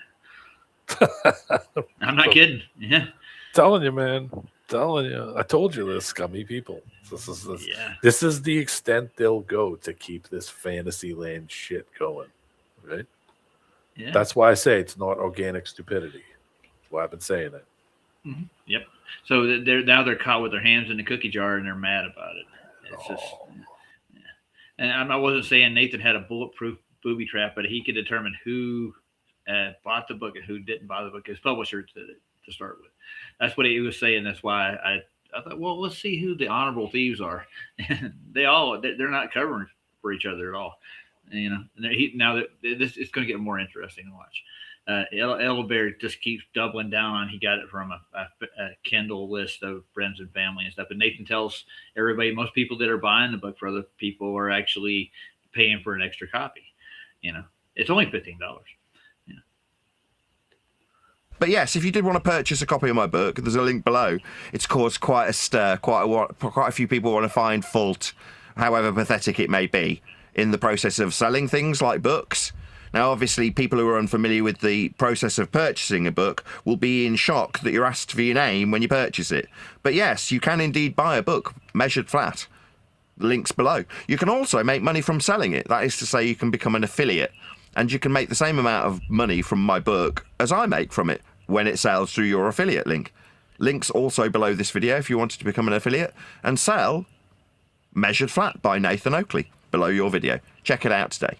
I'm not kidding. Yeah. Telling you, man. Telling you. I told you this, scummy people. This is the extent they'll go to keep this fantasy land shit going. Right? Yeah. That's why I say it's not organic stupidity. That's why I've been saying it. Mm-hmm. Yep. So they're caught with their hands in the cookie jar and they're mad about it. It's just, yeah. And I wasn't saying Nathan had a bulletproof booby trap, but he could determine who bought the book and who didn't buy the book. His publisher did it to start with. That's what he was saying. That's why I thought, well, let's see who the honorable thieves are. They're not covering for each other at all. And, now that this is going to get more interesting to watch. Ellebear just keeps doubling down on he got it from a Kindle list of friends and family and stuff. And Nathan tells everybody, most people that are buying the book for other people are actually paying for an extra copy. It's only $15. But yes, if you did want to purchase a copy of my book, there's a link below. It's caused quite a stir. Quite a few people want to find fault, however pathetic it may be, in the process of selling things like books. Now, obviously, people who are unfamiliar with the process of purchasing a book will be in shock that you're asked for your name when you purchase it. But yes, you can indeed buy a book measured flat. The link's below. You can also make money from selling it. That is to say, you can become an affiliate. And you can make the same amount of money from my book as I make from it when it sells through your affiliate link. Link's also below this video if you wanted to become an affiliate and sell Measured Flat by Nathan Oakley below your video. Check it out today.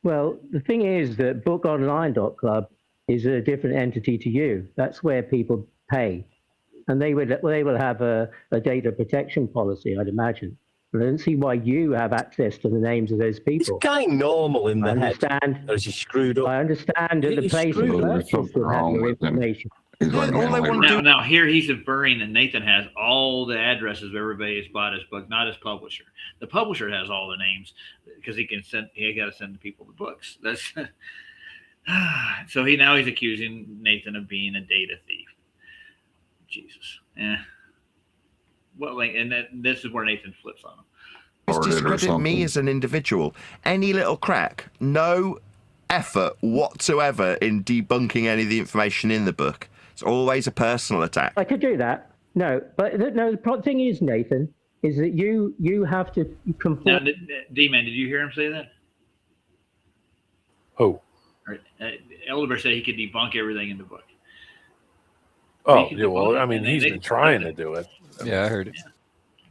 Well, the thing is that bookonline.club is a different entity to you. That's where people pay. And they will have a data protection policy, I'd imagine. But I don't see why you have access to the names of those people. This guy normal in the head. Or is he screwed up? I understand that the place of purchase will have your information. Now here he's inferring that Nathan has all the addresses of everybody who's bought his book, not his publisher. The publisher has all the names because he got to send the people the books. That's so he's accusing Nathan of being a data thief. Jesus. Well, like, and this is where Nathan flips on him. Just discredit me as an individual. Any little crack, no effort whatsoever in debunking any of the information in the book. It's always a personal attack. I could do that. No, but the thing is, Nathan, is that you have to conform. Now, D-Man, did you hear him say that? Who? Elder said he could debunk everything in the book. Oh, yeah, well, I mean, he's been trying to do it. Yeah, I heard it.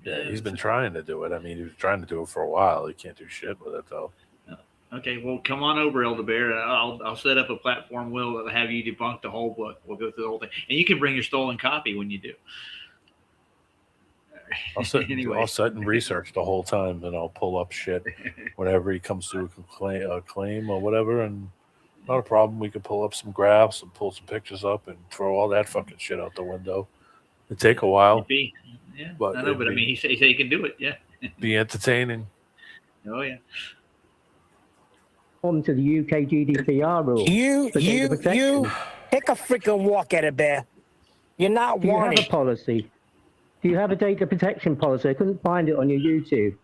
Yeah, he's been trying to do it. I mean, he was trying to do it for a while. He can't do shit with it, though. Okay, well, come on over, Elder Bear. I'll set up a platform. We'll have you debunk the whole book. We'll go through the whole thing. And you can bring your stolen copy when you do. I'll sit and research the whole time, and I'll pull up shit whenever he comes to a claim or whatever, and not a problem. We could pull up some graphs and pull some pictures up and throw all that fucking shit out the window. It'd take a while. Yeah, but I know, but I mean, he said he can do it. Yeah. Be entertaining. Oh, yeah. To the UK GDPR rules. You take a freaking walk at it, Bear. You're not Do you wanted. have a policy? Do you have a data protection policy? I couldn't find it on your YouTube.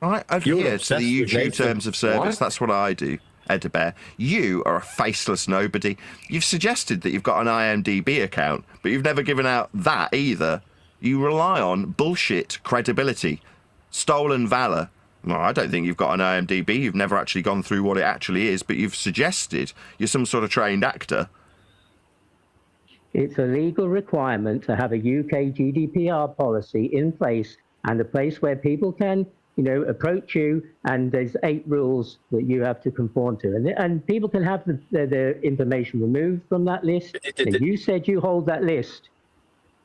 Right, over here to the YouTube terms of service. That's what I do, Ed Bear. You are a faceless nobody. You've suggested that you've got an IMDb account, but you've never given out that either. You rely on bullshit credibility, stolen valor. Well, I don't think you've got an IMDb. You've never actually gone through what it actually is, but you've suggested you're some sort of trained actor. It's a legal requirement to have a UK GDPR policy in place and a place where people can, approach you, and there's 8 rules that you have to conform to. And people can have their information removed from that list. And you said you hold that list.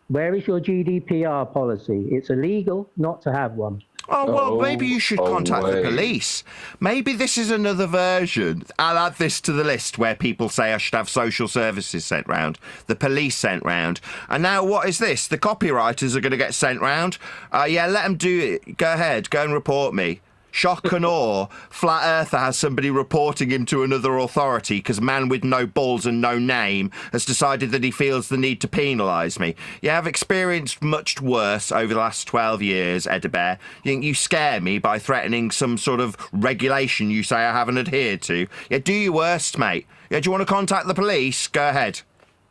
Where is your GDPR policy? It's illegal not to have one. Oh, well, maybe you should contact the police. Maybe this is another version. I'll add this to the list where people say I should have social services sent round, the police sent round. And now what is this? The copywriters are going to get sent round? Yeah, let them do it. Go ahead. Go and report me. Shock and awe. Flat Earther has somebody reporting him to another authority because man with no balls and no name has decided that he feels the need to penalise me. Yeah, I've experienced much worse over the last 12 years, Edabear. You think you scare me by threatening some sort of regulation you say I haven't adhered to? Yeah, do your worst, mate. Yeah, do you want to contact the police? Go ahead.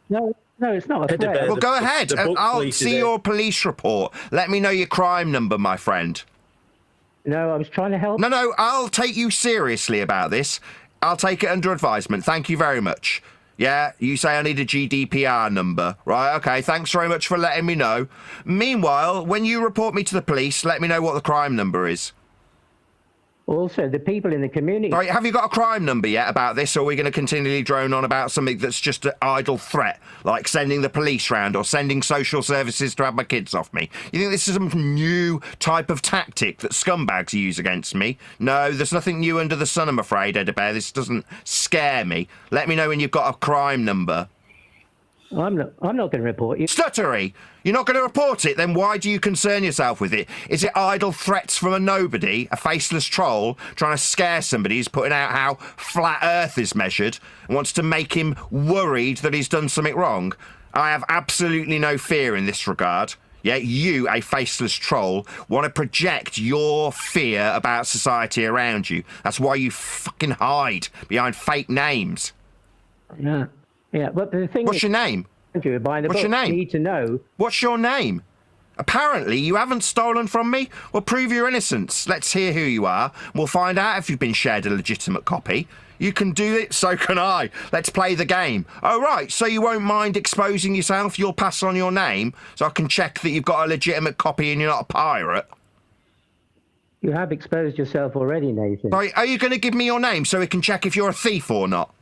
No, it's not a threat. Well, go ahead. I'll see your police report. Let me know your crime number, my friend. No, I was trying to help. No, I'll take you seriously about this. I'll take it under advisement. Thank you very much. Yeah, you say I need a GDPR number. Right, okay, thanks very much for letting me know. Meanwhile, when you report me to the police, let me know what the crime number is. Also, the people in the community... Right, have you got a crime number yet about this, or are we going to continually drone on about something that's just an idle threat, like sending the police round or sending social services to have my kids off me? You think this is some new type of tactic that scumbags use against me? No, there's nothing new under the sun, I'm afraid, Edabear. This doesn't scare me. Let me know when you've got a crime number. I'm not going to report you. Stuttery! You're not going to report it? Then why do you concern yourself with it? Is it idle threats from a nobody, a faceless troll, trying to scare somebody who's putting out how flat Earth is measured and wants to make him worried that he's done something wrong? I have absolutely no fear in this regard. Yeah, you, a faceless troll, want to project your fear about society around you. That's why you fucking hide behind fake names. Yeah, but the thing What's your name? What's your name? You need to know. What's your name? Apparently, you haven't stolen from me. Well, prove your innocence. Let's hear who you are. We'll find out if you've been shared a legitimate copy. You can do it, so can I. Let's play the game. Oh, right, so you won't mind exposing yourself? You'll pass on your name so I can check that you've got a legitimate copy and you're not a pirate? You have exposed yourself already, Nathan. Right, are you going to give me your name so we can check if you're a thief or not?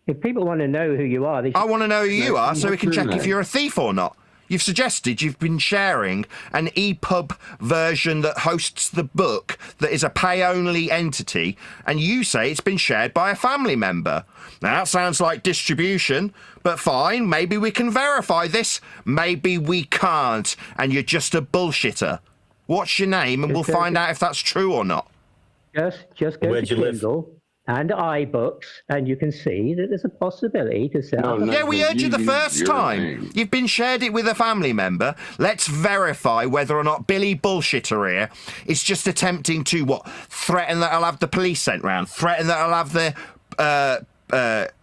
If people want to know who you are... I want to know who you are so we can check if you're a thief or not. You've suggested you've been sharing an EPUB version that hosts the book that is a pay-only entity, and you say it's been shared by a family member. Now, that sounds like distribution, but fine, maybe we can verify this. Maybe we can't, and you're just a bullshitter. What's your name, and we'll find out if that's true or not. Just go to Kindle. and iBooks, and you can see that there's a possibility to set up. Yeah, we heard you the first time. You've been shared it with a family member. Let's verify whether or not Billy Bullshitter here is just attempting to, what, threaten that I'll have the police sent round, threaten that I'll have the,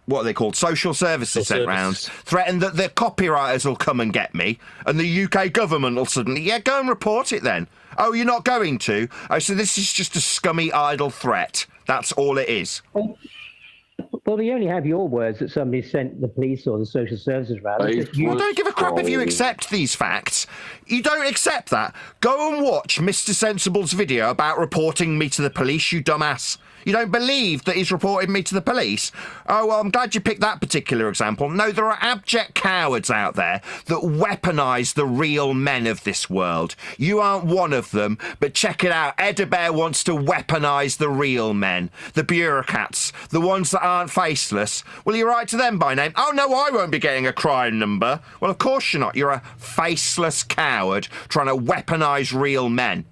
what are they called, social services sent round, threaten that the copywriters will come and get me, and the UK government will suddenly, yeah, go and report it then. Oh, you're not going to? Oh, so this is just a scummy, idle threat. That's all it is. Well, we only have your words that somebody sent the police or the social services around. I don't give a crap if you accept these facts. You don't accept that. Go and watch Mr. Sensible's video about reporting me to the police, you dumbass. You don't believe that he's reported me to the police? Oh, well, I'm glad you picked that particular example. No, there are abject cowards out there that weaponise the real men of this world. You aren't one of them, but check it out. Edabear wants to weaponise the real men, the bureaucrats, the ones that aren't faceless. Will you write to them by name? Oh, no, I won't be getting a crime number. Well, of course you're not. You're a faceless coward trying to weaponise real men.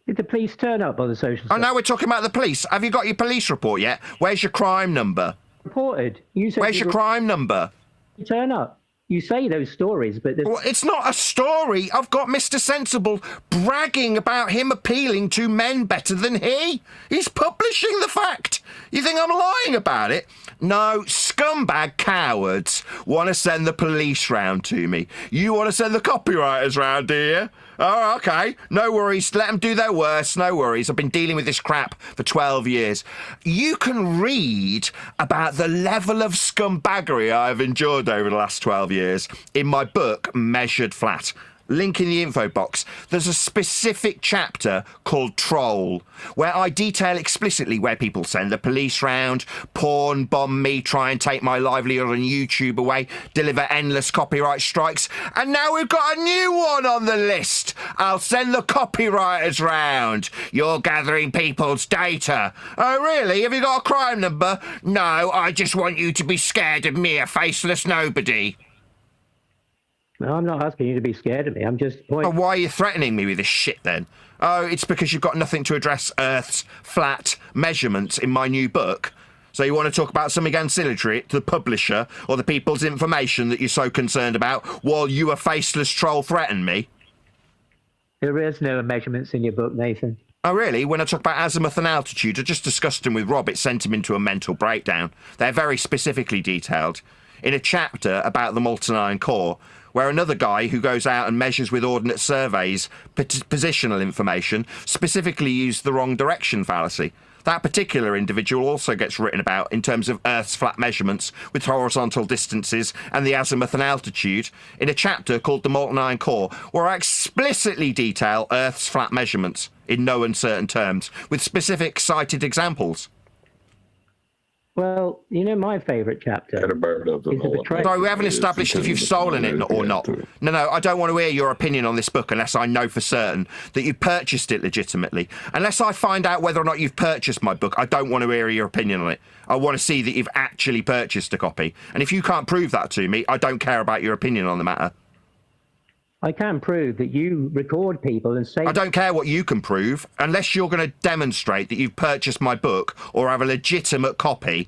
Did the police turn up on the social? Oh, now we're talking about the police. Have you got your police report yet? Where's your crime number? Reported. You said. Where's your crime number? You turn up. You say those stories, but well, it's not a story. I've got Mr. Sensible bragging about him appealing to men better than he. He's publishing the fact. You think I'm lying about it? No, scumbag cowards want to send the police round to me. You want to send the copywriters round, do you? Oh, okay. No worries. Let them do their worst. No worries. I've been dealing with this crap for 12 years. You can read about the level of scumbaggery I've endured over the last 12 years in my book, Measured Flat. Link in the info box. There's a specific chapter called Troll, where I detail explicitly where people send the police round, porn bomb me, try and take my livelihood on YouTube away, deliver endless copyright strikes, and now we've got a new one on the list. I'll send the copywriters round. You're gathering people's data. Oh, really? Have you got a crime number? No, I just want you to be scared of me, a faceless nobody. No, I'm not asking you to be scared of me. I'm just pointing. Oh, why are you threatening me with this shit then? Oh, it's because you've got nothing to address Earth's flat measurements in my new book. So you want to talk about something ancillary to the publisher or the people's information that you're so concerned about while you, a faceless troll, threaten me? There is no measurements in your book, Nathan. Oh, really? When I talk about azimuth and altitude, I just discussed them with Rob. It sent him into a mental breakdown. They're very specifically detailed. In a chapter about the molten iron core, where another guy who goes out and measures with ordnance surveys positional information specifically used the wrong direction fallacy. That particular individual also gets written about in terms of Earth's flat measurements with horizontal distances and the azimuth and altitude in a chapter called The Molten Iron Core, where I explicitly detail Earth's flat measurements in no uncertain terms with specific cited examples. Well, you know my favourite chapter is the betrayal. Sorry, we haven't established if you've stolen it or not. No, I don't want to hear your opinion on this book unless I know for certain that you purchased it legitimately. Unless I find out whether or not you've purchased my book, I don't want to hear your opinion on it. I want to see that you've actually purchased a copy. And if you can't prove that to me, I don't care about your opinion on the matter. I can prove that you record people and say... I don't care what you can prove, unless you're going to demonstrate that you've purchased my book or have a legitimate copy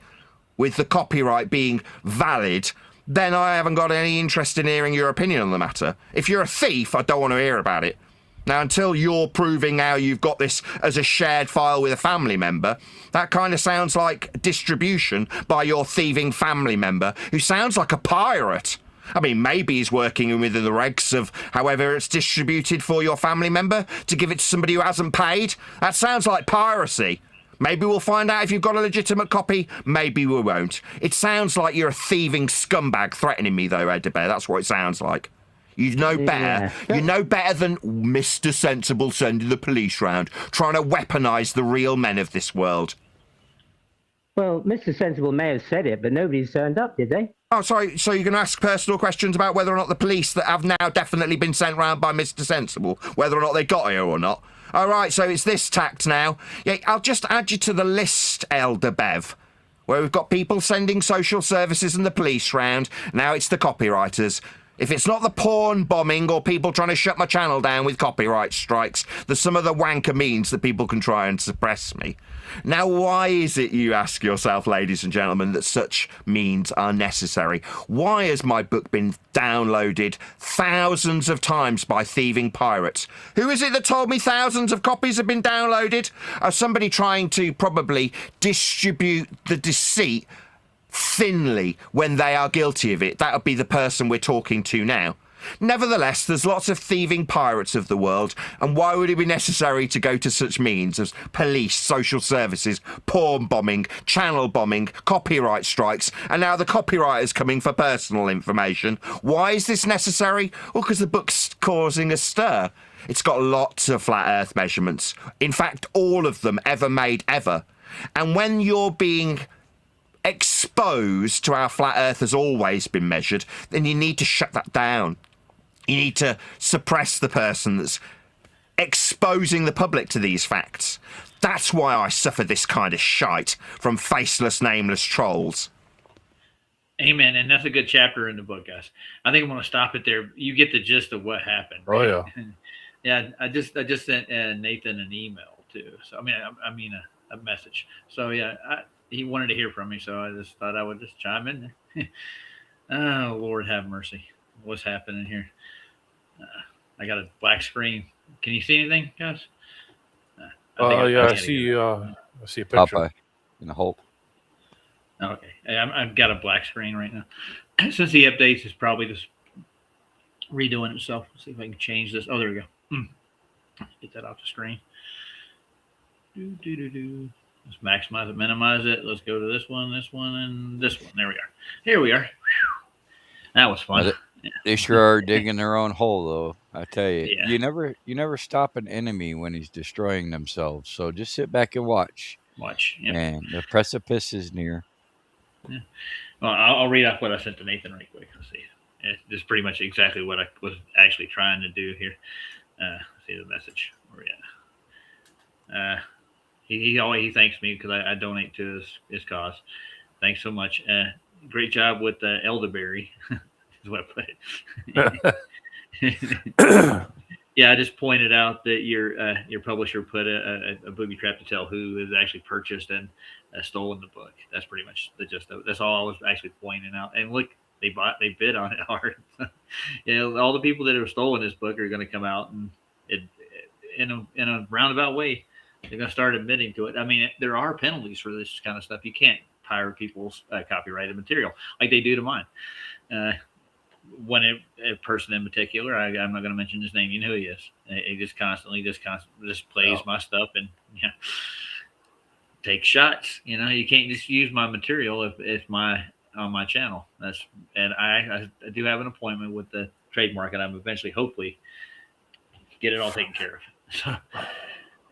with the copyright being valid, then I haven't got any interest in hearing your opinion on the matter. If you're a thief, I don't want to hear about it. Now, until you're proving how you've got this as a shared file with a family member, that kind of sounds like distribution by your thieving family member, who sounds like a pirate. I mean, maybe he's working within the regs of however it's distributed for your family member to give it to somebody who hasn't paid. That sounds like piracy. Maybe we'll find out if you've got a legitimate copy. Maybe we won't. It sounds like you're a thieving scumbag threatening me, though, Edabear. That's what it sounds like. You know better. Yeah. You know better than Mr. Sensible sending the police round, trying to weaponise the real men of this world. Well, Mr. Sensible may have said it, but nobody's turned up, did they? Oh, sorry, so you're going to ask personal questions about whether or not the police that have now definitely been sent round by Mr. Sensible, whether or not they got here or not? All right, so it's this tact now. Yeah, I'll just add you to the list, Elder Bev, where we've got people sending social services and the police round. Now it's the copywriters. If it's not the porn bombing or people trying to shut my channel down with copyright strikes, there's some other wanker means that people can try and suppress me. Now, why is it, you ask yourself, ladies and gentlemen, that such means are necessary? Why has my book been downloaded thousands of times by thieving pirates? Who is it that told me thousands of copies have been downloaded? Somebody trying to probably distribute the deceit thinly when they are guilty of it. That would be the person we're talking to now. Nevertheless, there's lots of thieving pirates of the world, and why would it be necessary to go to such means as police, social services, porn bombing, channel bombing, copyright strikes, and now the copywriters coming for personal information? Why is this necessary? Well, because the book's causing a stir. It's got lots of flat earth measurements. In fact, all of them ever made ever. And when you're being exposed to how flat earth has always been measured, then you need to shut that down. You need to suppress the person that's exposing the public to these facts. That's why I suffer this kind of shite from faceless, nameless trolls. Amen. And that's a good chapter in the book, guys. I think I'm going to stop it there. You get the gist of what happened. Oh, yeah. Yeah, I just sent Nathan an email too. So I mean a message. So yeah, he wanted to hear from me, so I just thought I would just chime in there. Oh, Lord have mercy. What's happening here? I got a black screen. Can you see anything, guys? I see a picture. Popeye in the Hulk. Okay. I've got a black screen right now. Since the updates is probably just redoing itself. Let's see if I can change this. Oh, there we go. Get that off the screen. Let's maximize it, minimize it. Let's go to this one, and this one. There we are. Here we are. That was fun. They sure are digging their own hole, though. I tell you, you never stop an enemy when he's destroying themselves. So just sit back and watch. Yep. And the precipice is near. Yeah. Well, I'll read off what I sent to Nathan right quick. Let's see. This is pretty much exactly what I was actually trying to do here. Let's see the message. Where we at? He thanks me because I donate to his cause. Thanks so much. Great job with elderberry. Is what I put. Yeah, I just pointed out that your publisher put a booby trap to tell who has actually purchased and stolen the book. That's pretty much the gist of it. That's all I was actually pointing out. And look, they bid on it hard. All the people that have stolen this book are going to come out and in a roundabout way, they're going to start admitting to it. I mean, there are penalties for this kind of stuff. You can't pirate people's copyrighted material like they do to mine. When a person in particular, I'm not going to mention his name. You know who he is. He just constantly plays my stuff and take shots. You can't just use my material if it's on my channel. I do have an appointment with the trademark, and I'm eventually, hopefully, get it all taken care of. So,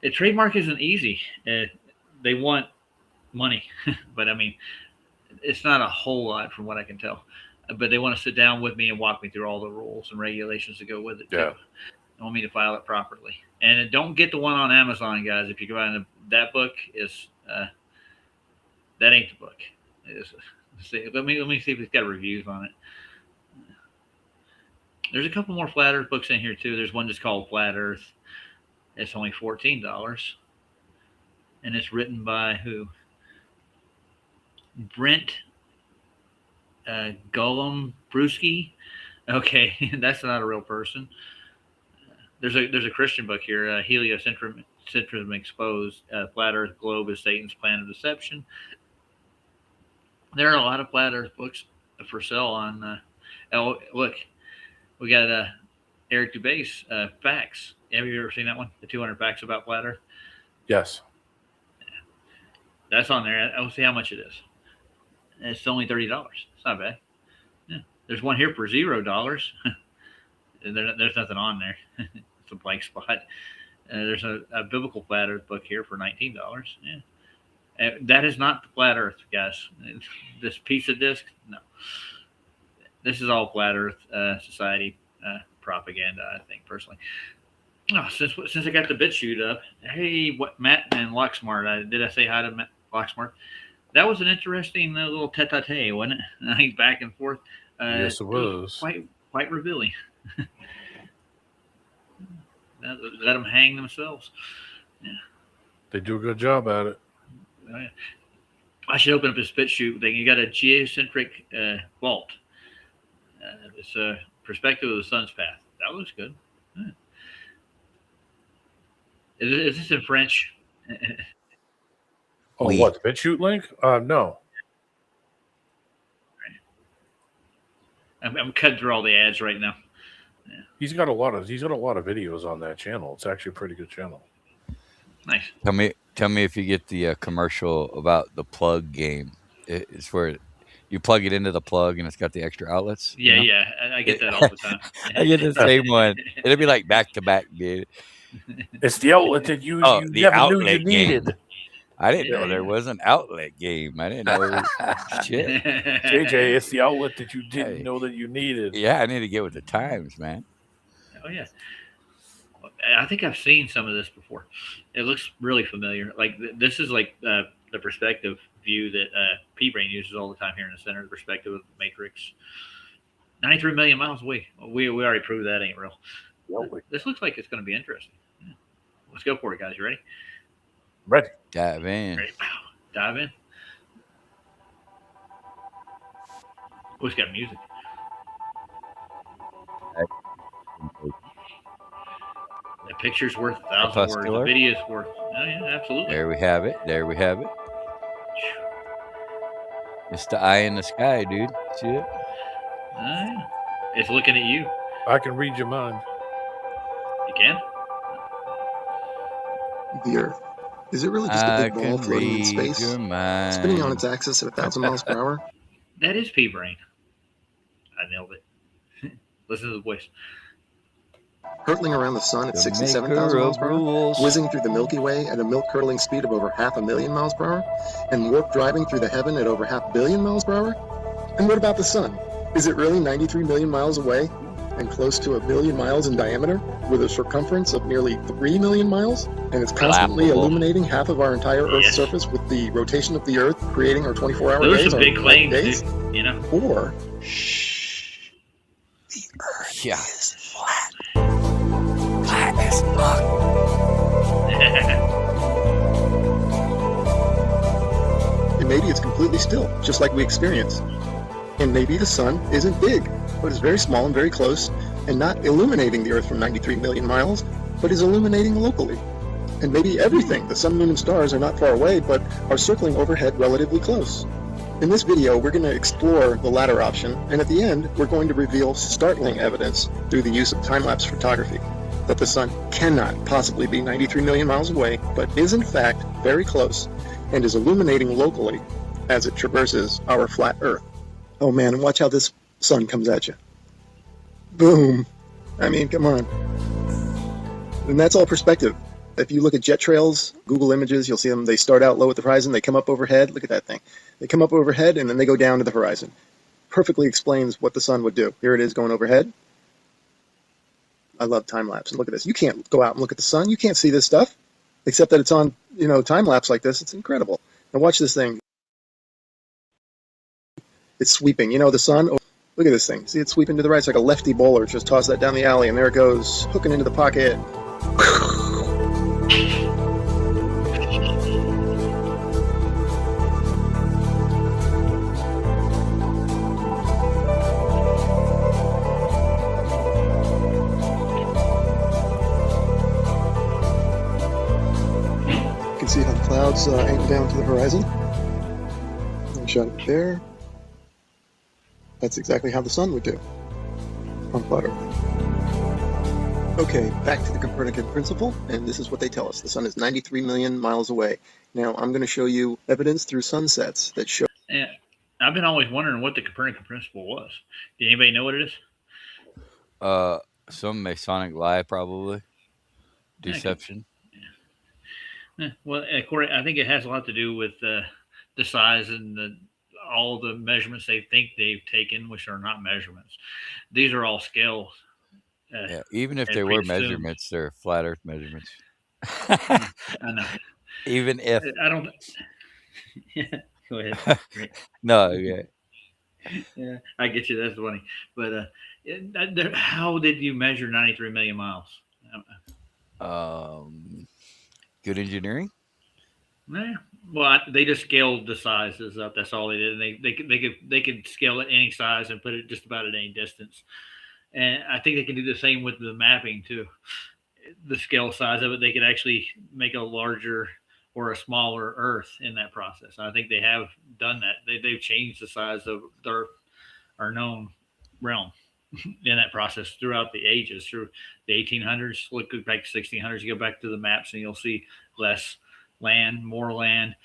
a trademark isn't easy. They want money, but I mean, it's not a whole lot from what I can tell. But they want to sit down with me and walk me through all the rules and regulations that go with it. Yeah. They want me to file it properly. And don't get the one on Amazon, guys. If you're buying that book, that ain't the book. Let me see if it's got reviews on it. There's a couple more Flat Earth books in here too. There's one just called Flat Earth. It's only $14, and it's written by who? Brent Gollum Brewski. Okay, that's not a real person. There's a Christian book here, Heliocentrism Exposed. Flat Earth Globe is Satan's Plan of Deception. There are a lot of Flat Earth books for sale on. Look, we got Eric Dubé's Facts. Have you ever seen that one? The 200 Facts About Flat Earth? Yes. That's on there. I'll see how much it is. It's only $30. It's not bad. Yeah. There's one here for $0. There's nothing on there. It's a blank spot. There's a biblical Flat Earth book here for $19. Yeah. That is not the Flat Earth, guys. This piece of disc, no. This is all Flat Earth Society propaganda, I think, personally. Oh, since I got the BitChute up, hey, what Matt and Locksmart? Did I say hi to Matt Locksmart? That was an interesting little tete-a-tete, wasn't it? Back and forth. Yes, it was. Quite quite revealing. Let them hang themselves. Yeah. They do a good job at it. Oh, yeah. I should open up a spit shoot thing. You got a geocentric vault. It's a perspective of the sun's path. That looks good. Yeah. Is this in French? Oh, what? The BitChute link? No. I'm cutting through all the ads right now. Yeah. He's got a lot of videos on that channel. It's actually a pretty good channel. Nice. Tell me if you get the commercial about the plug game. It's where you plug it into the plug and it's got the extra outlets. Yeah, you know? yeah. I get that all the time. I get the same one. It'll be like back to back, dude. It's the outlet that you never knew you needed. I didn't know there was an outlet game. I didn't know. Shit. JJ, it's the outlet that you didn't know that you needed. Yeah, I need to get with the times, man. Oh, yeah. I think I've seen some of this before. It looks really familiar. Like this is like the perspective view that P-Brain uses all the time here in the center, the perspective of the Matrix. 93 million miles away. We already proved that ain't real. This looks like it's going to be interesting. Yeah. Let's go for it, guys. You ready? Ready. Dive in. Ready. Dive in. Oh, it's got music. The picture's worth 1,000 words. The video's worth. Oh, yeah, absolutely. There we have it. It's the eye in the sky, dude. See it? Yeah. It's looking at you. I can read your mind. You can? The Earth. Is it really just a big ball floating in space, spinning on its axis at 1,000 miles per hour? That is P-Brain. I nailed it. Listen to the voice. Hurtling around the sun at 67,000 miles per hour, whizzing through the Milky Way at a milk-curdling speed of over 500,000 miles per hour, and warp driving through the heaven at over 500 million miles per hour? And what about the sun? Is it really 93 million miles away and close to 1 billion miles in diameter, with a circumference of nearly 3 million miles? And it's constantly illuminating half of our entire Earth's surface with the rotation of the Earth, creating our 24-hour days. Those are big claims, days. Dude, you know? Or, the Earth is flat. Flat as fuck. And maybe it's completely still, just like we experience. And maybe the sun isn't big, but is very small and very close, and not illuminating the Earth from 93 million miles, but is illuminating locally. And maybe everything, the sun, moon, and stars, are not far away, but are circling overhead relatively close. In this video, we're going to explore the latter option, and at the end, we're going to reveal startling evidence through the use of time-lapse photography that the sun cannot possibly be 93 million miles away, but is in fact very close, and is illuminating locally as it traverses our flat Earth. Oh man, and watch how this sun comes at you. Boom. I mean, come on. And that's all perspective. If you look at jet trails, Google Images, you'll see them. They start out low at the horizon. They come up overhead. Look at that thing. They come up overhead, and then they go down to the horizon. Perfectly explains what the sun would do. Here it is going overhead. I love time-lapse. And look at this. You can't go out and look at the sun. You can't see this stuff, except that it's on, time-lapse like this. It's incredible. Now watch this thing. It's sweeping. The sun. Oh, look at this thing. See it sweeping to the right. It's like a lefty bowler. Just toss that down the alley, and there it goes, hooking into the pocket. You can see how the clouds angle down to the horizon. I shot it there. That's exactly how the sun would do on flat Earth. Okay, back to the Copernican principle, and this is what they tell us. The sun is 93 million miles away. Now, I'm going to show you evidence through sunsets that show... Yeah, I've been always wondering what the Copernican principle was. Did anybody know what it is? Some Masonic lie, probably. Deception. Yeah. Well, I think it has a lot to do with the size and all the measurements they think they've taken, which are not measurements. These are all scales. Yeah, even if they were measurements, they're flat Earth measurements. I know. Even if I don't. Yeah, go ahead. No, yeah. Yeah, I get you. That's funny. But how did you measure 93 million miles? Good engineering. Yeah. Well, they just scaled the sizes up. That's all they did. And they could scale it any size and put it just about at any distance. And I think they can do the same with the mapping too. The scale size of it, they could actually make a larger or a smaller Earth in that process. I think they have done that. They've changed the size of our known realm in that process throughout the ages, through the 1800s. Look back to 1600s. You go back to the maps and you'll see less land, more land,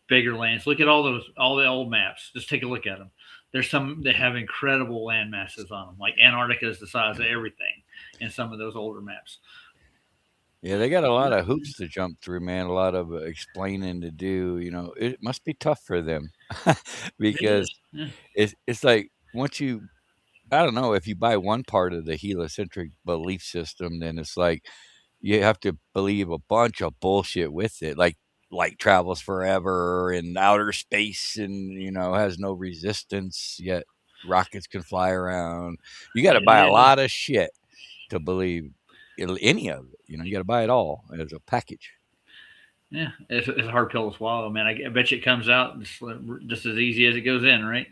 bigger lands. Look at all the old maps. Just take a look at them. There's some that have incredible land masses on them. Like Antarctica is the size of everything in some of those older maps. Yeah, they got a lot of hoops to jump through, man. A lot of explaining to do. It must be tough for them because it's like once you, I don't know, if you buy one part of the heliocentric belief system, then it's like you have to believe a bunch of bullshit with it, like light travels forever in outer space and has no resistance, yet rockets can fly around. You got to buy a lot of shit to believe any of it. You got to buy it all as a package. Yeah, it's a hard pill to swallow, man. I bet you it comes out just as easy as it goes in, right?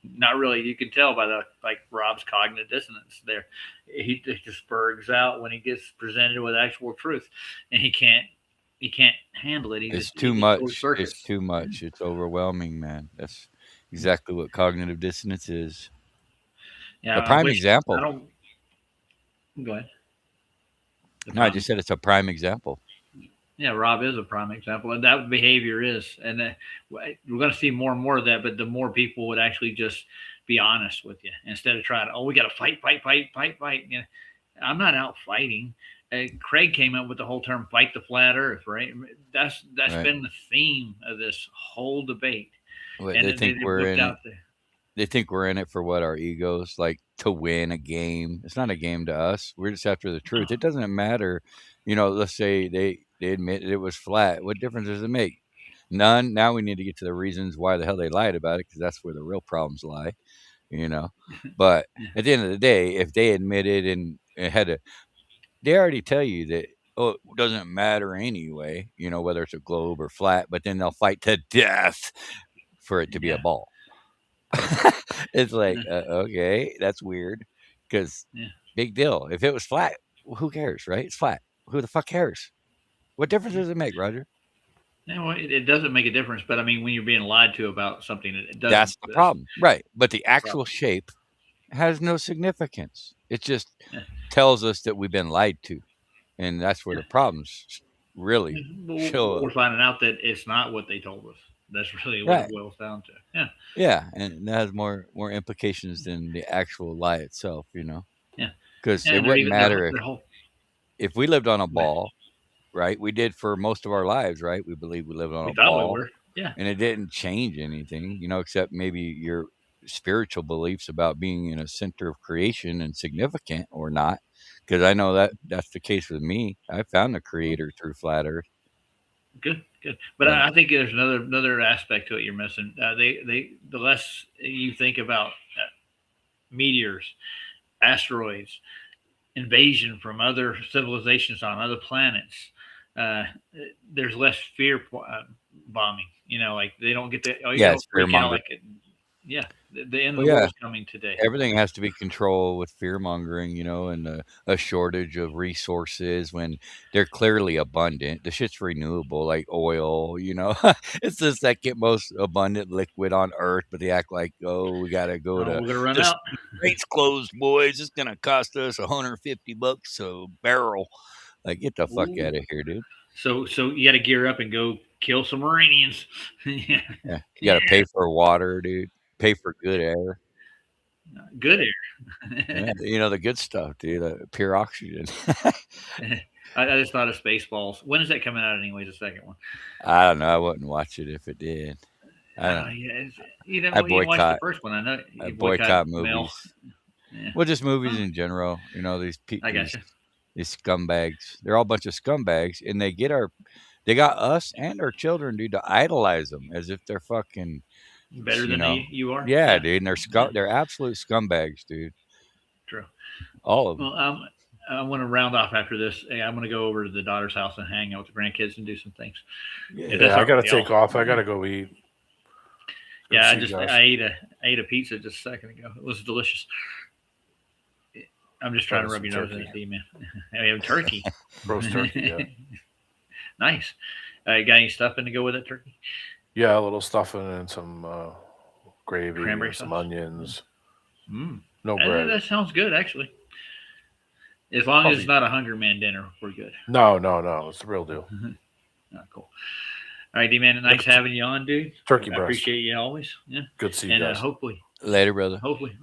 Not really. You can tell by Rob's cognitive dissonance there. He just spurgs out when he gets presented with actual truth, and he can't handle it. It's too much. It's too much. It's overwhelming, man. That's exactly what cognitive dissonance is. Yeah, a prime example. Go ahead. I just said it's a prime example. Yeah, Rob is a prime example, and that behavior is, and we're going to see more and more of that. But the more people would actually just be honest with you instead of trying to, we got to fight. You know, I'm not out fighting. Craig came up with the whole term "fight the flat Earth," right? That's Right. been the theme of this whole debate. Wait, And they think we're looked in out it. there. They think we're in it for what, our egos, like to win a game. It's not a game to us. We're just after the truth. It doesn't matter. Let's say they admit it was flat. What difference does it make? None. Now we need to get to the reasons why the hell they lied about it, because that's where the real problems lie. But at the end of the day, if they admitted and had to, they already tell you that, it doesn't matter anyway, whether it's a globe or flat, but then they'll fight to death for it to be a ball. It's like, okay, that's weird, because big deal. If it was flat, who cares, right? It's flat. Who the fuck cares? What difference does it make, Roger? No, it doesn't make a difference. But I mean, when you're being lied to about something, it doesn't. That's the problem, right? But the actual shape has no significance. It just tells us that we've been lied to, and that's where the problems really show We're up. finding out that it's not what they told us. That's really what Right. it boils down to. Yeah. Yeah, and that has more implications than the actual lie itself, Yeah. Because Yeah, it and wouldn't their matter whole- if we lived on a ball, right? We did for most of our lives, right? We believe we lived on We a thought we ball. were, yeah. And it didn't change anything, except maybe your spiritual beliefs about being in a center of creation and significant or not. Because I know that's the case with me. I found the creator through flat Earth. Good. But I think there's another aspect to it you're missing. The less you think about meteors, asteroids, invasion from other civilizations on other planets, there's less fear bombing. Like they don't get the It's fear-mongering. the end of Well, the world yeah. is coming today. Everything has to be controlled with fear mongering, and a shortage of resources when they're clearly abundant. The shit's renewable, like oil, it's the second most abundant liquid on Earth, but they act like, we gotta go Oh, to we're gonna run the out. straits closed, boys. It's gonna cost us $150 a barrel. Like, get the fuck Ooh. out of here, dude. So you got to gear up and go kill some Iranians. Yeah, you gotta pay for water, dude. Pay for good air. Good air. Yeah, the good stuff, dude. Pure oxygen. I just thought of Spaceballs. When is that coming out anyway? The second one. I don't know. I wouldn't watch it if it did. I don't know. Yeah, I you watched the boycott. first one. I know I you boycott Mel. movies. Yeah. Well, just movies in general. These people, I gotcha. these scumbags. They're all a bunch of scumbags, and they got us and our children, dude, to idolize them as if they're fucking, Better than you are? Yeah, dude. And they're absolute scumbags, dude. True. All of them. Well, I want to round off after this. Hey, I'm going to go over to the daughter's house and hang out with the grandkids and do some things. Yeah, I got to take off. I got to go eat. Yeah, I ate a pizza just a second ago. It was delicious. I'm just trying to rub your nose in it, man. We have turkey. Roast turkey, yeah. Nice. You got any stuffing to go with that turkey? Yeah, a little stuffing and some gravy, Cranberry and some sauce? onions. Mm. No bread. That sounds good, actually. As long as it's not a Hunger Man dinner, we're good. No. It's the real deal. Oh, cool. All right, D-Man, nice having you on, dude. Turkey I breast. appreciate you always. Yeah. Good to see you guys. Hopefully. Later, brother. Hopefully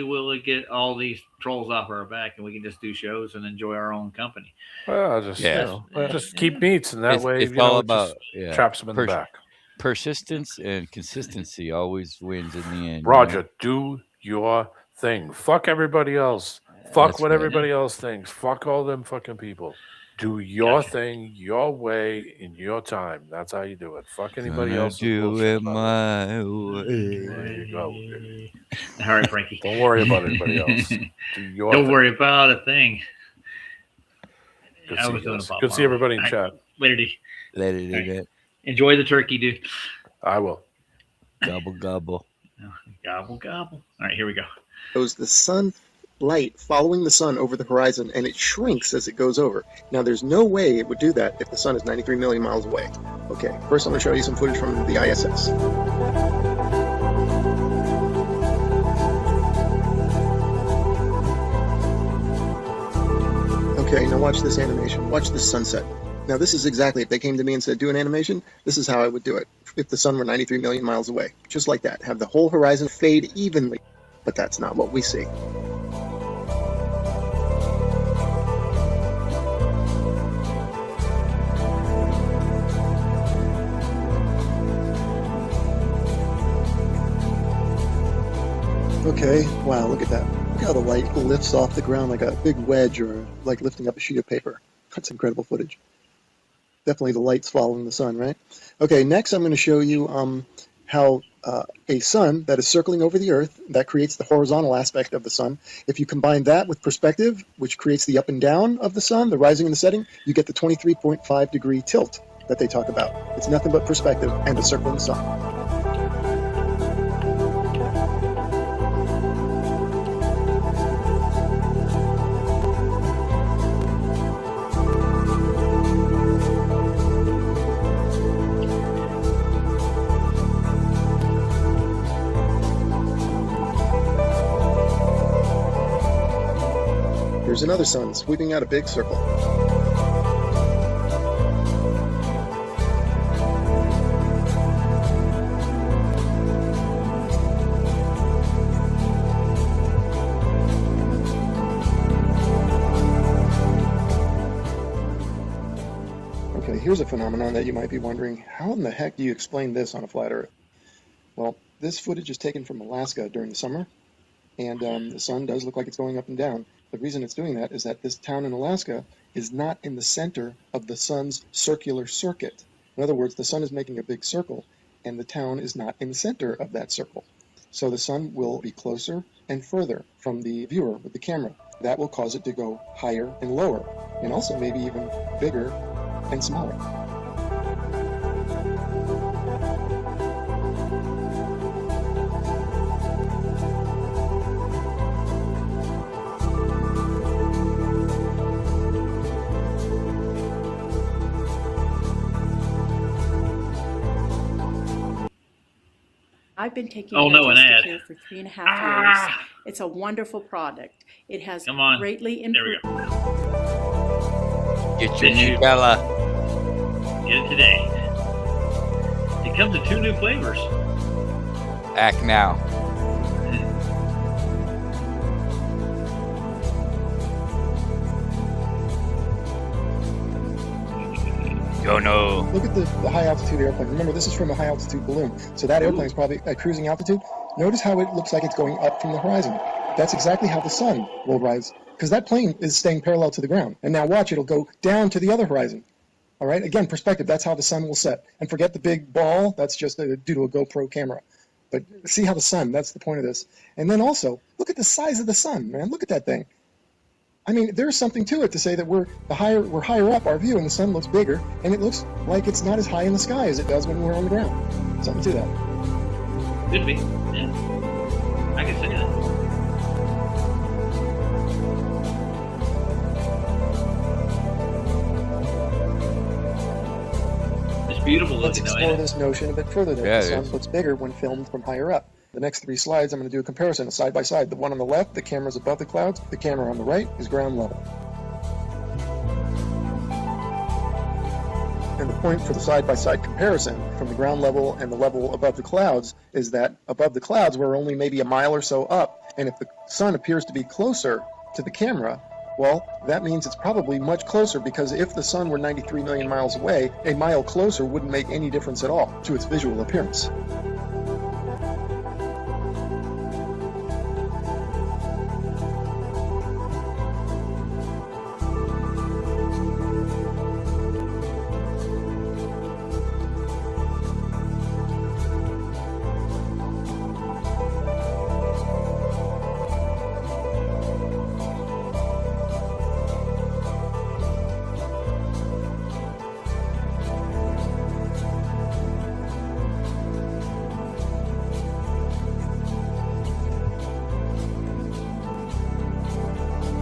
we'll get all these trolls off our back and we can just do shows and enjoy our own company. Well, just keep meats, and that way it's all about traps them in the back. Persistence and consistency always wins in the end. Roger, do your thing. Fuck everybody else. Fuck what everybody else thinks. Fuck all them fucking people. Do your thing, your way, in your time. That's how you do it. Fuck anybody else. Do it my way. There you go. All right, Frankie. Don't worry about anybody else. Do your Don't thing. worry about a thing. Good I see was you doing guys. a Bob Good to see Marley. everybody in All right. chat. Later, D. Later, dude. Enjoy the turkey, dude. I will. Gobble, gobble. Gobble, gobble. All right, here we go. Shows the sun light following the sun over the horizon, and it shrinks as it goes over. Now, there's no way it would do that if the sun is 93 million miles away. Okay, first I'm going to show you some footage from the ISS. Okay, now watch this animation. Watch this sunset. Now, this is exactly, if they came to me and said, do an animation, this is how I would do it. If the sun were 93 million miles away. Just like that. Have the whole horizon fade evenly. But that's not what we see. Okay, wow, look at that. Look how the light lifts off the ground like a big wedge or like lifting up a sheet of paper. That's incredible footage. Definitely the light's following the sun, right? Okay, next I'm going to show you how a sun that is circling over the Earth, that creates the horizontal aspect of the sun. If you combine that with perspective, which creates the up and down of the sun, the rising and the setting, you get the 23.5 degree tilt that they talk about. It's nothing but perspective and a circling sun. Here's another sun sweeping out a big circle. Okay, here's a phenomenon that you might be wondering, how in the heck do you explain this on a flat Earth? Well, this footage is taken from Alaska during the summer, and the sun does look like it's going up and down. The reason it's doing that is that this town in Alaska is not in the center of the sun's circular circuit. In other words, the sun is making a big circle, and the town is not in the center of that circle. So the sun will be closer and further from the viewer with the camera. That will cause it to go higher and lower, and also maybe even bigger and smaller. I've been taking Oh, no, an ad. Digesticare for 3.5 years. It's a wonderful product. It has Come on. greatly There we improved. go. Get your Bella. Get it today. It comes in 2 new flavors. Act now. Go no. Look at the high altitude airplane. Remember, this is from a high altitude balloon. So that airplane is probably at cruising altitude. Notice how it looks like it's going up from the horizon. That's exactly how the sun will rise, because that plane is staying parallel to the ground. And now watch, it'll go down to the other horizon. All right, again, perspective, that's how the sun will set. And forget the big ball, that's just due to a GoPro camera. But see how the sun, that's the point of this. And then also, look at the size of the sun, man. Look at that thing. I mean, there's something to it to say that we're higher up our view and the sun looks bigger, and it looks like it's not as high in the sky as it does when we're on the ground. Something to that. Could be. Yeah. I can see that. It's beautiful Let's looking, though, explore ain't it? this notion a bit further that Yeah, the it sun is. looks bigger when filmed from higher up. The next 3 slides, I'm going to do a comparison, a side by side. The one on the left, the camera's above the clouds. The camera on the right is ground level. And the point for the side-by-side comparison from the ground level and the level above the clouds is that above the clouds we're only maybe a mile or so up, and if the sun appears to be closer to the camera, well, that means it's probably much closer, because if the sun were 93 million miles away, a mile closer wouldn't make any difference at all to its visual appearance.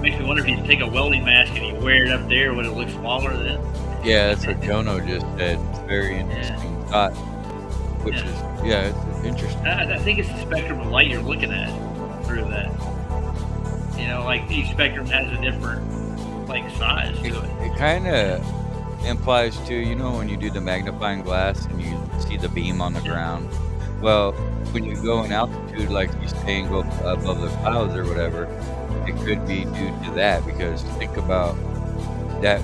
Makes me wonder if you take a welding mask and you wear it up there, would it look smaller then? Yeah, that's what Jono just said. It's very interesting thought. Which is, it's interesting. I think it's the spectrum of light you're looking at through that. You know, like each spectrum has a different size to it. It kind of implies too, you know, when you do the magnifying glass and you see the beam on the ground. Well, when you go in altitude, like you say, and go above the clouds or whatever, it could be due to that, because think about that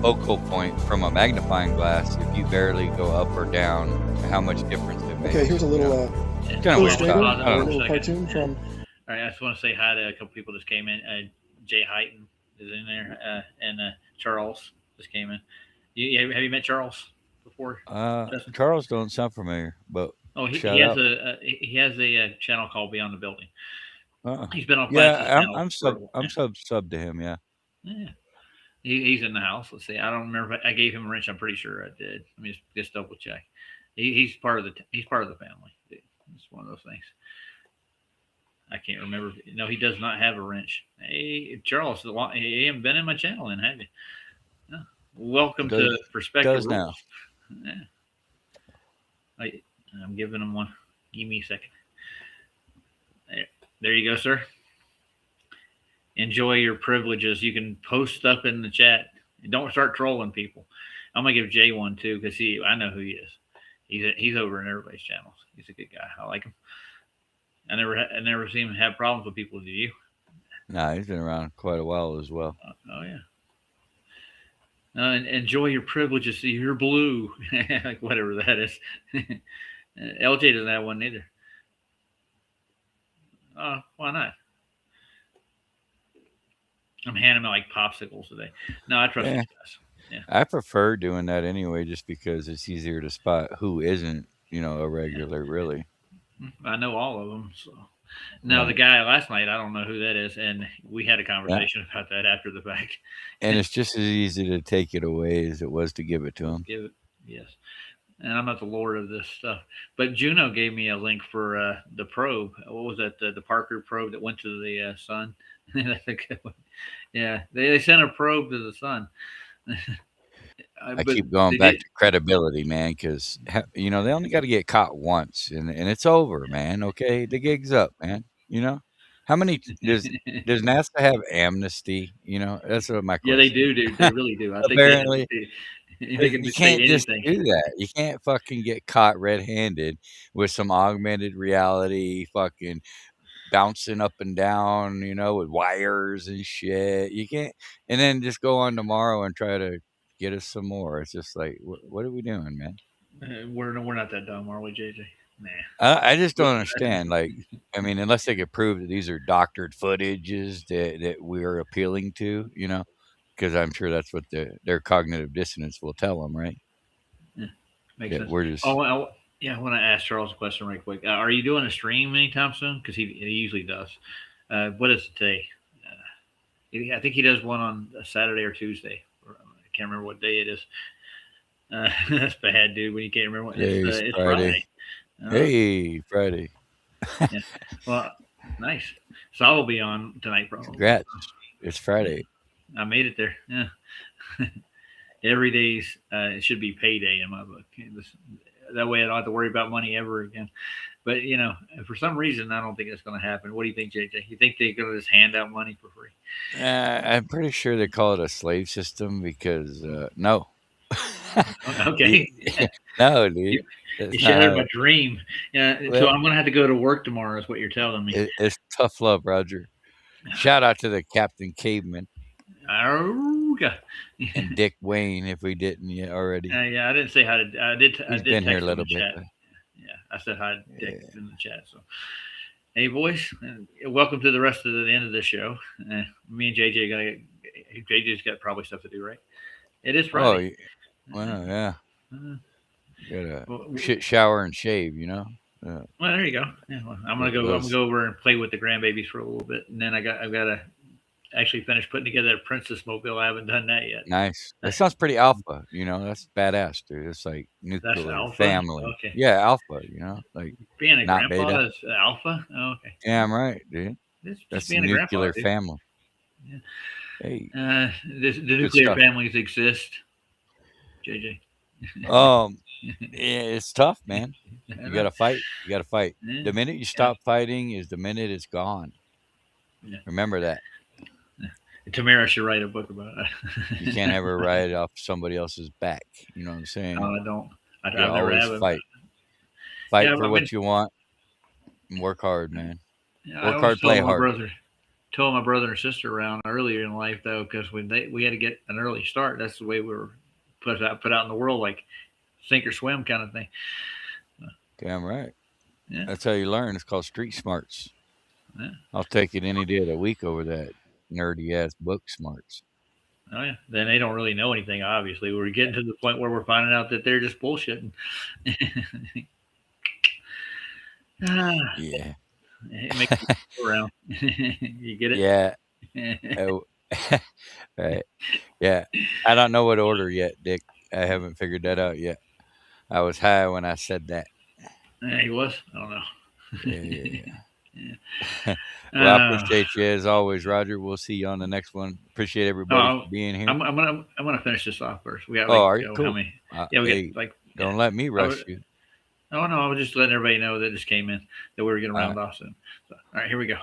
focal point from a magnifying glass. If you barely go up or down, how much difference it makes. Okay, here's a little Kind of weird. illustrator, Hold a little cartoon from. All right, I just want to say hi to a couple people just came in. Jay Heighton is in there, and Charles just came in. Have you met Charles before? Charles don't sound familiar, but he shout has out. a channel called Beyond the Building. He's been on Yeah, Francis channel I'm sub to him. Yeah. Yeah. He's in the house. Let's see. I don't remember if I gave him a wrench. I'm pretty sure I did. Let me just double check. He's part of the family. It's one of those things. I can't remember. No, he does not have a wrench. Hey, Charles, you haven't been in my channel, then, have you? No. Welcome to Perspective Does now. Rules. Yeah. I'm giving him one. Give me a second. There you go, sir. Enjoy your privileges. You can post stuff in the chat. Don't start trolling people. I'm gonna give Jay one too, because I know who he is. He's over in everybody's channels. He's a good guy. I like him. I never seen him have problems with people. Do you? Nah, he's been around quite a while as well. Oh yeah. Enjoy your privileges. You're blue, like whatever that is. LJ doesn't have one either. Why not? I'm handing out like popsicles today. No, I trust you guys. Yeah. I prefer doing that anyway, just because it's easier to spot who isn't, a regular, really. I know all of them. So now the guy last night, I don't know who that is, and we had a conversation about that after the fact. And it's just as easy to take it away as it was to give it to him. Give it, yes. And I'm not the lord of this stuff, but Juno gave me a link for the probe. What was that? The Parker probe that went to the sun. Yeah, they sent a probe to the sun. I keep going back to credibility, man, because they only got to get caught once, and it's over, man. Okay, the gig's up, man. How many does NASA have amnesty? That's what my question. Yeah, they do, dude. They really do. I Apparently, think they can you say can't just anything. do that. You can't fucking get caught red-handed with some augmented reality, fucking bouncing up and down, with wires and shit. You can't, and then just go on tomorrow and try to get us some more. It's just like, what are we doing, man? We're not that dumb, are we, JJ? Nah. I just don't understand. Unless they could prove that these are doctored footages that we're appealing to, because I'm sure that's what their cognitive dissonance will tell them, right? Yeah, makes Yeah, sense. we're just. Yeah, I want to ask Charles a question right quick. Are you doing a stream anytime soon? Because he usually does. What is it today? I think he does one on a Saturday or Tuesday. I can't remember what day it is. That's bad, dude. When you can't remember what it's Friday. Hey, Friday. Yeah. Well, nice. So I will be on tonight, probably. Congrats. It's Friday. I made it there. Yeah. Every day's it should be payday in my book. That way I don't have to worry about money ever again. But, for some reason, I don't think it's going to happen. What do you think, JJ? You think they're going to just hand out money for free? I'm pretty sure they call it a slave system because, no. Okay. No, dude. You shattered my dream. Yeah. So I'm going to have to go to work tomorrow is what you're telling me. It's tough love, Roger. Shout out to the Captain Caveman. And Dick Wayne, if we didn't yet already. Yeah, I didn't say hi to. I did. He's been here a little bit. Yeah, I said hi to Dick in the chat. So, hey, boys, welcome to the rest of the end of this show. Me and JJ JJ's got probably stuff to do, right? It is Friday. Oh, well, yeah. Gotta shower and shave, Well, there you go. Yeah, well, I'm gonna go over and play with the grandbabies for a little bit, and then I've got to actually finish putting together a Princess Mobile. I haven't done that yet. Nice. That sounds pretty alpha. That's badass, dude. It's like nuclear family. Okay. Yeah, alpha. Like being a not grandpa beta. is alpha. Oh, okay. Yeah, I'm right, dude. That's the nuclear family. Yeah. Hey, the nuclear families exist, JJ. Yeah, it's tough, man. You gotta fight. Yeah. The minute you stop fighting is the minute it's gone. Yeah. Remember that. Tamara should write a book about it. You can't ever ride off somebody else's back. You know what I'm saying? No, I don't. You always fight. Fight for what you want and work hard, man. Yeah, work hard, play hard. Told my brother and sister around earlier in life though, because when we had to get an early start, that's the way we were put out in the world, like sink or swim kind of thing. Damn right. Yeah. That's how you learn. It's called street smarts. Yeah. I'll take it any day of the week over that nerdy ass book smarts. Oh yeah. Then they don't really know anything. Obviously, we're getting to the point where we're finding out that they're just bullshitting. Yeah. It makes you go around. You get it? Yeah. Right. Yeah. I don't know what order yet, Dick. I haven't figured that out yet. I was high when I said that. Yeah, he was. I don't know. Yeah. Well, I appreciate you as always, Roger. We'll see you on the next one. Appreciate everybody for being here. I'm gonna finish this off first. We got are you cool? We got don't let me rush you. Oh no, I was just letting everybody know that this came in that we were gonna round off soon. So, all right, here we go.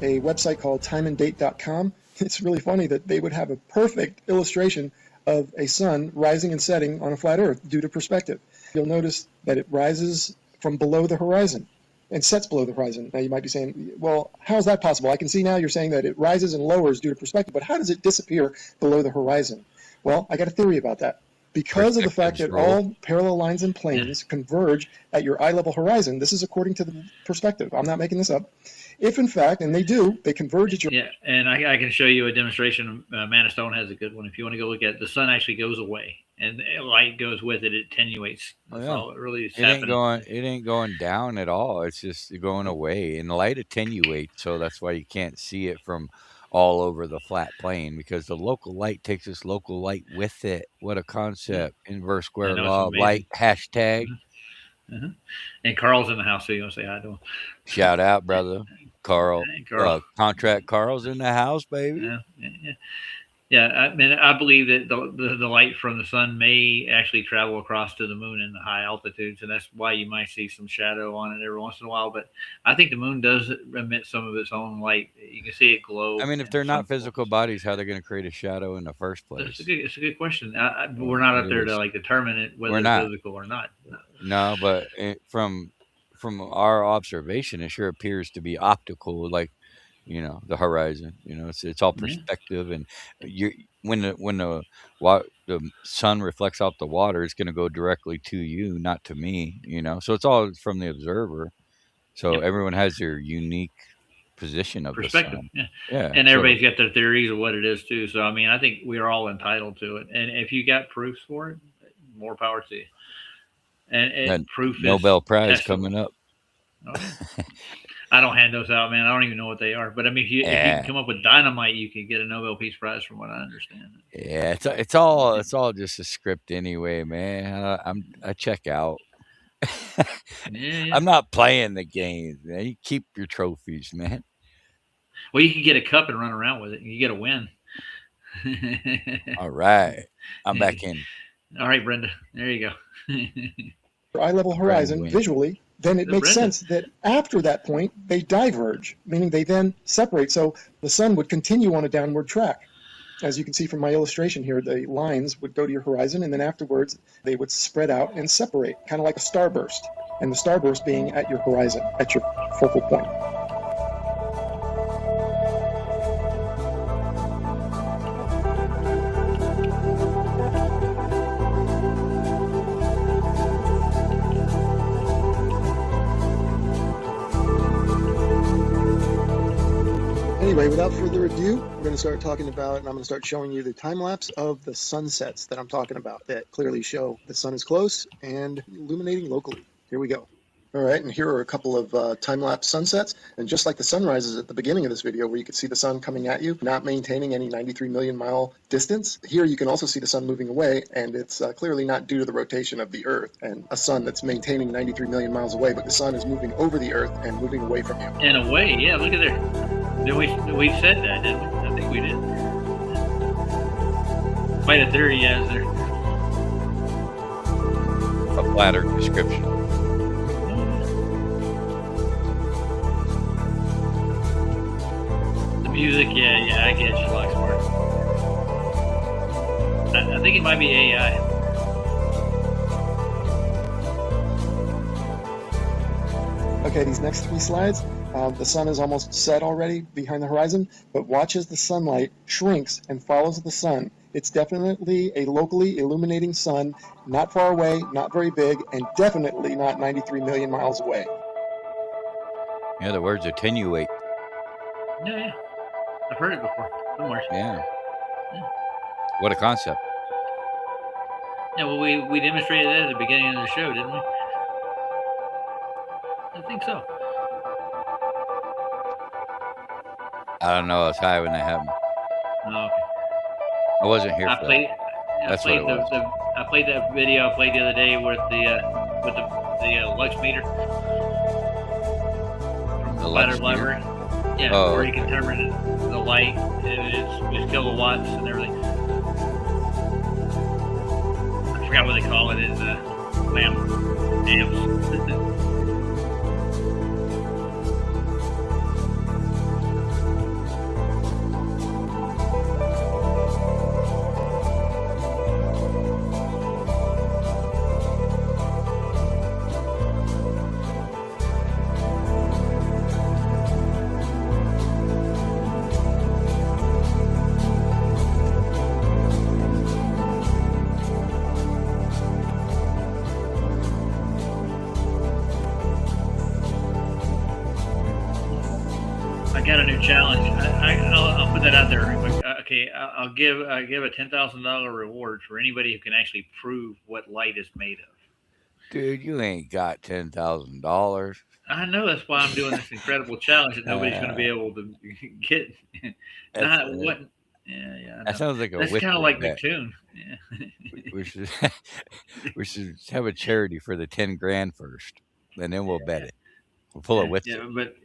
A website called timeanddate.com. It's really funny that they would have a perfect illustration of a sun rising and setting on a flat Earth due to perspective. You'll notice that it rises from below the horizon and sets below the horizon. Now you might be saying, well, how is that possible? I can see now you're saying that it rises and lowers due to perspective, but how does it disappear below the horizon? Well, I got a theory about that. Because of the fact that all parallel lines and planes converge at your eye level horizon, this is according to the perspective. I'm not making this up. If in fact, and they do, they converge at your... Yeah, and I can show you a demonstration. Man of Stone has a good one. If you want to go look at it, the sun actually goes away and light goes with it. It attenuates. That's all it really is happening. It ain't going down at all. It's just going away, and the light attenuates. So that's why you can't see it from all over the flat plane, because the local light takes this local light with it. What a concept. Inverse square law of light, hashtag. Mm-hmm. And Carl's in the house, so you want to say hi to him. Shout out, brother. Carl. Contract Carl's in the house, baby. Yeah, I mean, I believe that the light from the sun may actually travel across to the moon in the high altitudes, and that's why you might see some shadow on it every once in a while. But I think the moon does emit some of its own light. You can see it glow. I mean, if they're not physical bodies, how are they going to create a shadow in the first place? It's a good question. We're not up there to determine it whether it's physical or not. No, but from our observation, it sure appears to be optical, like, the horizon. It's all perspective, and when the sun reflects off the water, it's going to go directly to you, not to me. So it's all from the observer. So everyone has their unique position of perspective. The sun. Yeah, and everybody's got their theories of what it is too. So I mean, I think we are all entitled to it, and if you got proofs for it, more power to you. And proof Nobel is Prize testable. coming up. I don't hand those out, man. I don't even know what they are. But I mean, if you can come up with dynamite, you can get a Nobel Peace Prize, from what I understand. Yeah, it's all just a script anyway, man. I check out. Yeah. I'm not playing the games, man. You keep your trophies, man. Well, you can get a cup and run around with it. You get a win. All right, I'm back in. All right, Brenda. There you go. Eye-level horizon visually, then it makes sense that after that point, they diverge, meaning they then separate. So the sun would continue on a downward track. As you can see from my illustration here, the lines would go to your horizon, and then afterwards, they would spread out and separate, kind of like a starburst. And the starburst being at your horizon, at your focal point. Anyway, without further ado, we're going to start talking about, and I'm going to start showing you the time lapse of the sunsets that I'm talking about that clearly show the sun is close and illuminating locally. Here we go. All right, and here are a couple of time-lapse sunsets. And just like the sunrises at the beginning of this video, where you could see the sun coming at you, not maintaining any 93 million mile distance, here you can also see the sun moving away, and it's clearly not due to the rotation of the Earth and a sun that's maintaining 93 million miles away, but the sun is moving over the Earth and moving away from you. And away, yeah, look at there. We said that, didn't we? I think we did. Quite a theory, yeah, there. A flatter description. Music, yeah, I get you, Locksmart. I think it might be AI. Okay, these next three slides, the sun is almost set already behind the horizon, but watch as the sunlight shrinks and follows the sun. It's definitely a locally illuminating sun, not far away, not very big, and definitely not 93 million miles away. Yeah, the words attenuate. Yeah. I've heard it before. Somewhere. Yeah. What a concept. Yeah, well, we demonstrated that at the beginning of the show, didn't we? I think so. I don't know. I was high when that happened. Oh, okay. I wasn't here for that. I played that video I played the other day with the Lux meter from the Ladder Library. Yeah, where you can determine the light, it's kilowatts and everything. I forgot what they call it in amps. I got a new challenge. I'll put that out there. Okay, I'll give a $10,000 reward for anybody who can actually prove what light is made of. Dude, you ain't got $10,000. I know, that's why I'm doing this incredible challenge that nobody's going to be able to get. That sounds like a. That's kind of like McToon. Yeah. we should have a charity for the 10 grand first, and then we'll bet it. We'll pull it with. Yeah, but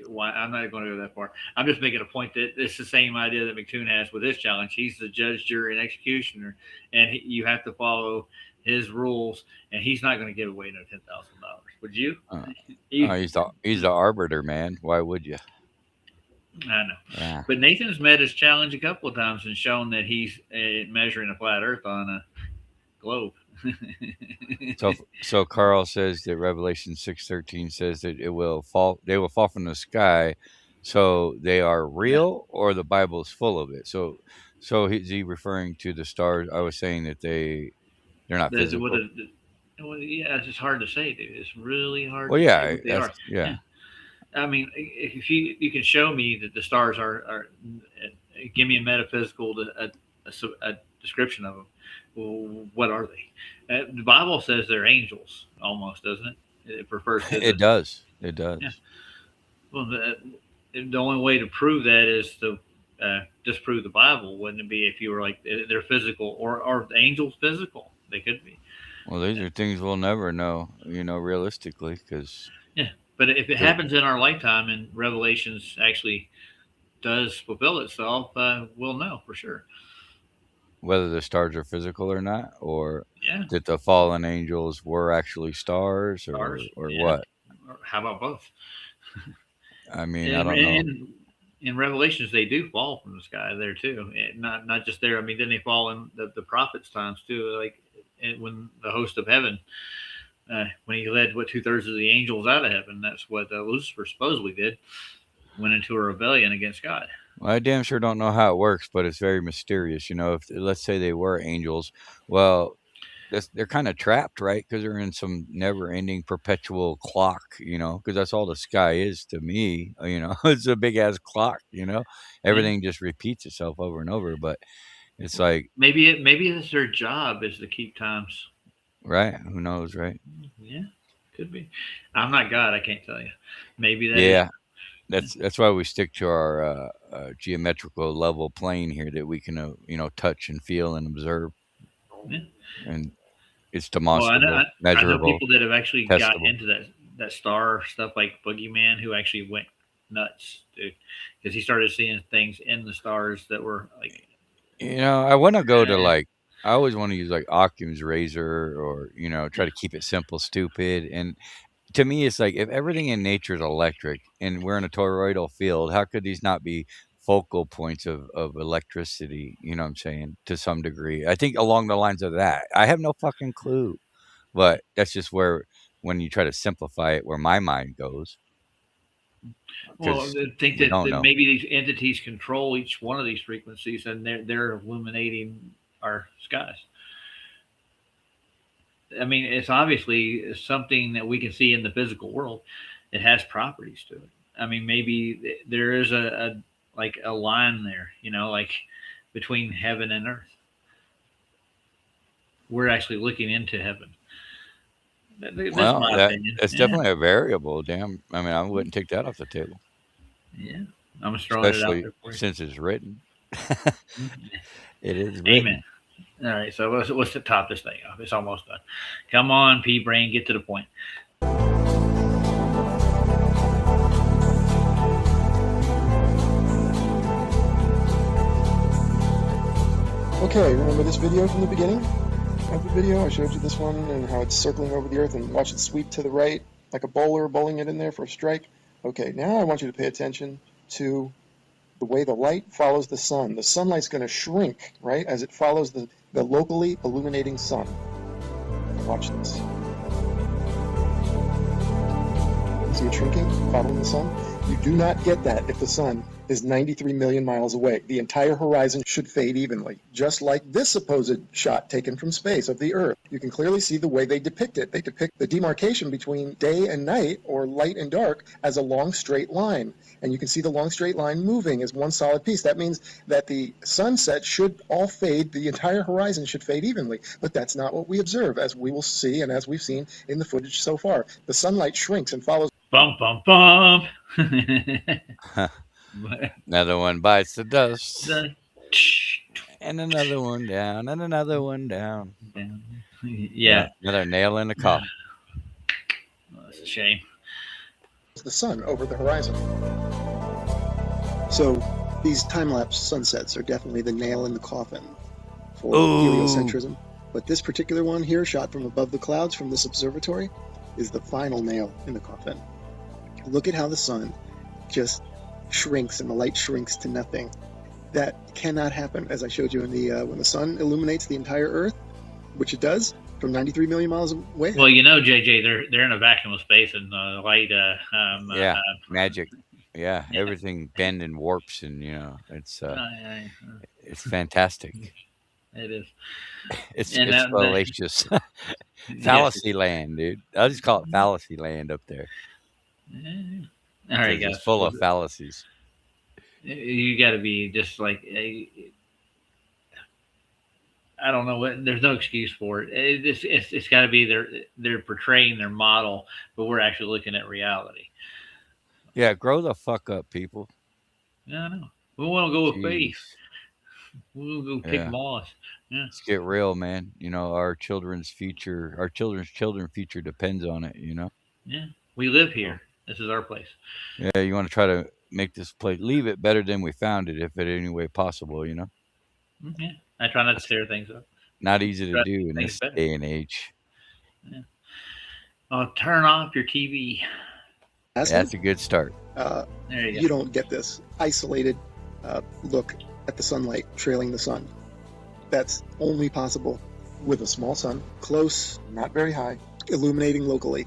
why? I'm not going to go that far. I'm just making a point that it's the same idea that McToon has with this challenge. He's the judge, jury, and executioner, and you have to follow his rules, and he's not going to give away no $10,000. Would you? He's the arbiter, man. Why would you? I know. Yeah. But Nathan's met his challenge a couple of times and shown that he's measuring a flat Earth on a globe. So Carl says that Revelation 6:13 says that they will fall from the sky. So they are real, or the Bible is full of it. So is he referring to the stars? I was saying that they're not physical. Well, yeah, it's just hard to say, dude. It's really hard. Well, to yeah, say what they are. yeah. I mean, if you can show me that the stars are give me a metaphysical description of them. Well, what are they? The Bible says they're angels, almost, doesn't it? It refers to It does. It does. Yeah. Well, the only way to prove that is to disprove the Bible, wouldn't it be? If you were like they're physical, or are angels physical? They could be. Well, these are things we'll never know, realistically, because Yeah, but if it happens in our lifetime and Revelations actually does fulfill itself, we'll know for sure. whether the stars are physical or not, or Yeah. that the fallen angels were actually stars, or yeah. what. Or how about both? I mean, I don't know. In Revelations, they do fall from the sky there too. Not just there. I mean, then they fall in the prophets' times too. Like when the host of heaven, when he led 2/3 of the angels out of heaven, that's what Lucifer supposedly did. Went into a rebellion against God. Well, I damn sure don't know how it works, but it's very mysterious. If let's say they were angels, well, they're kind of trapped, right? Because they're in some never-ending perpetual clock, because that's all the sky is to me. It's a big ass clock. Everything just repeats itself over and over. But it's like maybe it's their job is to keep times. Right? Who knows, right? Yeah, could be. I'm not God. I can't tell you. Maybe that. Yeah. That's why we stick to our geometrical level plane here that we can touch and feel and observe. Yeah. And it's demonstrable, I measurable. know people that have actually testable. got into that star stuff, like Boogeyman, who actually went nuts, dude, because he started seeing things in the stars that were like. I want to go to I always want to use like Occam's razor, or try to keep it simple, stupid. And to me, it's like if everything in nature is electric and we're in a toroidal field, how could these not be focal points of electricity? You know what I'm saying? To some degree. I think along the lines of that. I have no fucking clue. But that's just where, when you try to simplify it, where my mind goes. Well, I think that maybe these entities control each one of these frequencies, and they're illuminating our skies. I mean, it's obviously something that we can see in the physical world. It has properties to it. I mean, maybe there is a line there, like between heaven and earth. We're actually looking into heaven. Well, that's definitely a variable. Damn. I mean, I wouldn't take that off the table. Yeah. I'm just throwing it out there for you. Since it's written. It is written. Amen. All right, so let's top this thing off. It's almost done. Come on, P-Brain, get to the point. Okay, remember this video from the beginning of the video? I showed you this one and how it's circling over the earth and watch it sweep to the right like a bowler bowling it in there for a strike. Okay, now I want you to pay attention to the way the light follows the sun. The sunlight's going to shrink, right, as it follows the locally illuminating sun. Watch this. See it shrinking, following the sun? You do not get that if the sun is 93 million miles away. The entire horizon should fade evenly, just like this supposed shot taken from space of the Earth. You can clearly see the way they depict it. They depict the demarcation between day and night, or light and dark, as a long straight line. And you can see the long straight line moving as one solid piece. That means that the sunset should all fade, the entire horizon should fade evenly. But that's not what we observe, as we will see and as we've seen in the footage so far. The sunlight shrinks and follows. Bum, bum, bum. Another one bites the dust. And another one down, and another one down. Yeah. Another nail in the coffin. That's a shame. The sun over the horizon. So these time-lapse sunsets are definitely the nail in the coffin for heliocentrism. But this particular one here, shot from above the clouds from this observatory, is the final nail in the coffin. Look at how the sun just shrinks and the light shrinks to nothing. That cannot happen, as I showed you in the when the sun illuminates the entire Earth, which it does from 93 million miles away. Well, JJ, they're in a vacuum of space, and light. Magic. Yeah, everything bends and warps, and it's fantastic. It is. It's fallacious. Fallacy land, dude. I'll just call it fallacy land up there. All right, guys. It's full of fallacies. You got to be just like I don't know what. There's no excuse for it. It's got to be they're portraying their model, but we're actually looking at reality. Yeah, grow the fuck up, people. Yeah, I know. We want to go with Jeez. faith. We'll go kick Yeah. balls. Yeah. Let's get real, man. You know, our children's future, our children's future depends on it, you know? Yeah. We live here. This is our place. Yeah, you want to try to make this place, leave it better than we found it, if in any way possible, you know? Yeah. I try not to tear things up. Not easy to Try do in things this better. day and age. Yeah. Turn off your TV. That's a good start. There you go. You don't get this isolated look at the sunlight trailing the sun. That's only possible with a small sun, close, not very high, illuminating locally.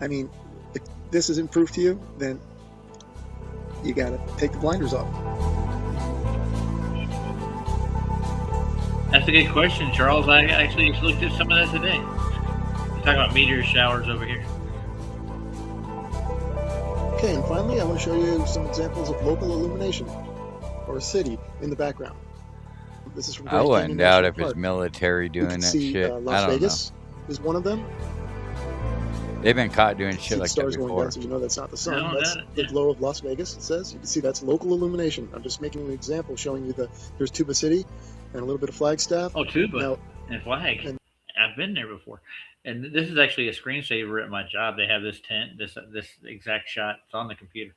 I mean, if this isn't proof to you, then you gotta take the blinders off. That's a good question, Charles. I actually just looked at some of that today. We're talking about meteor showers over here. Okay, and finally, I want to show you some examples of local illumination, or a city in the background. This is from I Grand wouldn't Canyon doubt National if it's Park. military You doing can that see shit. Las I don't Vegas is one of them. know. They've been caught doing See shit the like that stars going before. down, so you know that's not the sun. No, That's that- the glow of Las Vegas. It says you can see that's local illumination. I'm just making an example, showing you there's Tuba City and a little bit of Flagstaff. Oh, Tuba Now, and Flag. I've been there before, and this is actually a screensaver at my job. They have this tent, this exact shot. It's on the computer.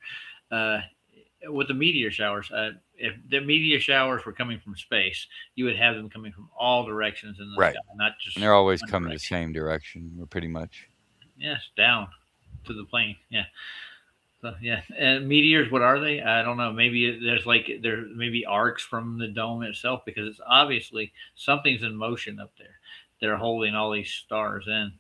With the meteor showers, if the meteor showers were coming from space, you would have them coming from all directions in the Right. sky, not just. And they're always one coming the direction. same direction, or pretty much. Yes, down to the plane. Yeah. So yeah, and meteors. What are they? I don't know. Maybe there's maybe arcs from the dome itself, because it's obviously something's in motion up there. They're holding all these stars in,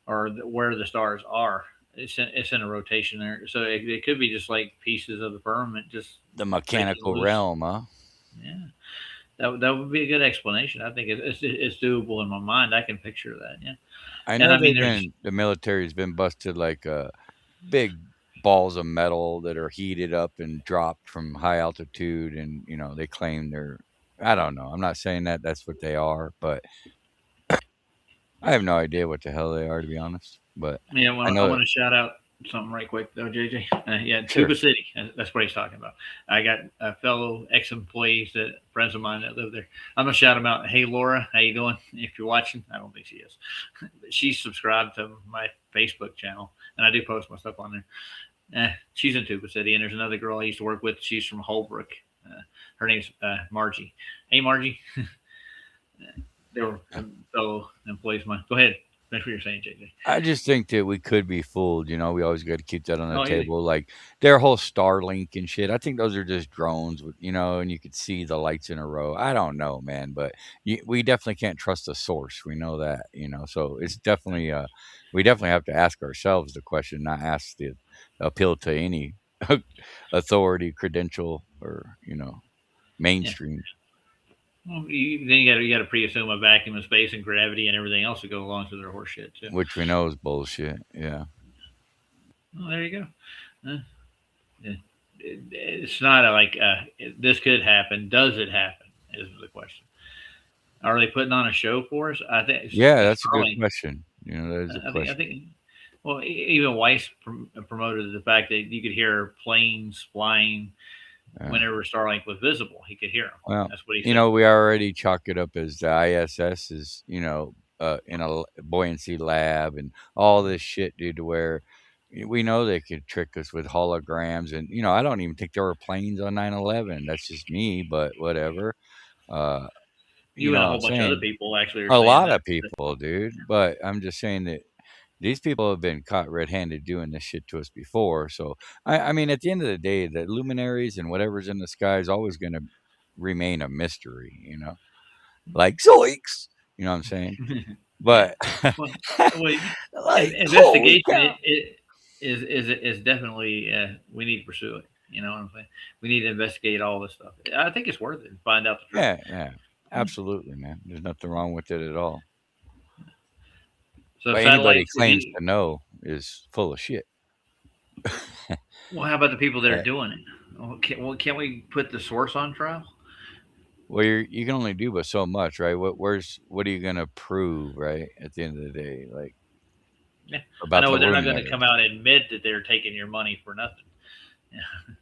or where the stars are. It's in a rotation there, so it could be just like pieces of the firmament, just The mechanical loose. realm, huh? Yeah, that would be a good explanation. I think it's doable in my mind. I can picture that. Yeah, I And know I mean, the military's been busted like big balls of metal that are heated up and dropped from high altitude, and you know they claim they're. I don't know. I'm not saying that that's what they are, but I have no idea what the hell they are, to be honest. But Yeah, I I know want to shout out something right quick though, JJ. Yeah, Sure. Tuba City. That's what he's talking about. I got fellow ex-employees, friends of mine that live there. I'm gonna shout them out. Hey, Laura, how you doing? If you're watching, I don't think she is. She's subscribed to my Facebook channel, and I do post my stuff on there. She's in Tuba City, and there's another girl I used to work with. She's from Holbrook. Her name's Margie. Hey, Margie. They were fellow employees of mine. Go ahead. Finish what you're saying, JJ. I just think that we could be fooled. You know, we always got to keep that on the Oh, yeah. table. Like their whole Starlink and shit. I think those are just drones, you know, and you could see the lights in a row. I don't know, man, but we definitely can't trust the source. We know that, you know, so it's definitely, we definitely have to ask ourselves the question, not ask the appeal to any authority, credential, or, you know, mainstream. Well, then you got to pre-assume a vacuum of space and gravity and everything else that goes along to their horse shit too. Which we know is bullshit. Yeah. Well, there you go. It's not this could happen. Does it happen? Is the question. Are they putting on a show for us? I think. Yeah, that's a Starlink. good question. You know, that is a question. I think. Well, even Weiss promoted the fact that you could hear planes flying whenever Starlink was visible. He could hear them. Well, That's what he said. you know, we already chalk it up as the ISS is, you know, in a buoyancy lab and all this shit, dude, to where we know they could trick us with holograms. And, you know, I don't even think there were planes on 9/11. That's just me, but whatever. You know and a what whole I'm bunch of saying? other people actually are A saying lot that. of people, dude. But I'm just saying that these people have been caught red-handed doing this shit to us before. So, I mean, at the end of the day, the luminaries and whatever's in the sky is always going to remain a mystery, you know? Like zoinks! You know what I'm saying? But Well, like, holy investigation cow. is definitely we need to pursue it. You know what I'm saying? We need to investigate all this stuff. I think it's worth it and find out the truth. Yeah, absolutely, man. There's nothing wrong with it at all. So But anybody satellites, claims to know is full of shit. well, how about the people that Yeah. are doing it? Well, can't we put the source on trial? Well, you can only do but so much, right? What are you gonna prove, right? At the end of the day, like Yeah. I about know the they're not loan going to come out and admit that they're taking your money for nothing. Yeah.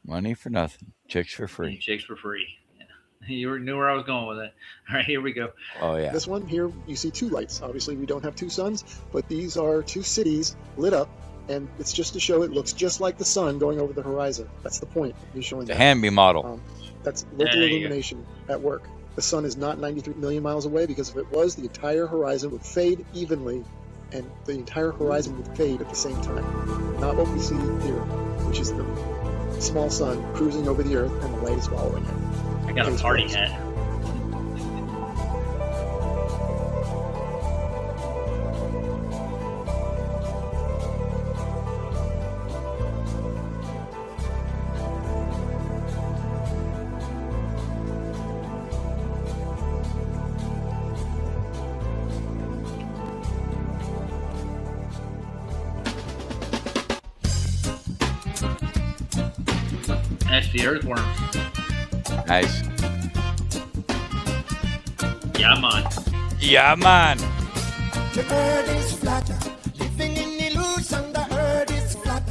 money for nothing, chicks for And free. chicks for free. Yeah. You knew where I was going with it. All right, here we go. Oh yeah. This one here, you see two lights. Obviously, we don't have two suns, but these are two cities lit up, and it's just to show it looks just like the sun going over the horizon. That's the point. He's showing The that. hand me model. That's local There you go. illumination at work. The sun is not 93 million miles away, because if it was, the entire horizon would fade evenly, and the entire horizon would fade at the same time. Not what we see here, which is the small sun cruising over the Earth and the light is following it. I got a Case party closed. hat. That's the earthworm. Nice. Yeah, man. Yeah, man. The earth is flat, living in illusion. The earth is flat.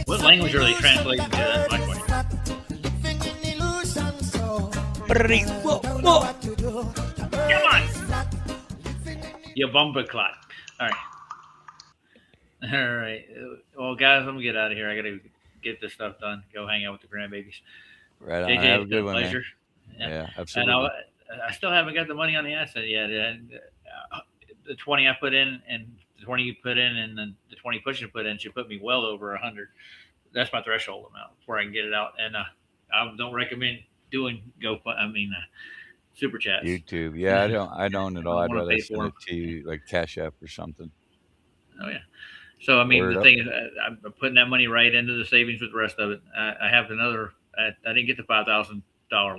What language are they translating to? That's my question. Living in illusion, so Come on. You bumper clot. All right. All right. Well, guys, I'm gonna get out of here. I gotta get this stuff done. Go hang out with the grandbabies. Right on. JJ, Have a it's been good a one, man. pleasure. Yeah, And absolutely. I still haven't got the money on the asset yet. And, the 20 I put in, and the 20 you put in, and then the 20 push you put in should put me well over 100. That's my threshold amount before I can get it out. And I don't recommend doing super chats. YouTube. Yeah, I don't at all. I I'd wanna rather pay send for it to you like Cash App or something. Oh yeah. So I mean, Word the up. thing is, I'm putting that money right into the savings with the rest of it. I have another. I didn't get the $5,000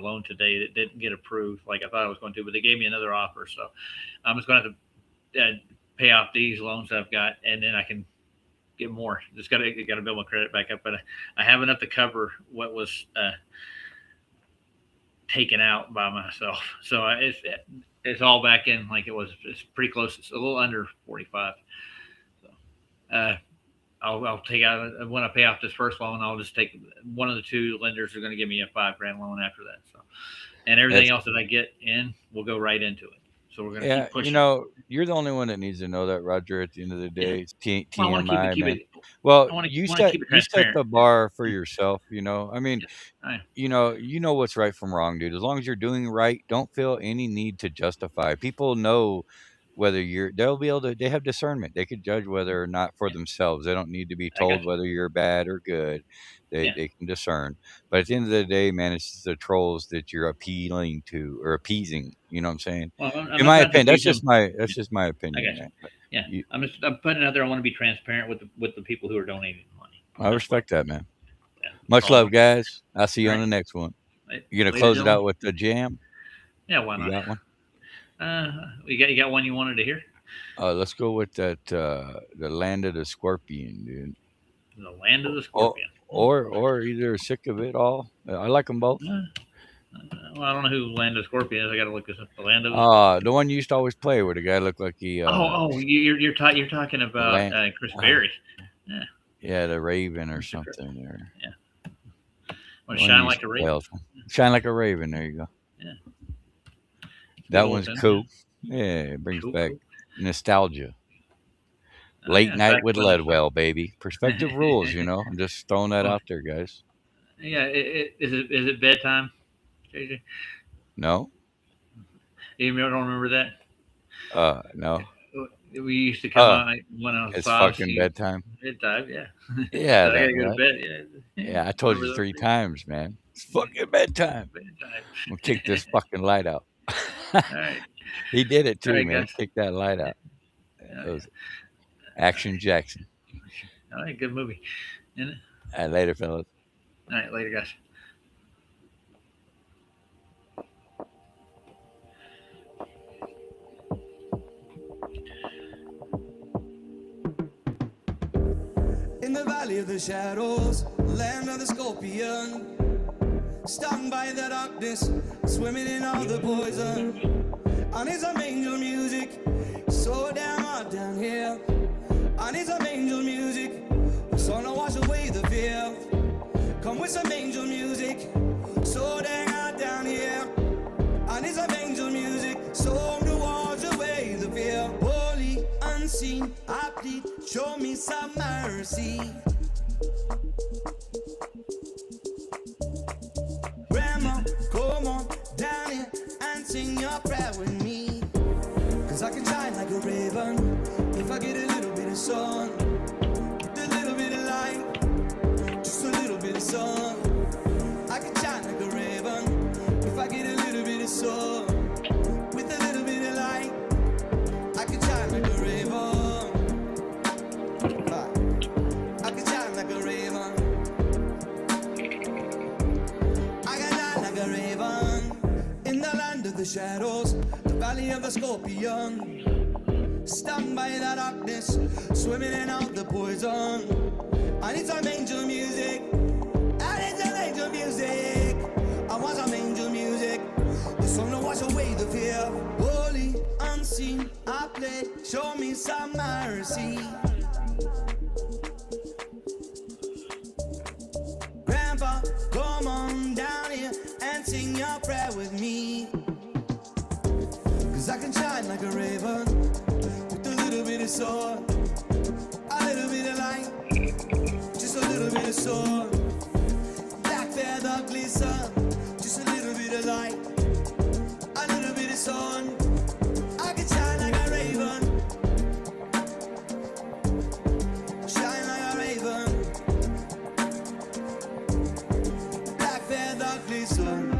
loan today. It didn't get approved like I thought I was going to, but they gave me another offer. So I'm just going to have to pay off these loans I've got, and then I can get more. Just got to build my credit back up, but I have enough to cover what was taken out by myself. So it's all back in like it was. It's pretty close. It's a little under 45. I'll take out when I pay off this first loan. I'll just take one of the two lenders are going to give me a $5,000 loan after that. So, and everything else that I get in will go right into it. So we're going to Yeah, keep pushing. you know, you're the only one that needs to know that, Roger. At the end of the day, it's Well, I wanna TMI, keep man. it- Well, I wanna you keep set it the transparent. bar for yourself. You know, I mean, I- you know what's right from wrong, dude. As long as you're doing right, don't feel any need to justify. People know whether they'll be able to. They have discernment. They could judge whether or not for themselves. They don't need to be told whether you're bad or good. They can discern. But at the end of the day, man, it's just the trolls that you're appealing to or appeasing. You know what I'm saying? Well, I'm In my not opinion, that's confusing- just my I opinion. got you. man. But Yeah, I'm putting it out there. I want to be transparent with the people who are donating the money. I respect that, man. Much love, guys. I'll see you on the next one. Right. You gonna Later, close it Dylan. out with the jam? Yeah, why You not? got one? You got one you wanted to hear? Let's go with that. The Land of the Scorpion, dude. The Land of the Scorpion. Or either Sick of It All. I like them both. Well, I don't know who Land of the Scorpion is. I got to look this up. The Land of the The one you used to always play where the guy looked like he. you're talking about Land- Chris Berry. Yeah. Yeah, the Raven or something. Or Yeah. the Well, one Shine you Like used a to Raven. play all the time. Shine Like a Raven. There you go. Yeah. That Cool, one's then. cool. Yeah, it brings Cool, back cool. nostalgia. Late yeah, night back with when- Leadwell, baby. Perspective rules, you know. I'm just throwing that out there, guys. Yeah. Is it bedtime, JJ? No, You don't remember that? no. We used to come out when I was It's 5. fucking bedtime. Bedtime, yeah. Yeah, I gotta that, go to right? bed. Yeah. Yeah, I told you Remember 3 those times, man. It's fucking bedtime. Bedtime. We'll kick this fucking light out. All right. He did it too, All right, man. guys. Kick that light out. That was Action Jackson. All right, good movie. Isn't it? All right, later, fellas. All right, later, guys. In the valley of the shadows, land of the scorpion. Stung by the darkness, swimming in all the poison. I need some angel music, so damn hot down here. I need some angel music, so to wash away the fear. Come with some angel music, so dang hot down here. I need some angel music, so to wash away the fear. Holy, unseen, I plead, show me some mercy. Grandma, come on down here and sing your prayer with me. Cause I can shine like a raven if I get a little bit of sun. A little bit of light, just a little bit of sun. I can shine like a raven if I get a little bit of sun. With a little bit of light, I can shine like a raven. I can shine like a raven. I can shine like a raven. In the land of the shadows, the valley of the scorpion. Stung by the darkness, swimming in out the poison. I need some angel music. I need some angel music. I want some angel music. The song to wash away the fear. Holy, unseen, I play. Show me some mercy. Grandpa, come on down here and sing your prayer with me. Cause I can shine like a raven with a little bit of sword, a little bit of light, just a little bit of sword. Black feather glisten, just a little bit of light, a little bit of sun. I can shine like a raven, shine like a raven. Black feather glisten.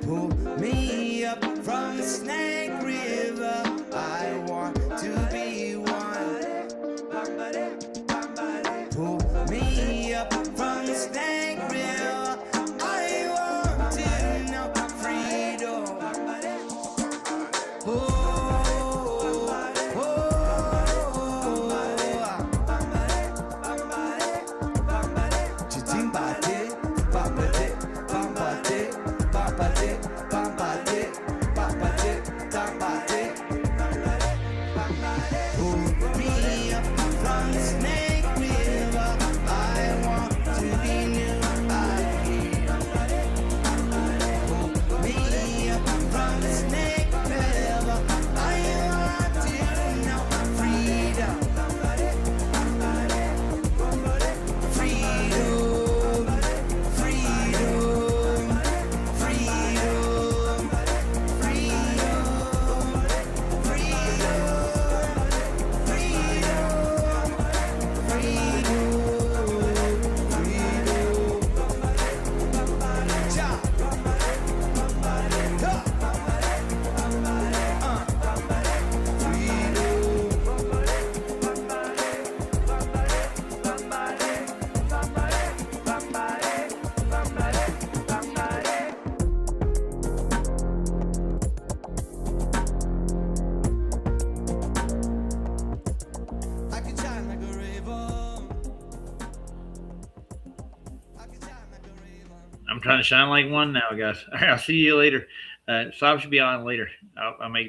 Pull me up from the Snake River. I want to be one. Pull me up from the Snake River. I want to know freedom. I'm trying to shine like one now, guys. All right, I'll see you later. Sob should be on later. I'll make